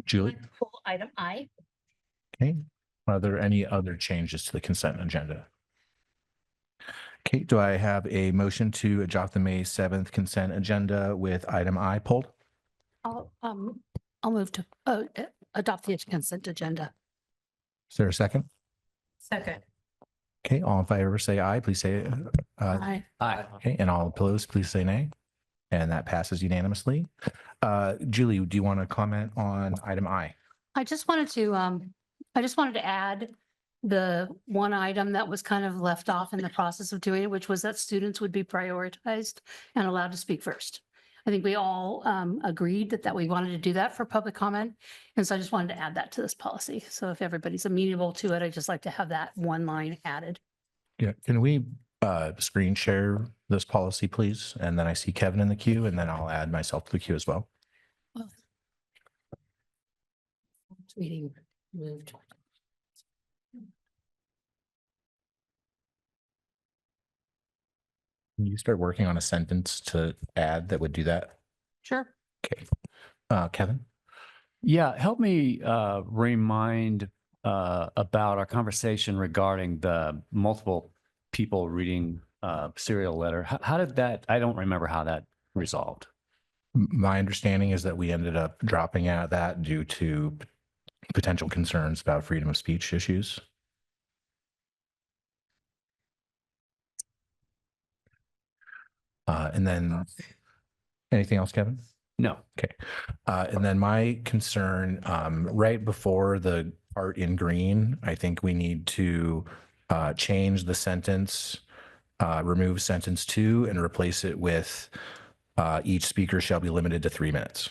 Julie? Pull item I. Okay. Are there any other changes to the consent agenda? Okay, do I have a motion to adopt the May 7th consent agenda with item I pulled? I'll move to adopt the consent agenda. Is there a second? Second. Okay, all in favor, say aye. Please say Aye. aye. Okay, and all opposed, please say nay. And that passes unanimously. Julie, do you want to comment on item I? I just wanted to add the one item that was kind of left off in the process of doing it, which was that students would be prioritized and allowed to speak first. I think we all agreed that we wanted to do that for public comment. And so I just wanted to add that to this policy. So if everybody's amenable to it, I'd just like to have that one line added. Yeah, can we screen share this policy, please? And then I see Kevin in the queue, and then I'll add myself to the queue as well. Meeting moved. Can you start working on a sentence to add that would do that? Sure. Okay. Kevin? Yeah, help me remind about our conversation regarding the multiple people reading serial letter. How did that, I don't remember how that resolved. My understanding is that we ended up dropping out that due to potential concerns about freedom of speech issues. And then anything else, Kevin? No. Okay. And then my concern, right before the part in green, I think we need to change the sentence, remove sentence 2 and replace it with each speaker shall be limited to 3 minutes.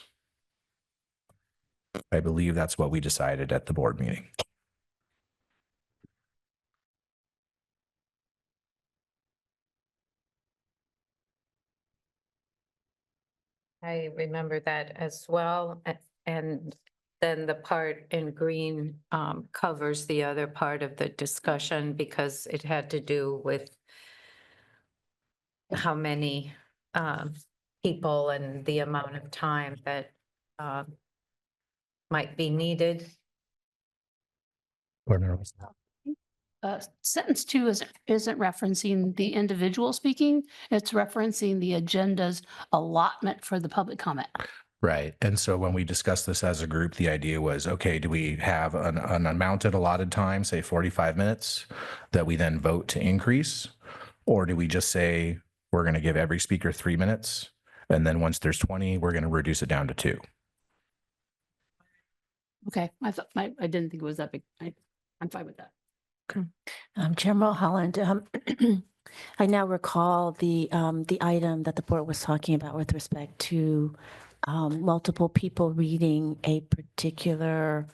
I believe that's what we decided at the board meeting. I remember that as well. And then the part in green covers the other part of the discussion because it had to do with how many people and the amount of time that might be needed. Sentence 2 isn't referencing the individual speaking. It's referencing the agenda's allotment for the public comment. Right. And so when we discussed this as a group, the idea was, okay, do we have an unmounted allotted time, say 45 minutes, that we then vote to increase? Or do we just say, we're going to give every speaker 3 minutes, and then once there's 20, we're going to reduce it down to 2? Okay, I didn't think it was that big. I'm fine with that. Chair Mulholland, I now recall the item that the board was talking about with respect to multiple people reading a particular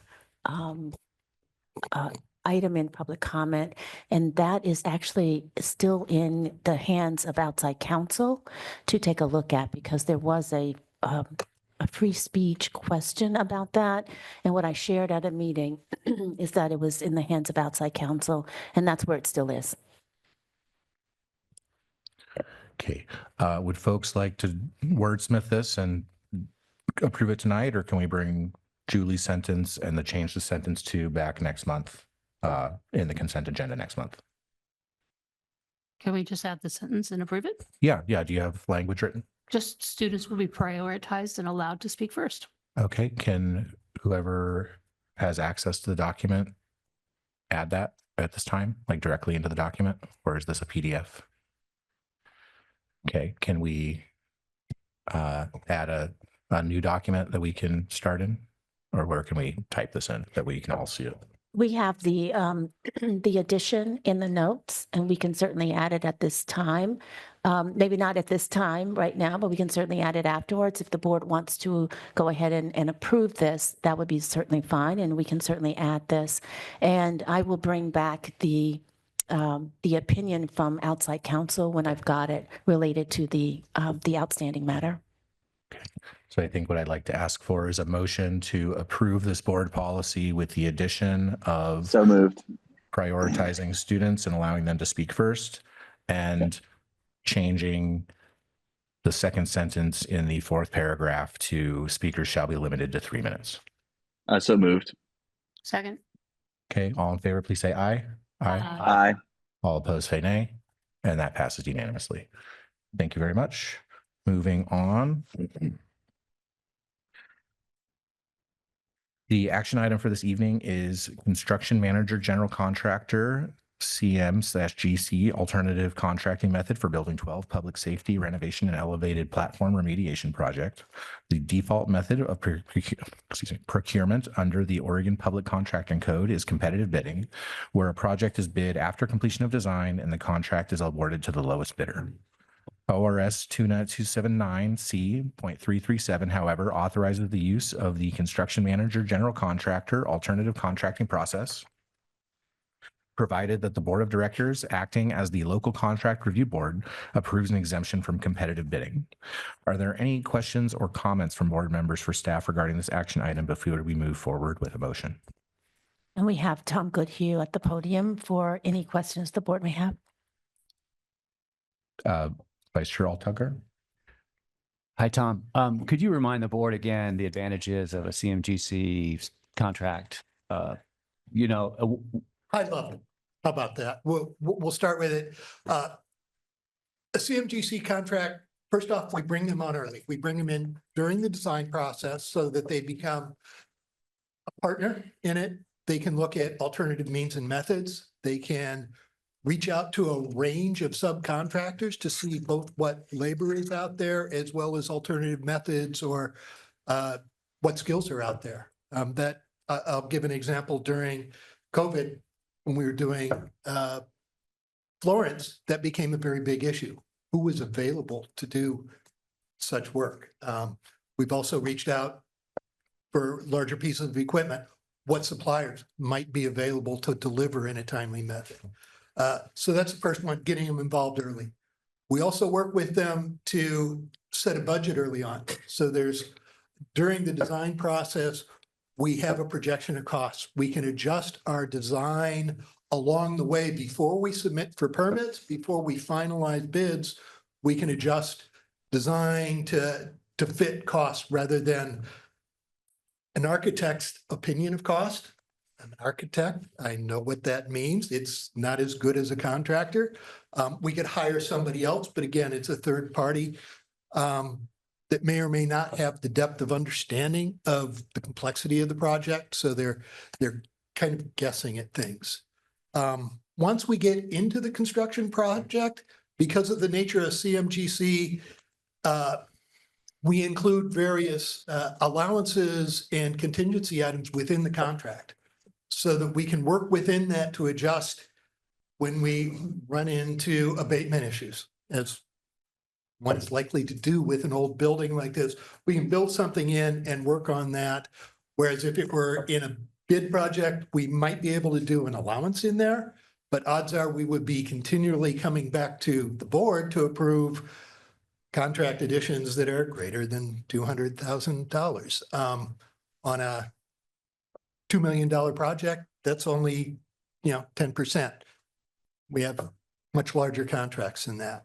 item in public comment, and that is actually still in the hands of outside counsel to take a look at, because there was a free speech question about that. And what I shared at a meeting is that it was in the hands of outside counsel, and that's where it still is. Okay. Would folks like to wordsmith this and approve it tonight, or can we bring Julie's sentence and the change the sentence 2 back next month in the consent agenda next month? Can we just add the sentence and approve it? Yeah. Do you have language written? Just students will be prioritized and allowed to speak first. Okay. Can whoever has access to the document add that at this time, like directly into the document, or is this a PDF? Okay. Can we add a new document that we can start in, or where can we type this in that we can all see it? We have the the addition in the notes, and we can certainly add it at this time. Maybe not at this time right now, but we can certainly add it afterwards. If the board wants to go ahead and approve this, that would be certainly fine, and we can certainly add this. And I will bring back the opinion from outside counsel when I've got it related to the outstanding matter. Okay. So I think what I'd like to ask for is a motion to approve this board policy with the addition of So moved. prioritizing students and allowing them to speak first, and changing the second sentence in the 4th paragraph to speakers shall be limited to 3 minutes. So moved. Second. Okay. All in favor, please say aye. Aye. All opposed, say nay. And that passes unanimously. Thank you very much. Moving on. The action item for this evening is construction manager, general contractor, CM/GC alternative contracting method for building 12 public safety renovation and elevated platform remediation project. The default method of procurement under the Oregon Public Contracting Code is competitive bidding, where a project is bid after completion of design and the contract is awarded to the lowest bidder. ORS 279C.337, however, authorizes the use of the construction manager, general contractor alternative contracting process. provided that the Board of Directors, acting as the local contract review board, approves an exemption from competitive bidding. Are there any questions or comments from board members for staff regarding this action item before we move forward with a motion? And we have Tom Goodhue at the podium for any questions the board may have. Vice Chair Altucker? Hi, Tom. Could you remind the board again the advantages of a CMGC contract? You know, I love it. How about that? We'll start with it. A CMGC contract, first off, we bring them on early. We bring them in during the design process so that they become a partner in it. They can look at alternative means and methods. They can reach out to a range of subcontractors to see both what labor is out there as well as alternative methods or what skills are out there. I'll give an example. During COVID, when we were doing Florence, that became a very big issue. Who was available to do such work? We've also reached out for larger pieces of equipment, what suppliers might be available to deliver in a timely method. So that's the first one, getting them involved early. We also work with them to set a budget early on. So during the design process, we have a projection of costs. We can adjust our design along the way before we submit for permits, before we finalize bids. We can adjust design to fit costs rather than an architect's opinion of cost. I'm an architect. I know what that means. It's not as good as a contractor. We could hire somebody else, but again, it's a third party that may or may not have the depth of understanding of the complexity of the project. So they're kind of guessing at things. Once we get into the construction project, because of the nature of CMGC, we include various allowances and contingency items within the contract so that we can work within that to adjust when we run into abatement issues, as one is likely to do with an old building like this. We can build something in and work on that. Whereas if it were in a bid project, we might be able to do an allowance in there, but odds are we would be continually coming back to the board to approve contract additions that are greater than $200,000. On a $2 million project, that's only, 10%. We have much larger contracts than that.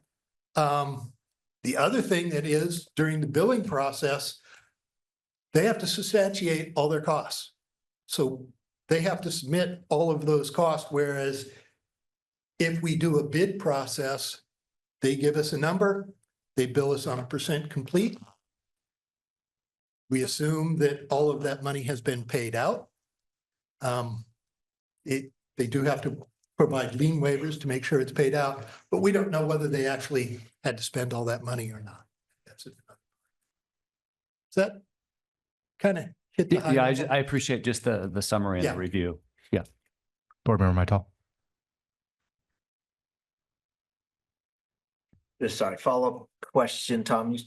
The other thing that is during the billing process, they have to substantiate all their costs. So they have to submit all of those costs, whereas if we do a bid process, they give us a number, they bill us on a % complete. We assume that all of that money has been paid out. They do have to provide lien waivers to make sure it's paid out, but we don't know whether they actually had to spend all that money or not. That's it. Does that kind of hit the high Yeah, level? I appreciate just the summary and Yeah. the review. Yeah. Board Member Mytal? Just sorry, follow-up question, Tom. You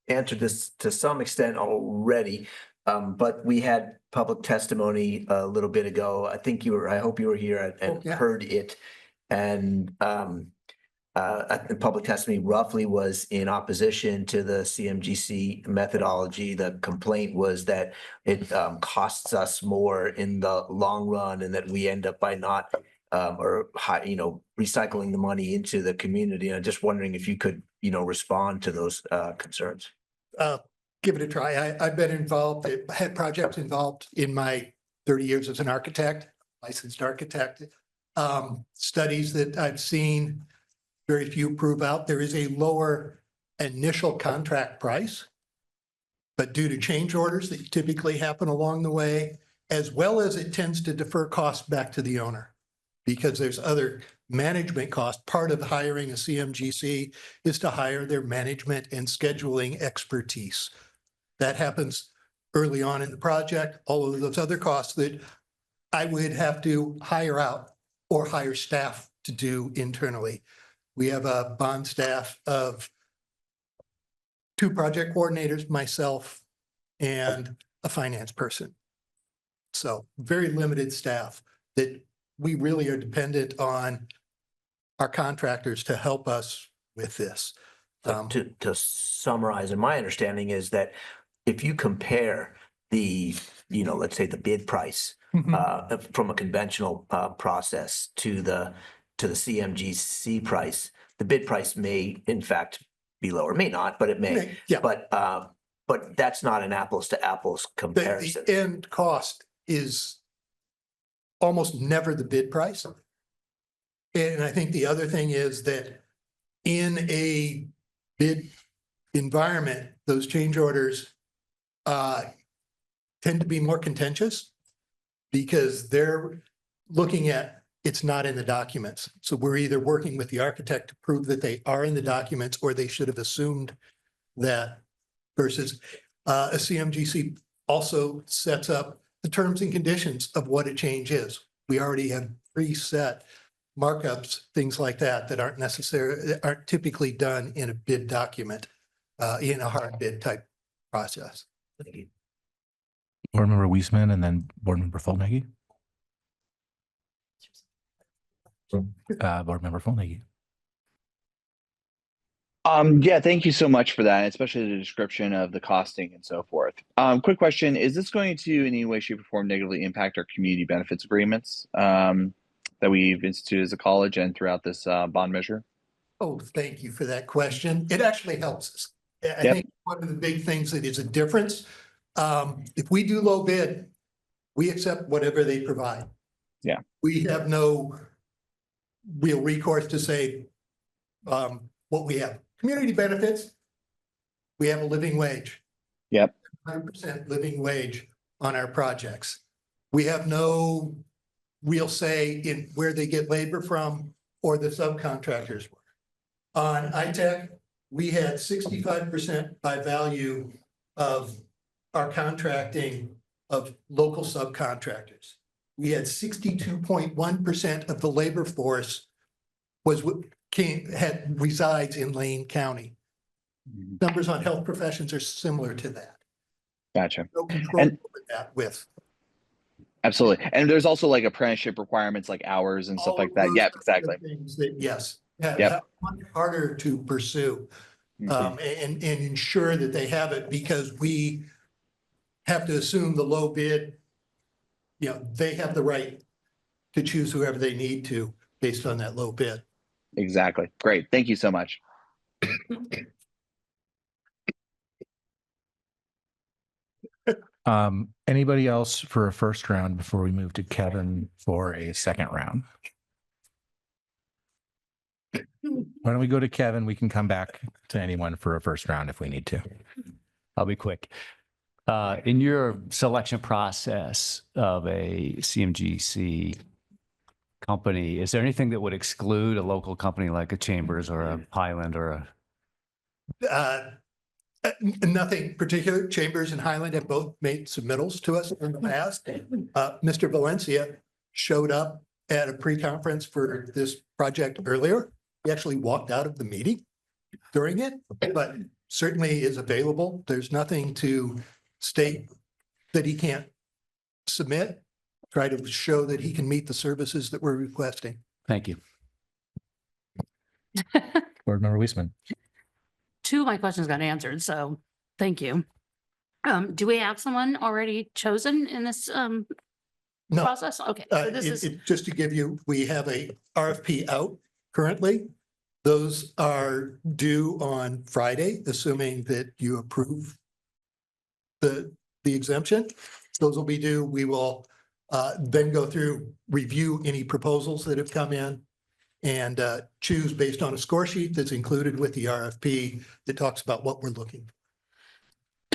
answered this to some extent already, but we had public testimony a little bit ago. I hope you were here and yeah. heard it. And the public testimony roughly was in opposition to the CMGC methodology. The complaint was that it costs us more in the long run and that we end up by not recycling the money into the community. I'm just wondering if you could, respond to those concerns. Give it a try. I've been involved, had projects involved in my 30 years as an architect, licensed architect. Studies that I've seen, very few prove out. There is a lower initial contract price, but due to change orders that typically happen along the way, as well as it tends to defer costs back to the owner because there's other management costs. Part of hiring a CMGC is to hire their management and scheduling expertise. That happens early on in the project. All of those other costs that I would have to hire out or hire staff to do internally. We have a bond staff of 2 project coordinators, myself, and a finance person. So very limited staff that we really are dependent on our contractors to help us with this. To summarize, and my understanding is that if you compare the, let's say the bid price from a conventional process to the CMGC price, the bid price may in fact be lower, may not, but it may. Yeah. But that's not an apples to apples comparison. The end cost is almost never the bid price. And I think the other thing is that in a bid environment, those change orders tend to be more contentious because they're looking at it's not in the documents. So we're either working with the architect to prove that they are in the documents or they should have assumed that versus a CMGC also sets up the terms and conditions of what a change is. We already have preset markups, things like that, that aren't typically done in a bid document, in a hard bid type process. Board Member Weisman and then Board Member Fullnagy. Board Member Fullnagy. Yeah, thank you so much for that, especially the description of the costing and so forth. Quick question, is this going to in any way, shape, or form negatively impact our community benefits agreements that we've instituted as a college and throughout this bond measure? Oh, thank you for that question. It actually helps us. I Yep. think one of the big things that is a difference, if we do low bid, we accept whatever they provide. Yeah. We have no real recourse to say what we have. Community benefits, we have a living wage. Yep. 100% living wage on our projects. We have no real say in where they get labor from or the subcontractors work. On ITech, we had 65% by value of our contracting of local subcontractors. We had 62.1% of the labor force resides in Lane County. Numbers on health professions are similar to that. Gotcha. No control over that with. Absolutely. And there's also like apprenticeship requirements like hours and stuff like that. Those Yep, are the exactly. things that, yes, have Yep. much harder to pursue and ensure that they have it because we have to assume the low bid, they have the right to choose whoever they need to based on that low bid. Exactly. Great. Thank you so much. Anybody else for a first round before we move to Kevin for a second round? Why don't we go to Kevin? We can come back to anyone for a first round if we need to. I'll be quick. In your selection process of a CMGC company, is there anything that would exclude a local company like a Chambers or a Highland or a? Nothing particular. Chambers and Highland have both made submittals to us in the past. Mr. Valencia showed up at a pre-conference for this project earlier. He actually walked out of the meeting during it, but certainly is available. There's nothing to state that he can't submit, try to show that he can meet the services that we're requesting. Thank you. Board Member Weisman. Two of my questions got answered, so thank you. Do we have someone already chosen in this No. process? Okay, so this is, Just to give you, we have a RFP out currently. Those are due on Friday, assuming that you approve the exemption. Those will be due. We will then go through, review any proposals that have come in and choose based on a score sheet that's included with the RFP that talks about what we're looking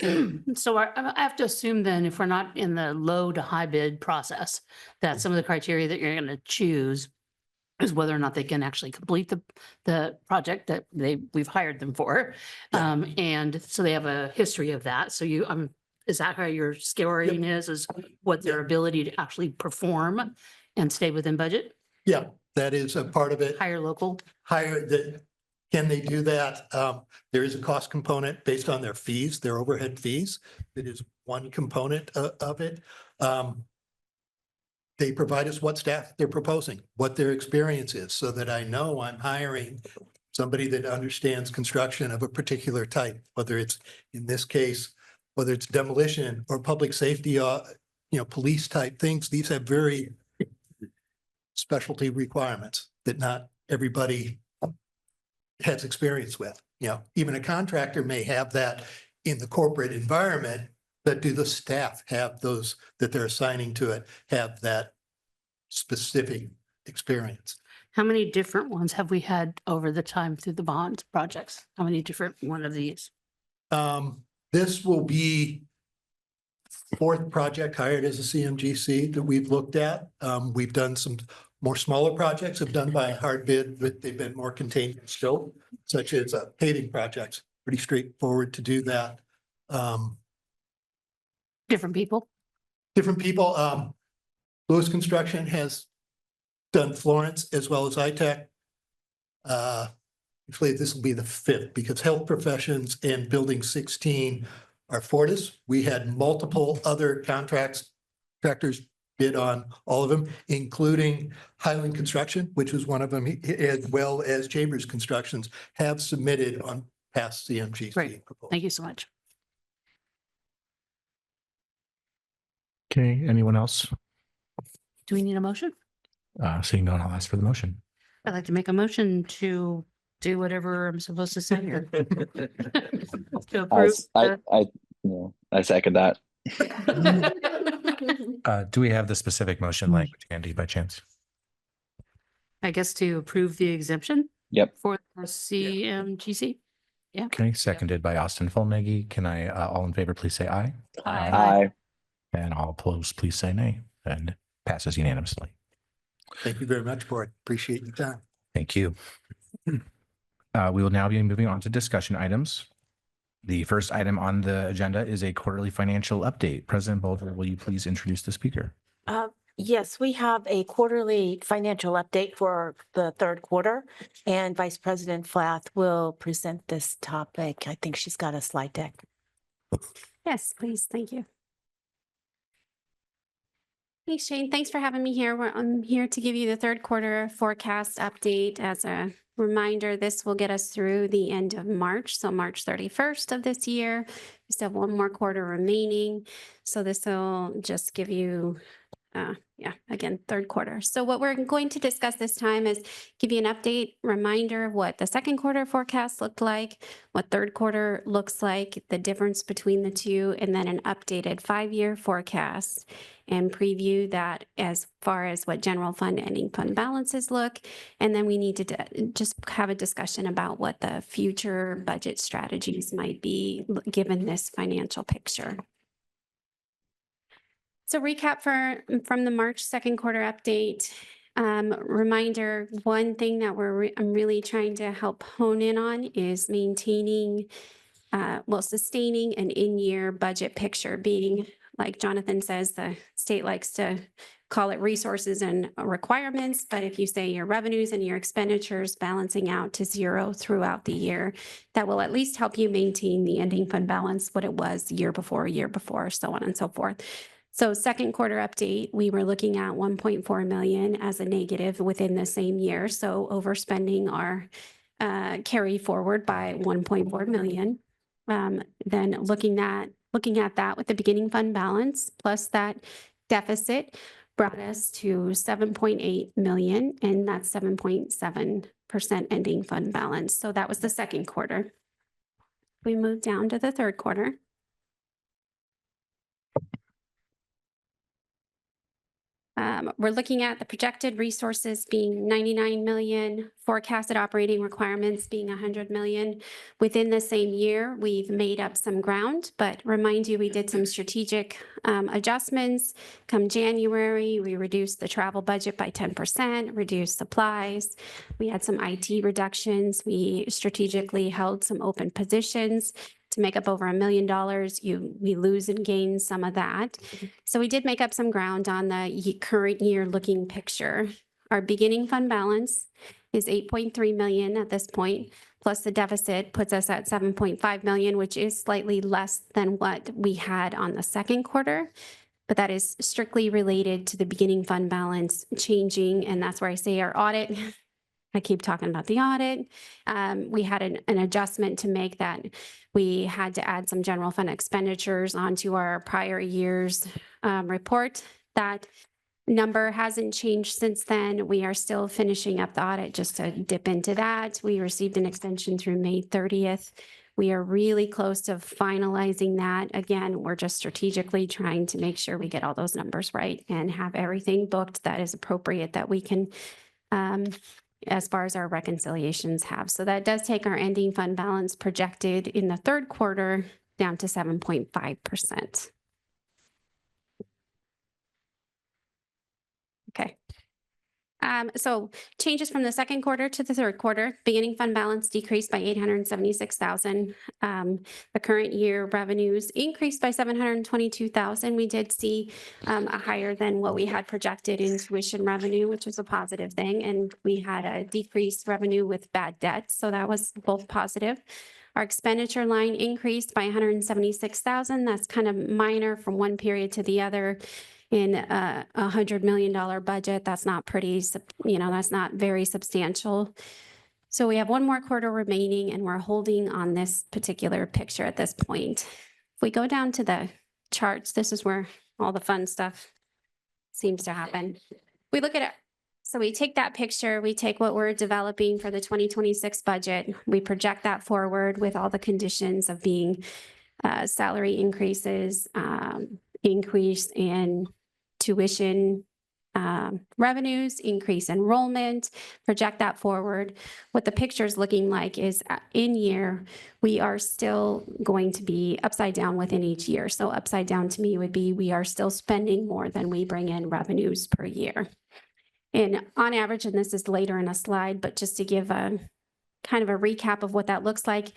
for. so I have to assume then if we're not in the low to high bid process, that some of the criteria that you're going to choose is whether or not they can actually complete the project that we've hired them for. And so they have a history of that. So is that how your scoring is what their ability to actually perform and stay within budget? Yeah, that is a part of it. Higher local? Can they do that? There is a cost component based on their fees, their overhead fees. It is one component of it. they provide us what staff they're proposing, what their experience is, so that I know I'm hiring somebody that understands construction of a particular type, whether it's, in this case, whether it's demolition or public safety, police type things. These have very specialty requirements that not everybody has experience with. Even a contractor may have that in the corporate environment, but do the staff have those that they're assigning to it, have that specific experience? How many different ones have we had over the time through the bond projects? How many different one of these? This will be fourth project hired as a CMGC that we've looked at. We've done some more smaller projects have done by hard bid, but they've been more contained in scope, such as paving projects. Pretty straightforward to do that. Different people? Different people. Lewis Construction has done Florence as well as ITech. Actually, this will be the fifth because Health Professions and Building 16 are Fortis. We had multiple other contractors bid on all of them, including Highland Construction, which was one of them, as well as Chambers Constructions have submitted on past CMGC. Great. Thank you so much. Okay, anyone else? Do we need a motion? Seeing none, I'll ask for the motion. I'd like to make a motion to do whatever I'm supposed to say here. To approve I second that. Do we have the specific motion language, Andy, by chance? I guess to approve the exemption Yep. for the CMGC. Yeah. Okay, seconded by Austin Fullnagy. Can I, all in favor, please say aye? Aye. And all opposed, please say nay. And passes unanimously. Thank you very much, Board. Appreciate your time. Thank you. We will now be moving on to discussion items. The first item on the agenda is a quarterly financial update. President Bolger, will you please introduce the speaker? Yes, we have a quarterly financial update for the third quarter, and Vice President Flath will present this topic. I think she's got a slide deck. Yes, please. Thank you. Thanks, Shane. Thanks for having me here. I'm here to give you the third quarter forecast update. As a reminder, this will get us through the end of March, so March 31st of this year. We still have one more quarter remaining. So this will just give you, again, third quarter. So what we're going to discuss this time is give you an update, reminder of what the second quarter forecast looked like, what third quarter looks like, the difference between the two, and then an updated 5-year forecast and preview that as far as what general fund ending fund balances look. And then we need to just have a discussion about what the future budget strategies might be given this financial picture. So recap from the March second quarter update. Reminder, one thing that I'm really trying to help hone in on is maintaining, sustaining an in-year budget picture, being, like Jonathan says, the state likes to call it resources and requirements, but if you say your revenues and your expenditures balancing out to zero throughout the year, that will at least help you maintain the ending fund balance, what it was year before, so on and so forth. So second quarter update, we were looking at 1.4 million as a negative within the same year. So overspending our carry forward by 1.4 million. Then looking at that with the beginning fund balance plus that deficit brought us to 7.8 million, and that's 7.7% ending fund balance. So that was the second quarter. We moved down to the third quarter. We're looking at the projected resources being 99 million, forecasted operating requirements being 100 million. Within the same year, we've made up some ground, but remind you, we did some strategic adjustments. Come January, we reduced the travel budget by 10%, reduced supplies. We had some IT reductions. We strategically held some open positions to make up over $1 million. We lose and gain some of that. So we did make up some ground on the current year looking picture. Our beginning fund balance is 8.3 million at this point, plus the deficit puts us at 7.5 million, which is slightly less than what we had on the second quarter. but that is strictly related to the beginning fund balance changing. And that's where I say our audit. I keep talking about the audit. We had an adjustment to make that. We had to add some general fund expenditures onto our prior year's report. That number hasn't changed since then. We are still finishing up the audit just to dip into that. We received an extension through May 30th. We are really close to finalizing that. Again, we're just strategically trying to make sure we get all those numbers right and have everything booked that is appropriate that we can, as far as our reconciliations have. So that does take our ending fund balance projected in the third quarter down to 7.5%. Okay. So changes from the second quarter to the third quarter, beginning fund balance decreased by 876,000. The current year revenues increased by 722,000. We did see a higher than what we had projected in tuition revenue, which was a positive thing. And we had a decreased revenue with bad debt. So that was both positive. Our expenditure line increased by 176,000. That's kind of minor from one period to the other. In a $100 million budget, that's not pretty, that's not very substantial. So we have one more quarter remaining and we're holding on this particular picture at this point. If we go down to the charts, this is where all the fun stuff seems to happen. We look at it. So we take that picture, we take what we're developing for the 2026 budget, we project that forward with all the conditions of being salary increases, increase in tuition revenues, increase enrollment, project that forward. What the picture is looking like is in year, we are still going to be upside down within each year. So upside down to me would be we are still spending more than we bring in revenues per year. And on average, and this is later in a slide, but just to give a kind of a recap of what that looks like,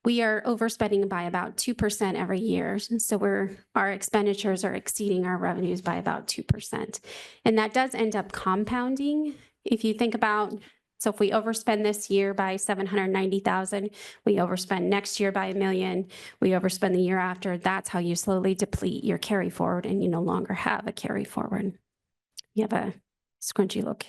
we are overspending by about 2% every year. So our expenditures are exceeding our revenues by about 2%. And that does end up compounding. If you think about, so if we overspend this year by 790,000, we overspend next year by $1 million, we overspend the year after, that's how you slowly deplete your carry forward and you no longer have a carry forward. You have a scrunchy look.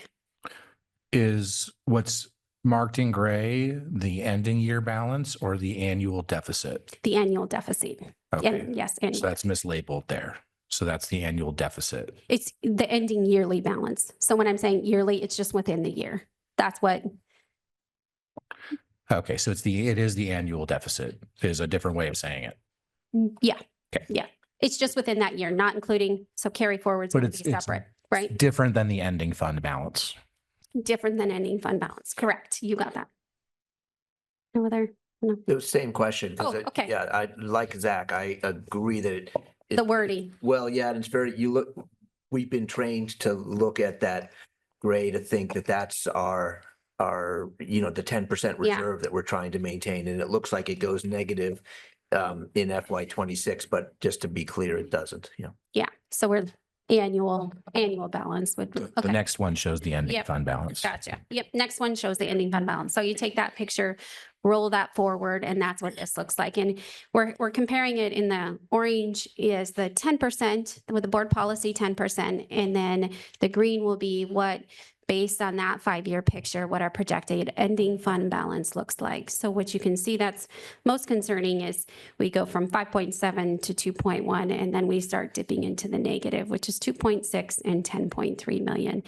Is what's marked in gray the ending year balance or the annual deficit? The annual deficit. Okay. Yes. So that's mislabeled there. So that's the annual deficit. It's the ending yearly balance. So when I'm saying yearly, it's just within the year. That's what. Okay. So it is the annual deficit is a different way of saying it. Yeah. Okay. Yeah. It's just within that year, not including, so carry forwards But would be separate, right? Different than the ending fund balance. Different than ending fund balance. Correct. You got that. No other? No. It was same question. 'Cause Oh, okay. Yeah, I like Zach. I agree that The wording. well, yeah, and it's very, we've been trained to look at that gray to think that that's our, the 10% Yeah. reserve that we're trying to maintain. And it looks like it goes negative in FY 26, but just to be clear, it doesn't, Yeah. So we're annual balance would. The Okay. next one shows the ending Yep. fund balance. Gotcha. Yep. Next one shows the ending fund balance. So you take that picture, roll that forward, and that's what this looks like. And we're comparing it in the orange is the 10% with the board policy 10%. And then the green will be what, based on that 5-year picture, what our projected ending fund balance looks like. So what you can see that's most concerning is we go from 5.7 to 2.1, and then we start dipping into the negative, which is 2.6 and 10.3 million.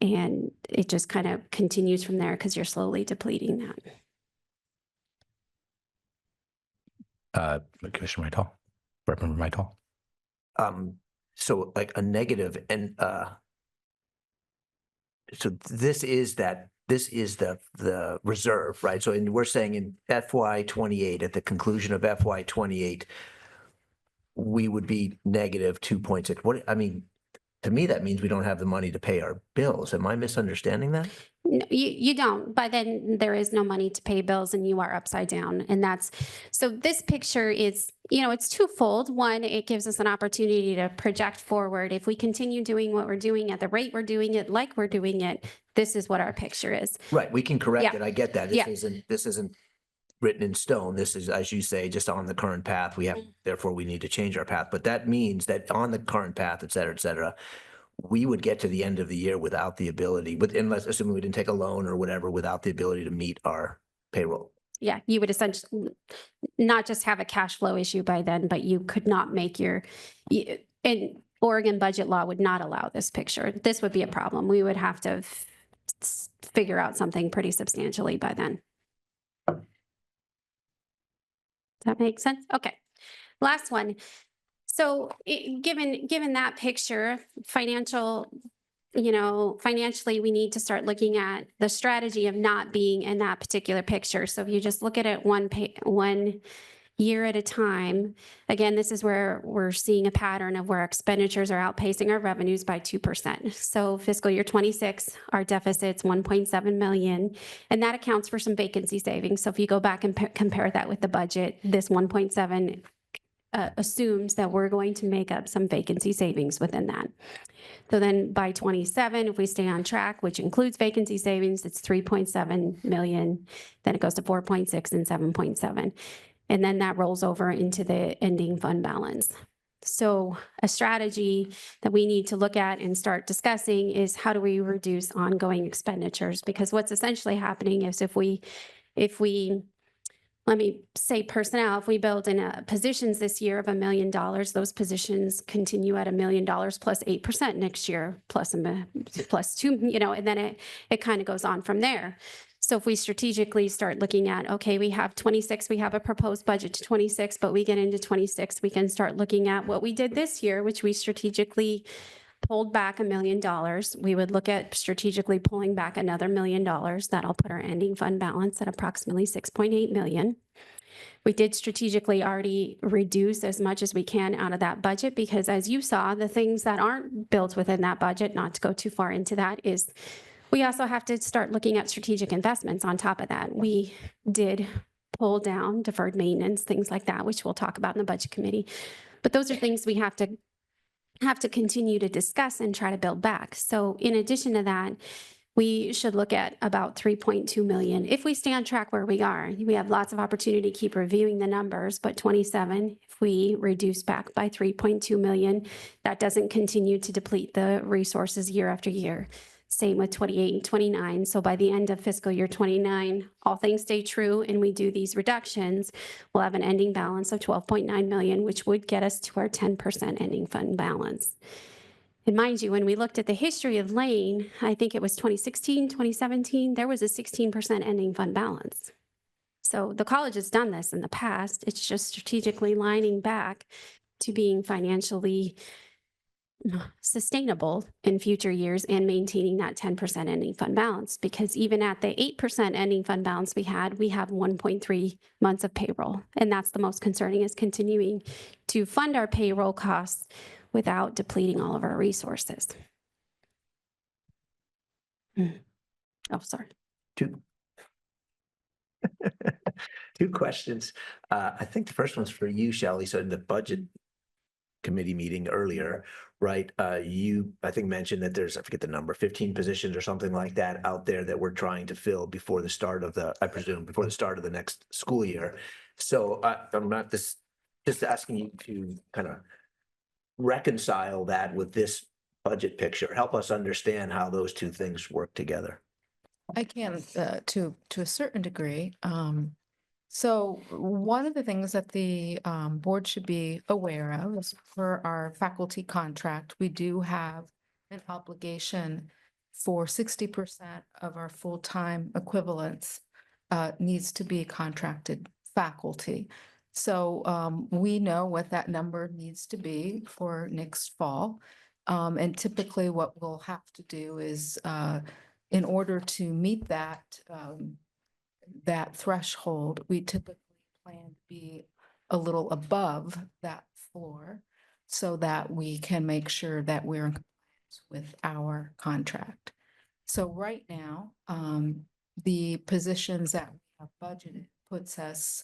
And it just kind of continues from there because you're slowly depleting that. Commissioner Mytal, Representative Mytal. So like a negative and so this is the reserve, right? So we're saying in FY 28, at the conclusion of FY 28, we would be negative 2.6. To me, that means we don't have the money to pay our bills. Am I misunderstanding that? No, you don't, but then there is no money to pay bills and you are upside down. And so this picture is, it's twofold. One, it gives us an opportunity to project forward. If we continue doing what we're doing at the rate we're doing it, like we're doing it, this is what our picture is. Right, we can correct Yeah. it. I get that. Yeah. This isn't written in stone. This is, as you say, just on the current path. We have, therefore we need to change our path. But that means that on the current path, et cetera, we would get to the end of the year without the ability, with, unless, assuming we didn't take a loan or whatever, without the ability to meet our payroll. Yeah, you would essentially not just have a cash flow issue by then, but you could not make and Oregon budget law would not allow this picture. This would be a problem. We would have to figure out something pretty substantially by then. Does that make sense? Okay. Last one. So given that picture, financially, we need to start looking at the strategy of not being in that particular picture. So if you just look at it one year at a time, again, this is where we're seeing a pattern of where expenditures are outpacing our revenues by 2%. So fiscal year 26, our deficit's 1.7 million, and that accounts for some vacancy savings. So if you go back and compare that with the budget, this 1.7 assumes that we're going to make up some vacancy savings within that. So then by 27, if we stay on track, which includes vacancy savings, it's 3.7 million. Then it goes to 4.6 and 7.7. And then that rolls over into the ending fund balance. So a strategy that we need to look at and start discussing is how do we reduce ongoing expenditures? Because what's essentially happening is if we let me say personnel, if we build in positions this year of $1 million, those positions continue at $1 million plus 8% next year, plus 2, and then it kind of goes on from there. So if we strategically start looking at, okay, we have 26, we have a proposed budget to 26, but we get into 26, we can start looking at what we did this year, which we strategically pulled back $1 million. We would look at strategically pulling back another $1 million. That'll put our ending fund balance at approximately 6.8 million. We did strategically already reduce as much as we can out of that budget because as you saw, the things that aren't built within that budget, not to go too far into that, is we also have to start looking at strategic investments on top of that. We did pull down deferred maintenance, things like that, which we'll talk about in the budget committee. But those are things we have to continue to discuss and try to build back. So in addition to that, we should look at about 3.2 million. If we stay on track where we are, we have lots of opportunity to keep reviewing the numbers, but 27, if we reduce back by 3.2 million, that doesn't continue to deplete the resources year after year. Same with 28 and 29. So by the end of fiscal year 29, all things stay true and we do these reductions, we'll have an ending balance of 12.9 million, which would get us to our 10% ending fund balance. And mind you, when we looked at the history of Lane, I think it was 2016, 2017, there was a 16% ending fund balance. So the college has done this in the past. It's just strategically lining back to being financially sustainable in future years and maintaining that 10% ending fund balance. Because even at the 8% ending fund balance we have 1.3 months of payroll. And that's the most concerning, is continuing to fund our payroll costs without depleting all of our resources. Oh, sorry. Two questions. I think the first one's for you, Shelley. So in the budget committee meeting earlier, right, you, I think, mentioned that there's, I forget the number, 15 positions or something like that out there that we're trying to fill before the start of the, I presume, before the start of the next school year. So I'm not just asking you to kind of reconcile that with this budget picture. Help us understand how those two things work together. I can, to a certain degree. So one of the things that the board should be aware of is for our faculty contract, we do have an obligation for 60% of our full-time equivalents needs to be contracted faculty. So we know what that number needs to be for next fall. And typically what we'll have to do is in order to meet that that threshold, we typically plan to be a little above that floor so that we can make sure that we're in compliance with our contract. So right now, the positions that we have budgeted puts us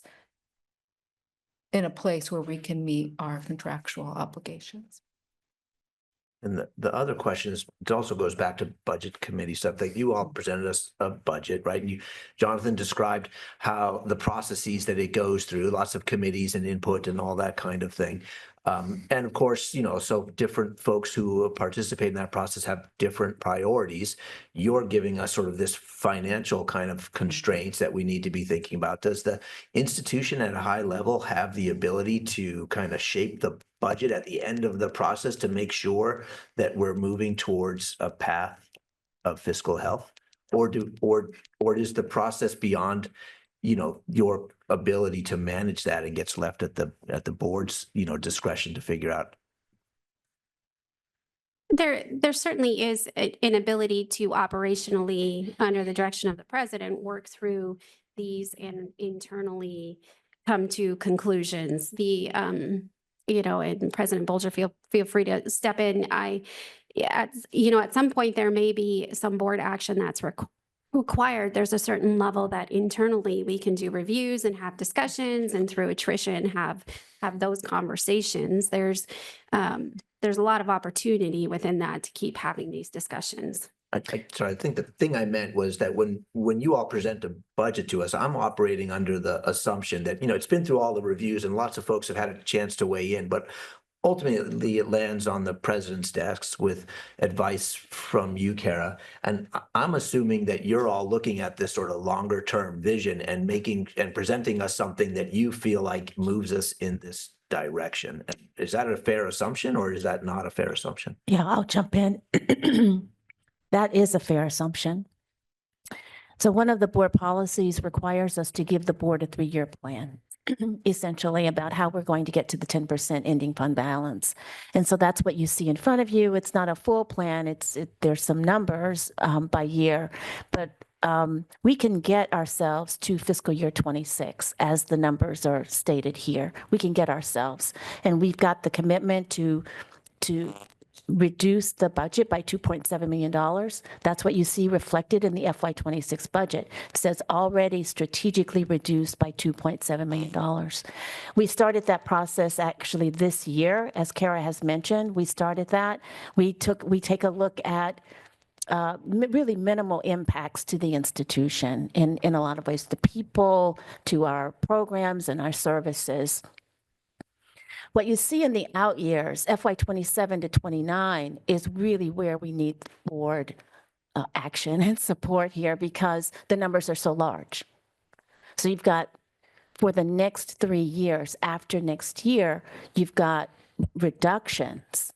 in a place where we can meet our contractual obligations. And the other question is, it also goes back to budget committee stuff that you all presented us a budget, right? And Jonathan described how the processes that it goes through, lots of committees and input and all that kind of thing. And of course, so different folks who participate in that process have different priorities. You're giving us sort of this financial kind of constraints that we need to be thinking about. Does the institution at a high level have the ability to kind of shape the budget at the end of the process to make sure that we're moving towards a path of fiscal health? Or is the process beyond your ability to manage that and gets left at the board's, discretion to figure out? There certainly is an ability to operationally, under the direction of the president, work through these and internally come to conclusions. And President Bolger, feel free to step in. At some point there may be some board action that's required. There's a certain level that internally we can do reviews and have discussions, and through attrition have those conversations. There's a lot of opportunity within that to keep having these discussions. Sorry, I think the thing I meant was that when you all present a budget to us, I'm operating under the assumption that, it's been through all the reviews and lots of folks have had a chance to weigh in, but ultimately it lands on the president's desks with advice from you, Kara. And I'm assuming that you're all looking at this sort of longer term vision and presenting us something that you feel like moves us in this direction. Is that a fair assumption, or is that not a fair assumption? Yeah, I'll jump in. That is a fair assumption. So one of the board policies requires us to give the board a 3-year plan, essentially about how we're going to get to the 10% ending fund balance. And so that's what you see in front of you. It's not a full plan. There's some numbers by year, but we can get ourselves to fiscal year 26 as the numbers are stated here. We can get ourselves, and we've got the commitment to reduce the budget by $2.7 million. That's what you see reflected in the FY26 budget. It says already strategically reduced by $2.7 million. We started that process actually this year, as Kara has mentioned. We started that. We take a look at really minimal impacts to the institution in a lot of ways, to people, to our programs and our services. What you see in the out years, FY27 to 29, is really where we need board action and support here, because the numbers are so large. So you've got, for the next 3 years after next year, you've got reductions.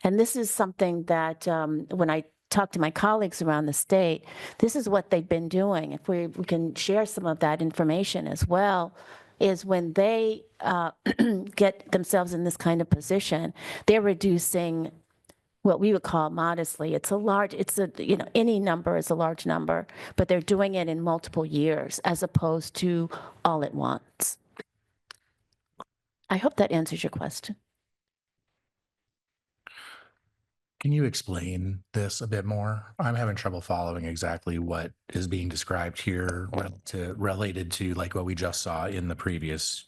And this is something that when I talk to my colleagues around the state, this is what they've been doing. If we can share some of that information as well, is when they get themselves in this kind of position, they're reducing what we would call modestly. Any number is a large number, but they're doing it in multiple years as opposed to all at once. I hope that answers your question. Can you explain this a bit more? I'm having trouble following exactly what is being described here related to like what we just saw in the previous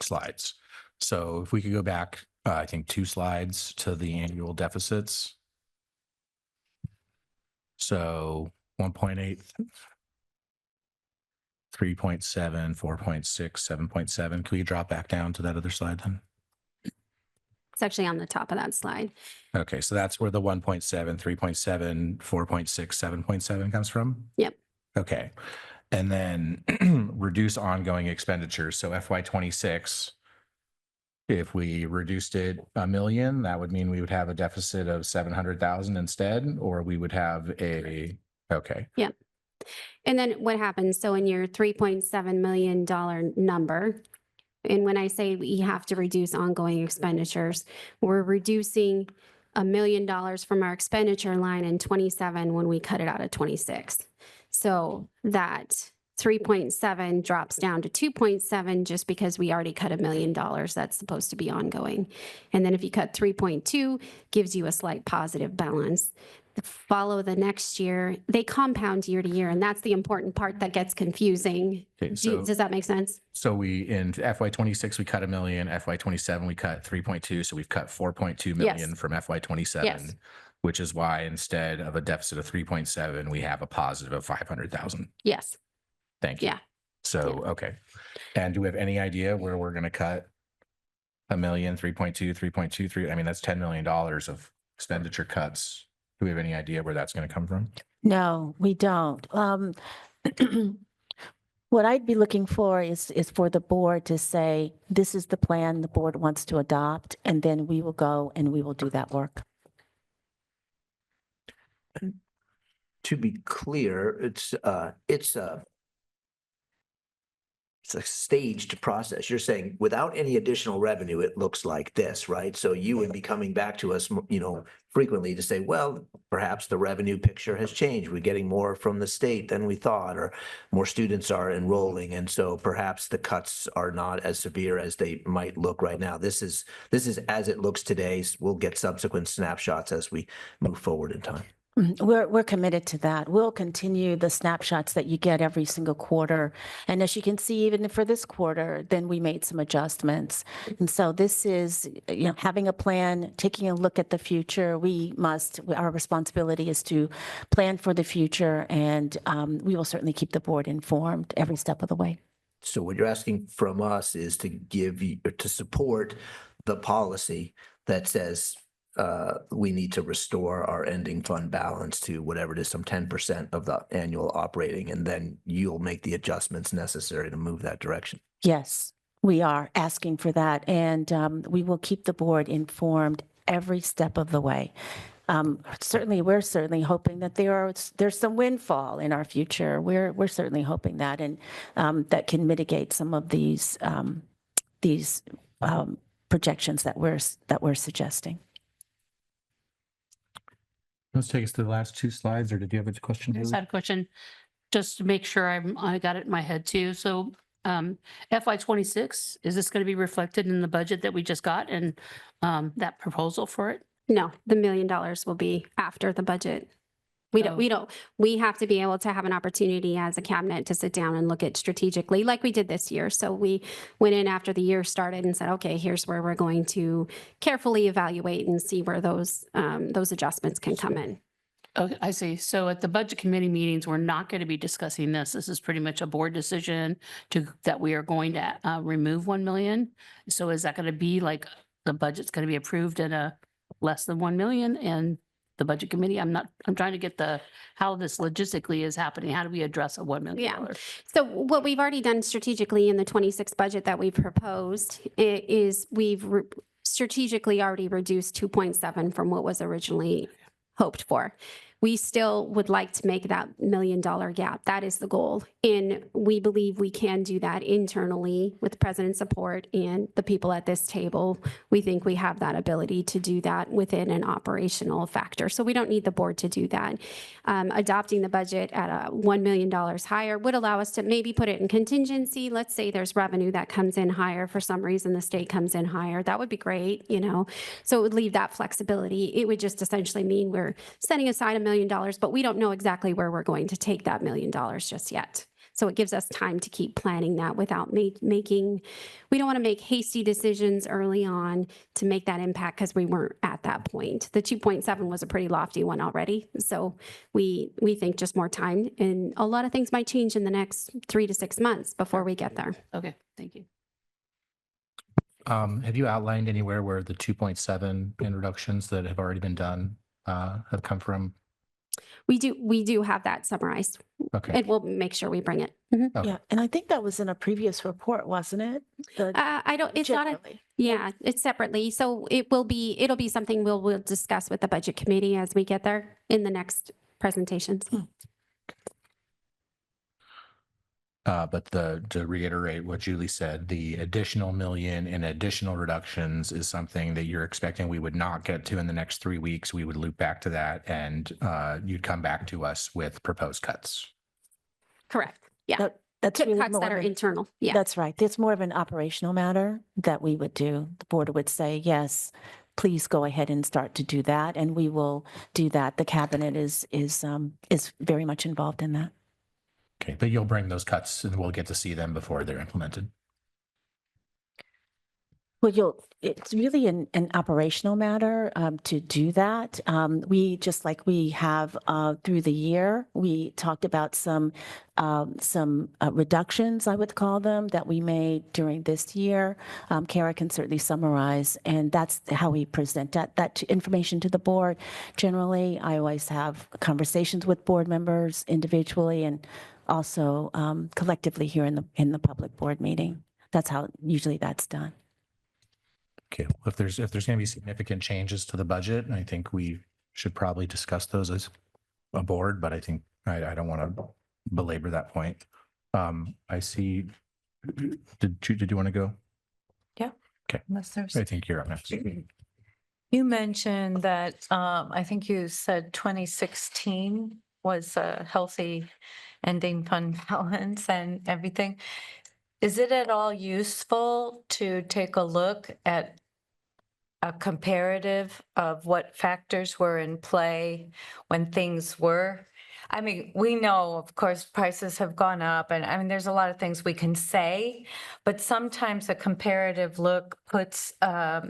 slides. So if we could go back, I think 2 slides to the annual deficits. So 1.8, 3.7, 4.6, 7.7. Can we drop back down to that other slide then? It's actually on the top of that slide. Okay, so that's where the 1.7, 3.7, 4.6, 7.7 comes from? Yep. Okay. And then reduce ongoing expenditures. So FY26, if we reduced it $1 million, that would mean we would have a deficit of 700,000 instead, or we would have okay. Yep. And then what happens? So in your $3.7 million number, and when I say we have to reduce ongoing expenditures, we're reducing $1 million from our expenditure line in 27 when we cut it out at 26. So that 3.7 drops down to 2.7 just because we already cut $1 million. That's supposed to be ongoing. And then if you cut 3.2, gives you a slight positive balance. follow the next year, they compound year to year. And that's the important part that gets confusing. Okay, so- Does that make sense? So we, in FY '26, we cut $1 million, FY '27, we cut 3.2, so we've cut 4.2 million Yes. from FY '27. Yes. Which is why instead of a deficit of 3.7, we have a positive of 500,000. Yes. Thank you. Yeah. So, okay. And do we have any idea where we're going to cut $1 million, 3.2, 3.23? I mean, that's $10 million of expenditure cuts. Do we have any idea where that's going to come from? No, we don't. What I'd be looking for is for the board to say, this is the plan the board wants to adopt, and then we will go and we will do that work. To be clear, it's a staged process. You're saying without any additional revenue, it looks like this, right? So you would be coming back to us, frequently to say, well, perhaps the revenue picture has changed. We're getting more from the state than we thought, or more students are enrolling. And so perhaps the cuts are not as severe as they might look right now. This is as it looks today. We'll get subsequent snapshots as we move forward in time. We're committed to that. We'll continue the snapshots that you get every single quarter. And as you can see, even for this quarter, then we made some adjustments. And so this is, having a plan, taking a look at the future. Our responsibility is to plan for the future, and we will certainly keep the board informed every step of the way. So what you're asking from us is to to support the policy that says we need to restore our ending fund balance to whatever it is, some 10% of the annual operating, and then you'll make the adjustments necessary to move that direction. Yes, we are asking for that, and we will keep the board informed every step of the way. We're certainly hoping that there's some windfall in our future. We're certainly hoping that, and that can mitigate some of these projections that we're suggesting. Let's take us to the last two slides, or did you have a question? I just Haley? had a question, just to make sure I got it in my head too. So FY '26, is this going to be reflected in the budget that we just got and that proposal for it? No, the $1 million will be after the budget. We have to be able to have an opportunity as a cabinet to sit down and look at strategically like we did this year. So we went in after the year started and said, okay, here's where we're going to carefully evaluate and see where those adjustments can come in. Okay, I see. So at the budget committee meetings, we're not going to be discussing this. This is pretty much a board decision that we are going to remove 1 million. So is that going to be like the budget's going to be approved at a less than 1 million and the budget committee? I'm trying to get how this logistically is happening. How do we address a $1 million? Yeah. So what we've already done strategically in the 26 budget that we've proposed is we've strategically already reduced 2.7 from what was originally hoped for. We still would like to make that $1 million gap. That is the goal. And we believe we can do that internally with the president's support and the people at this table. We think we have that ability to do that within an operational factor. So we don't need the board to do that. Adopting the budget at a $1 million higher would allow us to maybe put it in contingency. Let's say there's revenue that comes in higher. For some reason, the state comes in higher. That would be great, So it would leave that flexibility. It would just essentially mean we're setting aside $1 million, but we don't know exactly where we're going to take that $1 million just yet. So it gives us time to keep planning that without we don't want to make hasty decisions early on to make that impact because we weren't at that point. The 2.7 was a pretty lofty one already. So we think just more time, and a lot of things might change in the next 3 to 6 months before we get there. Okay, thank you. Have you outlined anywhere where the 2.7 in reductions that have already been done have come from? We do have that summarized. Okay. And we'll make sure we bring it. Mhm. Okay. Yeah, and I think that was in a previous report, wasn't it? It's not it's separately. So it'll be something we'll discuss with the budget committee as we get there in the next presentations. But to reiterate what Julie said, the additional $1 million in additional reductions is something that you're expecting we would not get to in the next 3 weeks. We would loop back to that, and you'd come back to us with proposed cuts. Correct. Yeah. That's Tip really cuts more that are of an- internal. Yeah. That's right. It's more of an operational matter that we would do. The board would say, yes, please go ahead and start to do that, and we will do that. The cabinet is very much involved in that. Okay, but you'll bring those cuts and we'll get to see them before they're implemented. Well, it's really an operational matter to do that. We, just like we have through the year, we talked about some reductions, I would call them, that we made during this year. Kara can certainly summarize, and that's how we present that information to the board. Generally, I always have conversations with board members individually and also collectively here in the public board meeting. That's how usually that's done. Okay, well, if there's going to be significant changes to the budget, I think we should probably discuss those as a board, but I think I don't want to belabor that point. I see, did you want to go? Yeah. Okay, Unless there's. I think you're up next. You mentioned that, I think you said 2016 was a healthy ending fund balance and everything. Is it at all useful to take a look at a comparative of what factors were in play when things were? I mean, we know, of course, prices have gone up, and I mean, there's a lot of things we can say, but sometimes a comparative look puts a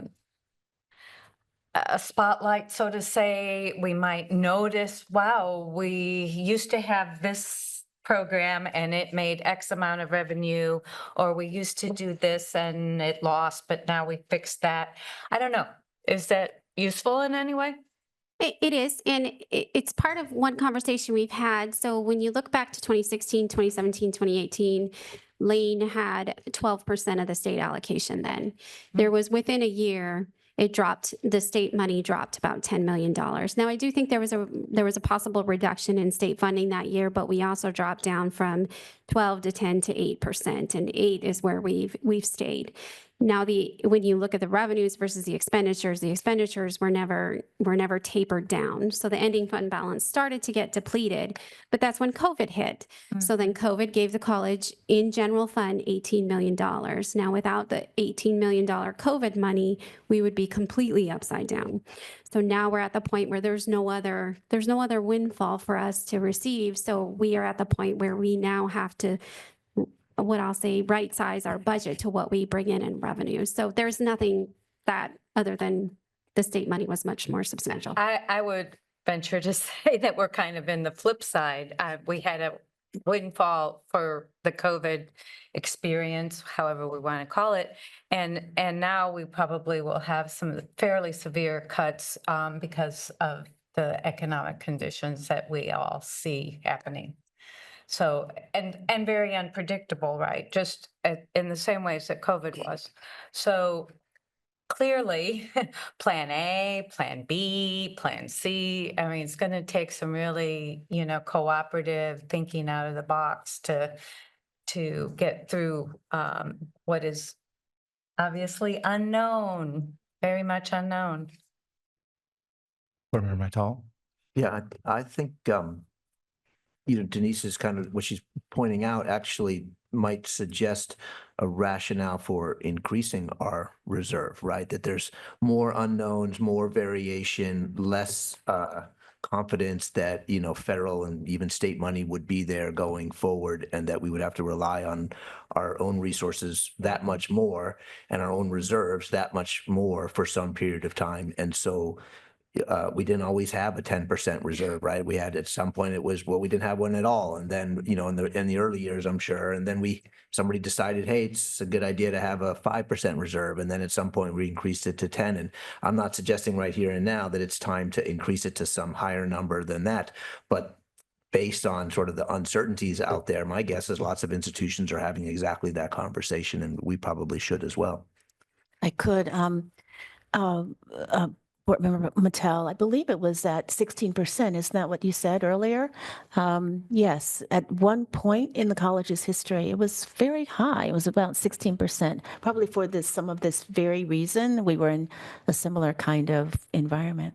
spotlight, so to say. We might notice, wow, we used to have this program and it made X amount of revenue, or we used to do this and it lost, but now we fixed that. I don't know. Is that useful in any way? It is, and it's part of one conversation we've had. So when you look back to 2016, 2017, 2018, Lane had 12% of the state allocation then. There was, within a year, the state money dropped about $10 million. Now, I do think there was a possible reduction in state funding that year, but we also dropped down from 12 to 10 to 8%, and 8 is where we've stayed. Now, when you look at the revenues versus the expenditures were never tapered down. So the ending fund balance started to get depleted, but that's when COVID hit. So then COVID gave the college in general fund $18 million. Now, without the $18 million COVID money, we would be completely upside down. So now we're at the point where there's no other windfall for us to receive. So we are at the point where we now have to, what I'll say, right size our budget to what we bring in revenue. So there's nothing that, other than the state money, was much more substantial. I would venture to say that we're kind of in the flip side. We had a windfall for the COVID experience, however we want to call it. And now we probably will have some fairly severe cuts because of the economic conditions that we all see happening. So, and very unpredictable, right? Just in the same ways that COVID was. So clearly, plan A, plan B, plan C, I mean, it's going to take some really, cooperative thinking out of the box to get through what is obviously unknown, very much unknown. Board Member Vital? Yeah, I think, Denise is kind of, what she's pointing out actually might suggest a rationale for increasing our reserve, right? That there's more unknowns, more variation, less confidence that, federal and even state money would be there going forward, and that we would have to rely on our own resources that much more and our own reserves that much more for some period of time. And so we didn't always have a 10% reserve, right? We had, at some point it was, well, we didn't have one at all. And then, in the early years, I'm sure. And then somebody decided, hey, it's a good idea to have a 5% reserve. And then at some point we increased it to 10. And I'm not suggesting right here and now that it's time to increase it to some higher number than that. But based on sort of the uncertainties out there, my guess is lots of institutions are having exactly that conversation, and we probably should as well. I could, Board Member Mattel, I believe it was at 16%. Isn't that what you said earlier? Yes, at one point in the college's history, it was very high. It was about 16%, probably for some of this very reason. We were in a similar kind of environment.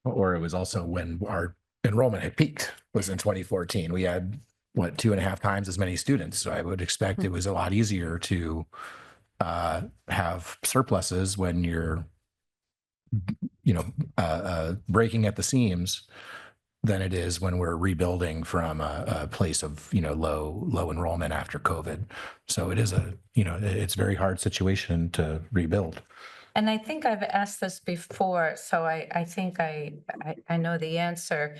Or it was also when our enrollment had peaked, was in 2014. We had, 2.5 times as many students. So I would expect it was a lot easier to have surpluses when you're, breaking at the seams than it is when we're rebuilding from a place of, low enrollment after COVID. So it is it's a very hard situation to rebuild. And I think I've asked this before, so I think I know the answer.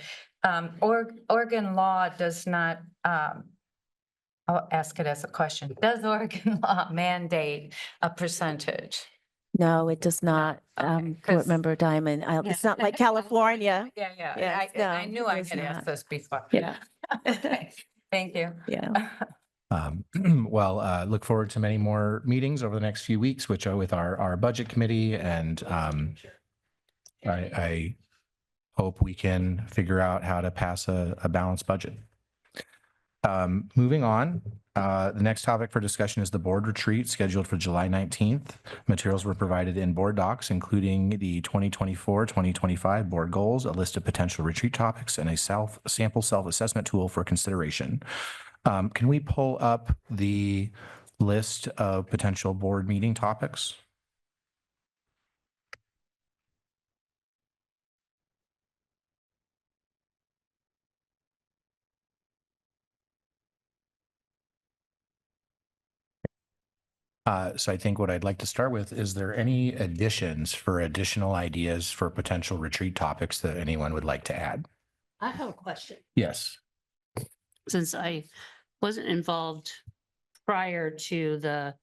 Oregon law does not, I'll ask it as a question. Does Oregon law mandate a percentage? No, it does not. Board Member Diamond. It's not like California. Yeah, yeah. Yes, I no, knew it I is had asked not. this before. Yeah. Thank you. Yeah. Well, look forward to many more meetings over the next few weeks, which are with our budget committee, and I hope we can figure out how to pass a balanced budget. Moving on, the next topic for discussion is the board retreat scheduled for July 19th. Materials were provided in board docs, including the 2024-2025 board goals, a list of potential retreat topics, and a sample self-assessment tool for consideration. Can we pull up the list of potential board meeting topics? So I think what I'd like to start with, is there any additions for additional ideas for potential retreat topics that anyone would like to add? I have a question. Yes. Since I wasn't involved prior to the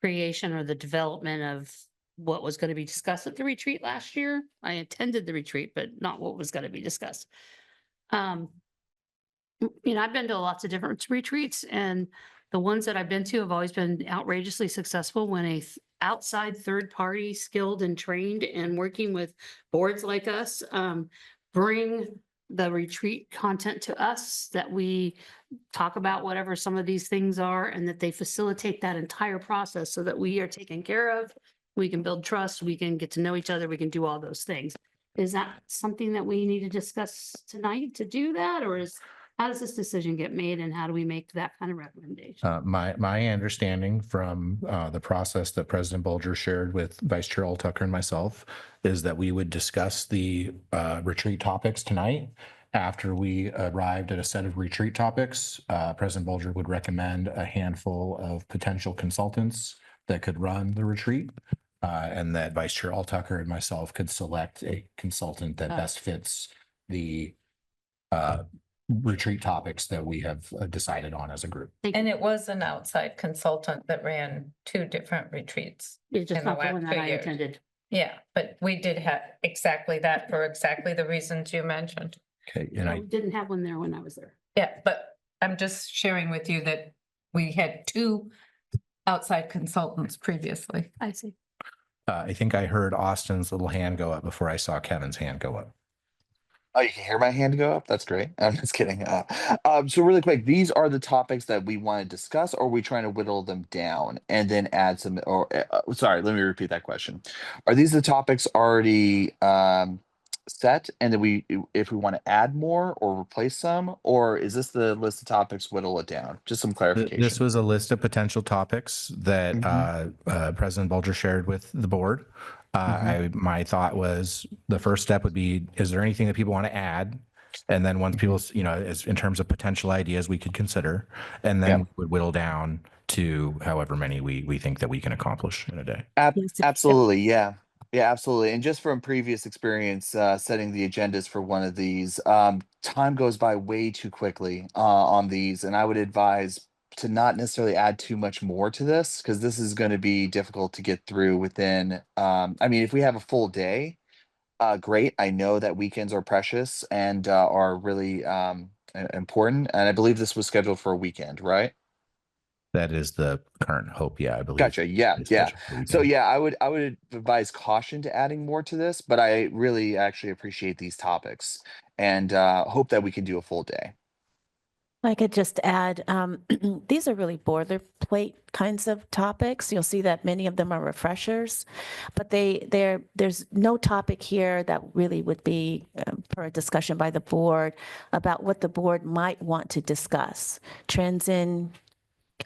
creation or the development of what was going to be discussed at the retreat last year, I attended the retreat, but not what was going to be discussed. I've been to lots of different retreats, and the ones that I've been to have always been outrageously successful when a outside third party, skilled and trained and working with boards like us, bring the retreat content to us, that we talk about whatever some of these things are, and that they facilitate that entire process so that we are taken care of. We can build trust, we can get to know each other, we can do all those things. Is that something that we need to discuss tonight to do that? Or how does this decision get made, and how do we make that kind of recommendation? My understanding from the process that President Bolger shared with Vice Chair Alltucker and myself is that we would discuss the retreat topics tonight. After we arrived at a set of retreat topics, President Bolger would recommend a handful of potential consultants that could run the retreat, and that Vice Chair Alltucker and myself could select a consultant that best fits the retreat topics that we have decided on as a group. And it was an outside consultant that ran 2 different retreats. It's just in the not the last one 2 that I years. attended. Yeah, but we did have exactly that for exactly the reasons you mentioned. Okay, and I didn't have one there when I was there. Yeah, but I'm just sharing with you that we had 2 outside consultants previously. I see. I think I heard Austin's little hand go up before I saw Kevin's hand go up. Oh, you can hear my hand go up? That's great. I'm just kidding. So really quick, these are the topics that we want to discuss, or are we trying to whittle them down and then add some, or sorry, let me repeat that question. Are these the topics already set, and then if we want to add more or replace some, or is this the list of topics, whittle it down? Just some clarification. This was a list of potential topics that President Bolger shared with the board. My thought was the first step would be, is there anything that people want to add? And then once people, as in terms of potential ideas we could consider, and then we would whittle down to however many we think that we can accomplish in a day. Absolutely. Yeah. Yeah, absolutely. And just from previous experience, setting the agendas for one of these, time goes by way too quickly on these. And I would advise to not necessarily add too much more to this, because this is going to be difficult to get through within, if we have a full day, great. I know that weekends are precious and are really important. And I believe this was scheduled for a weekend, right? That is the current hope. Yeah, I believe. Gotcha. Yeah. It's Yeah. scheduled for the So weekend. yeah, I would advise caution to adding more to this, but I really actually appreciate these topics and hope that we can do a full day. I could just add, these are really boilerplate kinds of topics. You'll see that many of them are refreshers, but there's no topic here that really would be for a discussion by the board about what the board might want to discuss. Trends in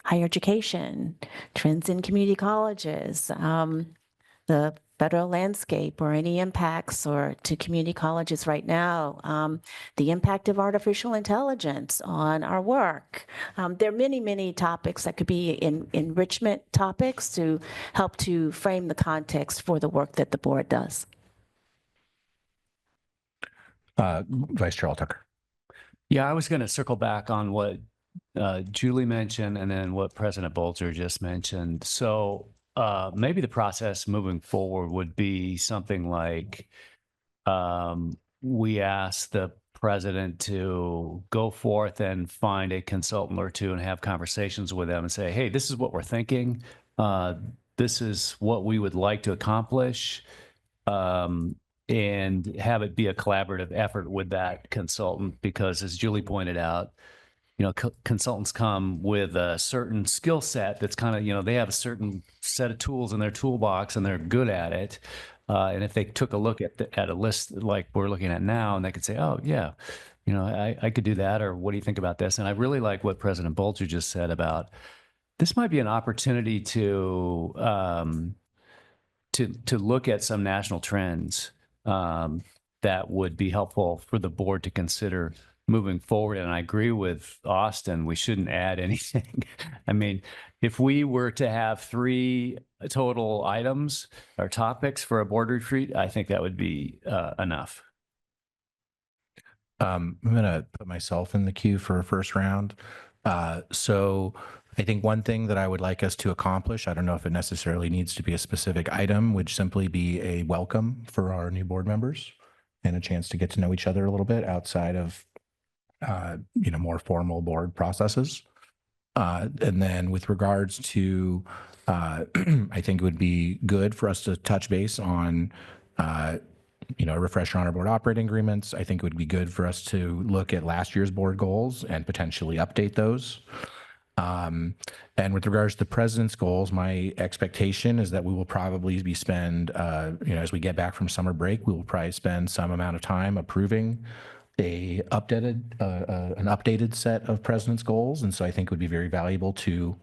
higher education, trends in community colleges, the federal landscape or any impacts or to community colleges right now, the impact of artificial intelligence on our work. There are many, many topics that could be enrichment topics to help to frame the context for the work that the board does. Vice Chair Tucker. Yeah, I was going to circle back on what Julie mentioned and then what President Bolger just mentioned. So maybe the process moving forward would be something like we ask the president to go forth and find a consultant or two and have conversations with them and say, hey, this is what we're thinking. This is what we would like to accomplish. And have it be a collaborative effort with that consultant, because as Julie pointed out, you know, consultants come with a certain skill set that's kind of, you know, they have a certain set of tools in their toolbox and they're good at it. And if they took a look at a list like we're looking at now, and they could say, oh, yeah, you know, I could do that, or what do you think about this? And I really like what President Bolger just said about this might be an opportunity to look at some national trends that would be helpful for the board to consider moving forward. And I agree with Austin, we shouldn't add anything. I mean, if we were to have 3 total items or topics for a board retreat, I think that would be enough. I'm going to put myself in the queue for a first round. So I think one thing that I would like us to accomplish, I don't know if it necessarily needs to be a specific item, would simply be a welcome for our new board members and a chance to get to know each other a little bit outside of, you know, more formal board processes. And then with regards to, I think it would be good for us to touch base on, you know, a refresher on our board operating agreements. I think it would be good for us to look at last year's board goals and potentially update those. And with regards to the president's goals, my expectation is that we will probably be spend, you know, as we get back from summer break, we will probably spend some amount of time approving an updated set of president's goals. And so I think it would be very valuable to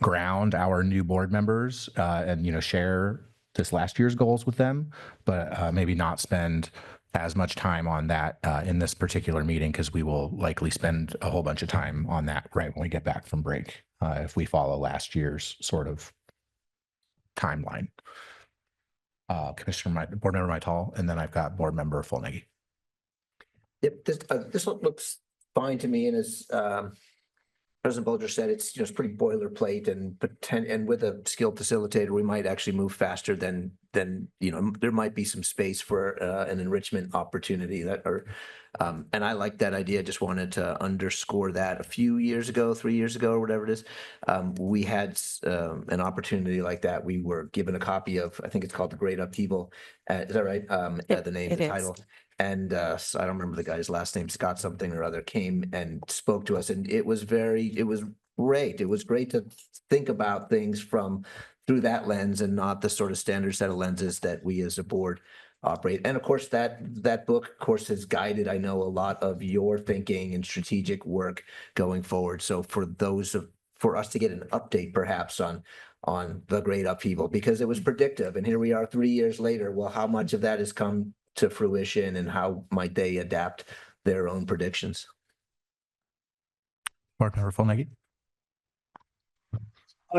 ground our new board members and, you know, share this last year's goals with them, but maybe not spend as much time on that in this particular meeting, because we will likely spend a whole bunch of time on that right when we get back from break, if we follow last year's sort of timeline. Board Member Maital, and then I've got Board Member Fulnegi. Yep, this one looks fine to me, and as President Bolger said, it's just pretty boilerplate, and with a skilled facilitator, we might actually move faster than you know, there might be some space for an enrichment opportunity and I like that idea. Just wanted to underscore that a few years ago, 3 years ago, or whatever it is, we had an opportunity like that. We were given a copy of, I think it's called The Great Upheaval. Is that right? The name, the title. And so I don't remember the guy's last name, Scott something or other, came and spoke to us, and it was great. It was great to think about things through that lens and not the sort of standard set of lenses that we as a board operate. And of course, that book, of course, has guided, I know, a lot of your thinking and strategic work going forward. So for us to get an update perhaps on The Great Upheaval, because it was predictive, and here we are 3 years later. Well, how much of that has come to fruition, and how might they adapt their own predictions? Board Member Fulnegi.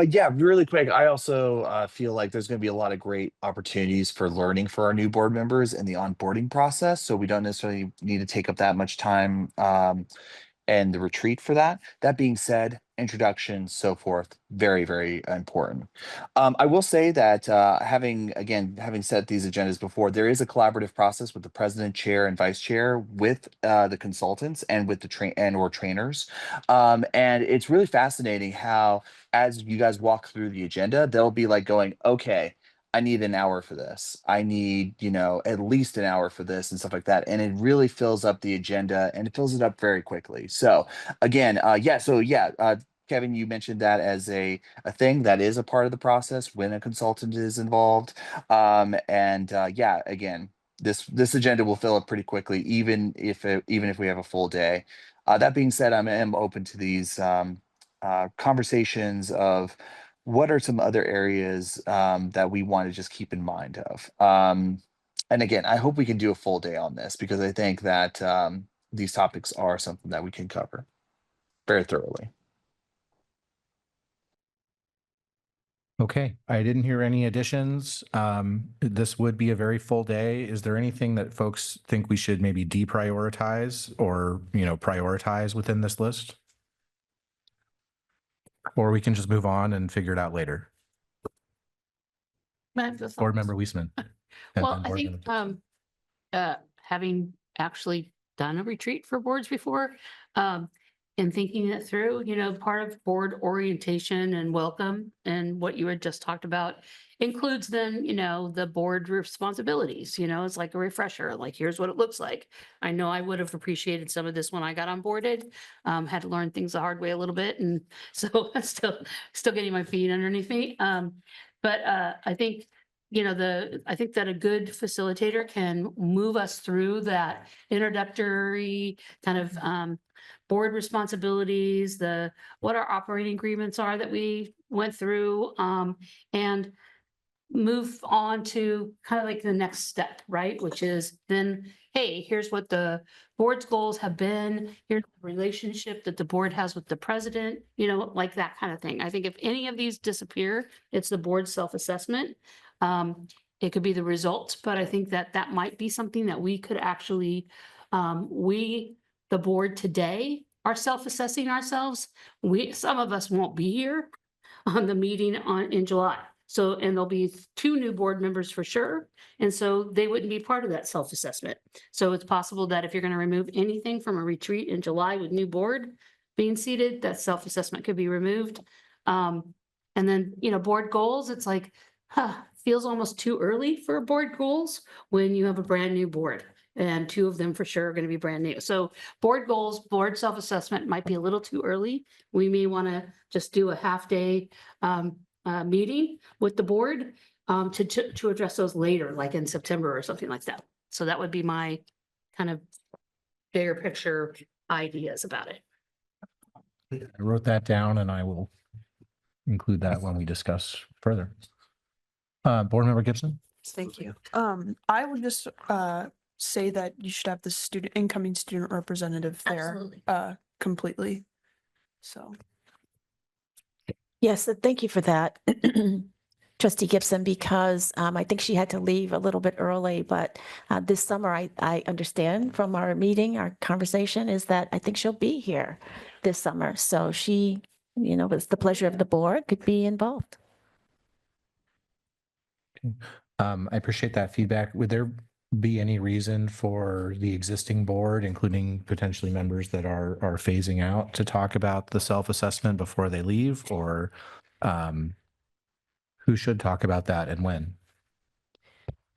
Yeah, really quick. I also feel like there's going to be a lot of great opportunities for learning for our new board members in the onboarding process. So we don't necessarily need to take up that much time and the retreat for that. That being said, introduction, so forth, very, very important. I will say that having set these agendas before, there is a collaborative process with the president, chair, and vice chair with the consultants and with the trainers. And it's really fascinating how, as you guys walk through the agenda, they'll be like going, okay, I need an hour for this. I need, you know, at least an hour for this and stuff like that. And it really fills up the agenda, and it fills it up very quickly. So again, Kevin, you mentioned that as a thing that is a part of the process when a consultant is involved. Again, this agenda will fill up pretty quickly, even if we have a full day. That being said, I am open to these conversations of what are some other areas that we want to just keep in mind of. And again, I hope we can do a full day on this because I think that these topics are something that we can cover very thoroughly. Okay, I didn't hear any additions. This would be a very full day. Is there anything that folks think we should maybe deprioritize or, prioritize within this list? Or we can just move on and figure it out later. Board Member Weisman. and Well, then I Board think, Member- having actually done a retreat for boards before, and thinking it through, part of board orientation and welcome and what you had just talked about includes then, the board responsibilities, it's like a refresher, like here's what it looks like. I know I would have appreciated some of this when I got onboarded, had to learn things the hard way a little bit. And so I'm still getting my feet underneath me. But I think, I think that a good facilitator can move us through that introductory kind of board responsibilities, what our operating agreements are that we went through, and move on to kind of like the next step, right? Which is then, hey, here's what the board's goals have been. Here's the relationship that the board has with the president, like that kind of thing. I think if any of these disappear, it's the board's self-assessment. It could be the results, but I think that might be something that we could actually, the board today are self-assessing ourselves. Some of us won't be here on the meeting in July. So, and there'll be 2 new board members for sure. And so they wouldn't be part of that self-assessment. So it's possible that if you're going to remove anything from a retreat in July with new board being seated, that self-assessment could be removed. And then, board goals, it's like, feels almost too early for board goals when you have a brand new board. And 2 of them for sure are going to be brand new. So board goals, board self-assessment might be a little too early. We may want to just do a half-day meeting with the board to address those later, like in September or something like that. So that would be my kind of bigger picture ideas about it. I wrote that down and I will include that when we discuss further. Board Member Gibson? Thank you. I would just say that you should have the incoming student representative there completely. So. Yes, thank you for that, Trustee Gibson, because I think she had to leave a little bit early, but this summer, I understand from our meeting, our conversation is that I think she'll be here this summer. So she, with the pleasure of the board, could be involved. I appreciate that feedback. Would there be any reason for the existing board, including potentially members that are phasing out, to talk about the self-assessment before they leave, or who should talk about that and when?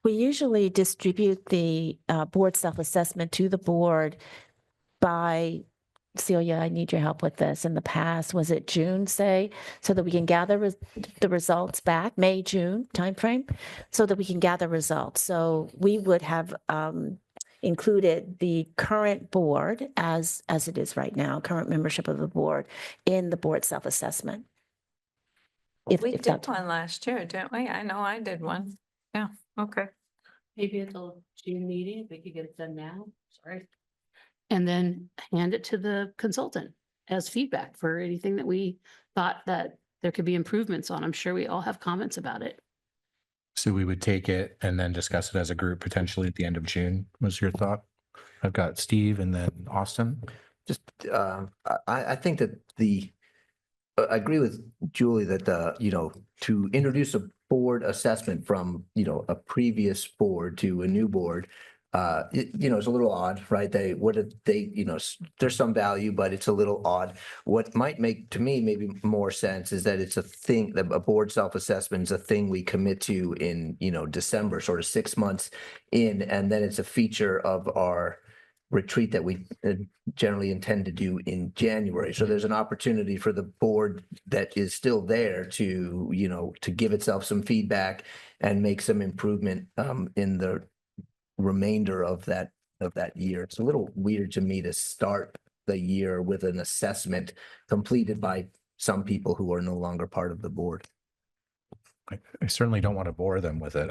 We usually distribute the board self-assessment to the board by, Celia, I need your help with this. In the past, was it June, say, so that we can gather the results back, May, June timeframe, so that we can gather results. So we would have included the current board as it is right now, current membership of the board in the board self-assessment. We did one last year, didn't we? I know I did one. Yeah, okay. Maybe at the June meeting, if we could get it done now, sorry. And then hand it to the consultant as feedback for anything that we thought that there could be improvements on. I'm sure we all have comments about it. So we would take it and then discuss it as a group potentially at the end of June, was your thought? I've got Steve and then Austin. Just, I think that I agree with Julie that to introduce a board assessment from, a previous board to a new board, it's a little odd, right? There's some value, but it's a little odd. What might make, to me, maybe more sense is that it's a thing, that a board self-assessment is a thing we commit to in, December, sort of 6 months in, and then it's a feature of our retreat that we generally intend to do in January. So there's an opportunity for the board that is still there to, to give itself some feedback and make some improvement in the remainder of that year. It's a little weird to me to start the year with an assessment completed by some people who are no longer part of the board. I certainly don't want to bore them with it.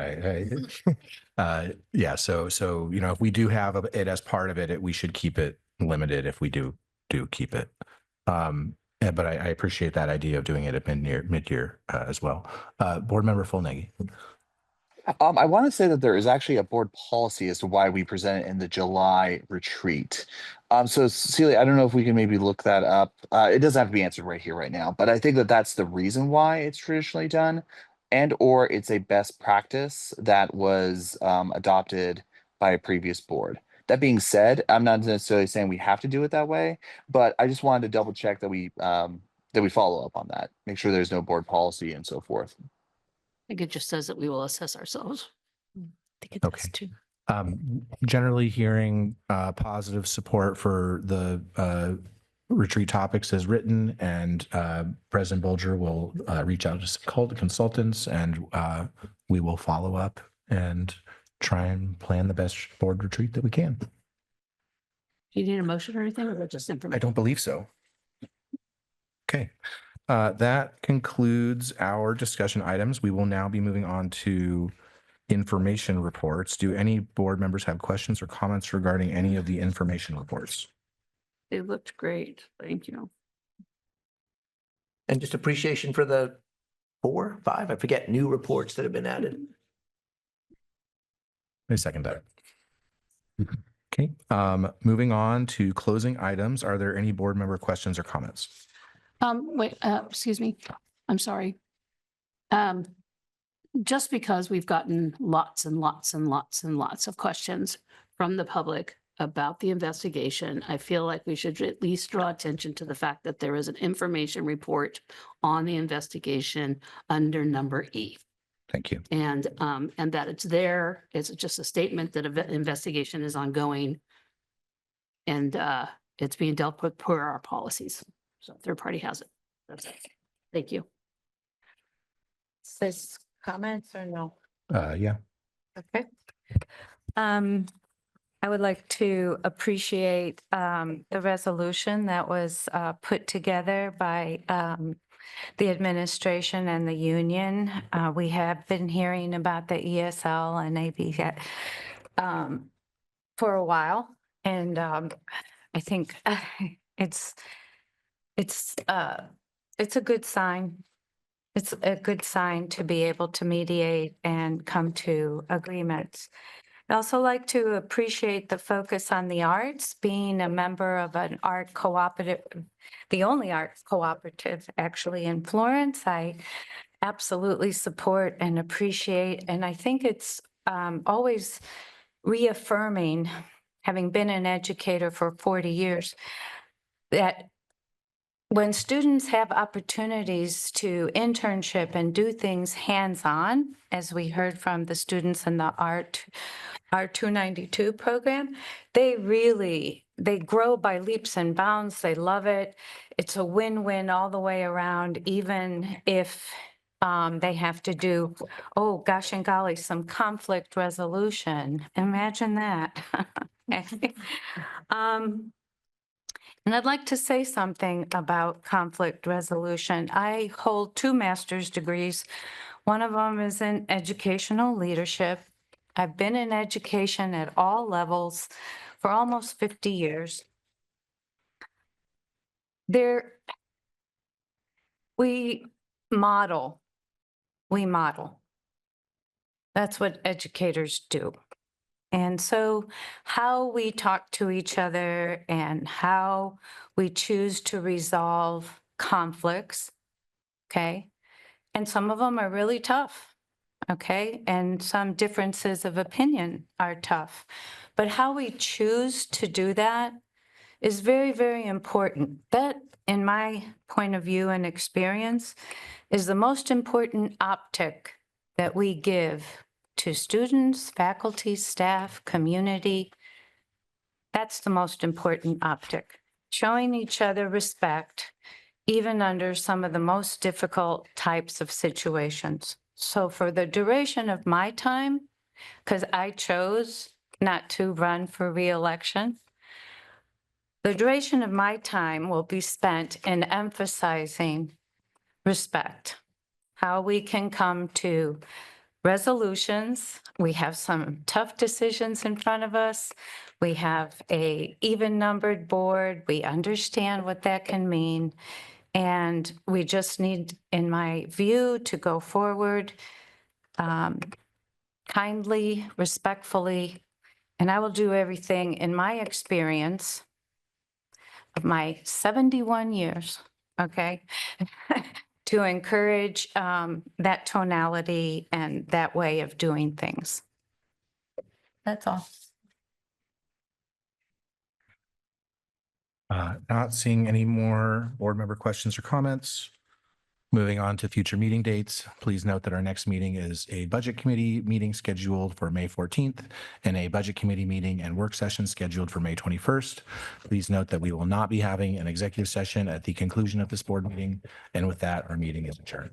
Yeah, so, if we do have it as part of it, we should keep it limited if we do keep it. But I appreciate that idea of doing it at mid-year as well. Board Member Fullnagy. I want to say that there is actually a board policy as to why we present it in the July retreat. So Celia, I don't know if we can maybe look that up. It doesn't have to be answered right here, right now, but I think that that's the reason why it's traditionally done, and or it's a best practice that was adopted by a previous board. That being said, I'm not necessarily saying we have to do it that way, but I just wanted to double check that we follow up on that, make sure there's no board policy and so forth. I think it just says that we will assess ourselves. Okay. Generally hearing positive support for the retreat topics as written, and President Bolger will reach out to some consultants, and we will follow up and try and plan the best board retreat that we can. Do you need a motion or anything, or is that just information? I don't believe so. Okay. That concludes our discussion items. We will now be moving on to information reports. Do any board members have questions or comments regarding any of the information reports? They looked great. Thank you. And just appreciation for the 4, 5, I forget, new reports that have been added. I second that. Okay, moving on to closing items. Are there any board member questions or comments? Wait, excuse me. I'm sorry. Just because we've gotten lots and lots and lots and lots of questions from the public about the investigation, I feel like we should at least draw attention to the fact that there is an information report on the investigation under number E. Thank you. And that it's there. It's just a statement that an investigation is ongoing, and it's being dealt with per our policies. So third party has it. That's it. Thank you. Says comments or no? Yeah. Okay. I would like to appreciate the resolution that was put together by the administration and the union. We have been hearing about the ESL and AB for a while, and I think it's a good sign. It's a good sign to be able to mediate and come to agreements. I'd also like to appreciate the focus on the arts. Being a member of an art cooperative, the only art cooperative actually in Florence, I absolutely support and appreciate. And I think it's always reaffirming, having been an educator for 40 years, that when students have opportunities to internship and do things hands-on, as we heard from the students in the Art 292 program, they grow by leaps and bounds. They love it. It's a win-win all the way around, even if they have to do, oh gosh and golly, some conflict resolution. Imagine that. And I'd like to say something about conflict resolution. I hold 2 master's degrees. One of them is in educational leadership. I've been in education at all levels for almost 50 years. We model. That's what educators do. And so how we talk to each other and how we choose to resolve conflicts, okay? And some of them are really tough, okay? And some differences of opinion are tough. But how we choose to do that is very, very important. That, in my point of view and experience, is the most important optic that we give to students, faculty, staff, community. That's the most important optic. Showing each other respect, even under some of the most difficult types of situations. So for the duration of my time, because I chose not to run for reelection, The duration of my time will be spent in emphasizing respect, how we can come to resolutions. We have some tough decisions in front of us. We have a even numbered board. We understand what that can mean. And we just need, in my view, to go forward kindly, respectfully, and I will do everything in my experience of my 71 years, okay, to encourage that tonality and that way of doing things. That's all. Not seeing any more board member questions or comments. Moving on to future meeting dates, please note that our next meeting is a budget committee meeting scheduled for May 14th and a budget committee meeting and work session scheduled for May 21st. Please note that we will not be having an executive session at the conclusion of this board meeting. And with that, our meeting is adjourned.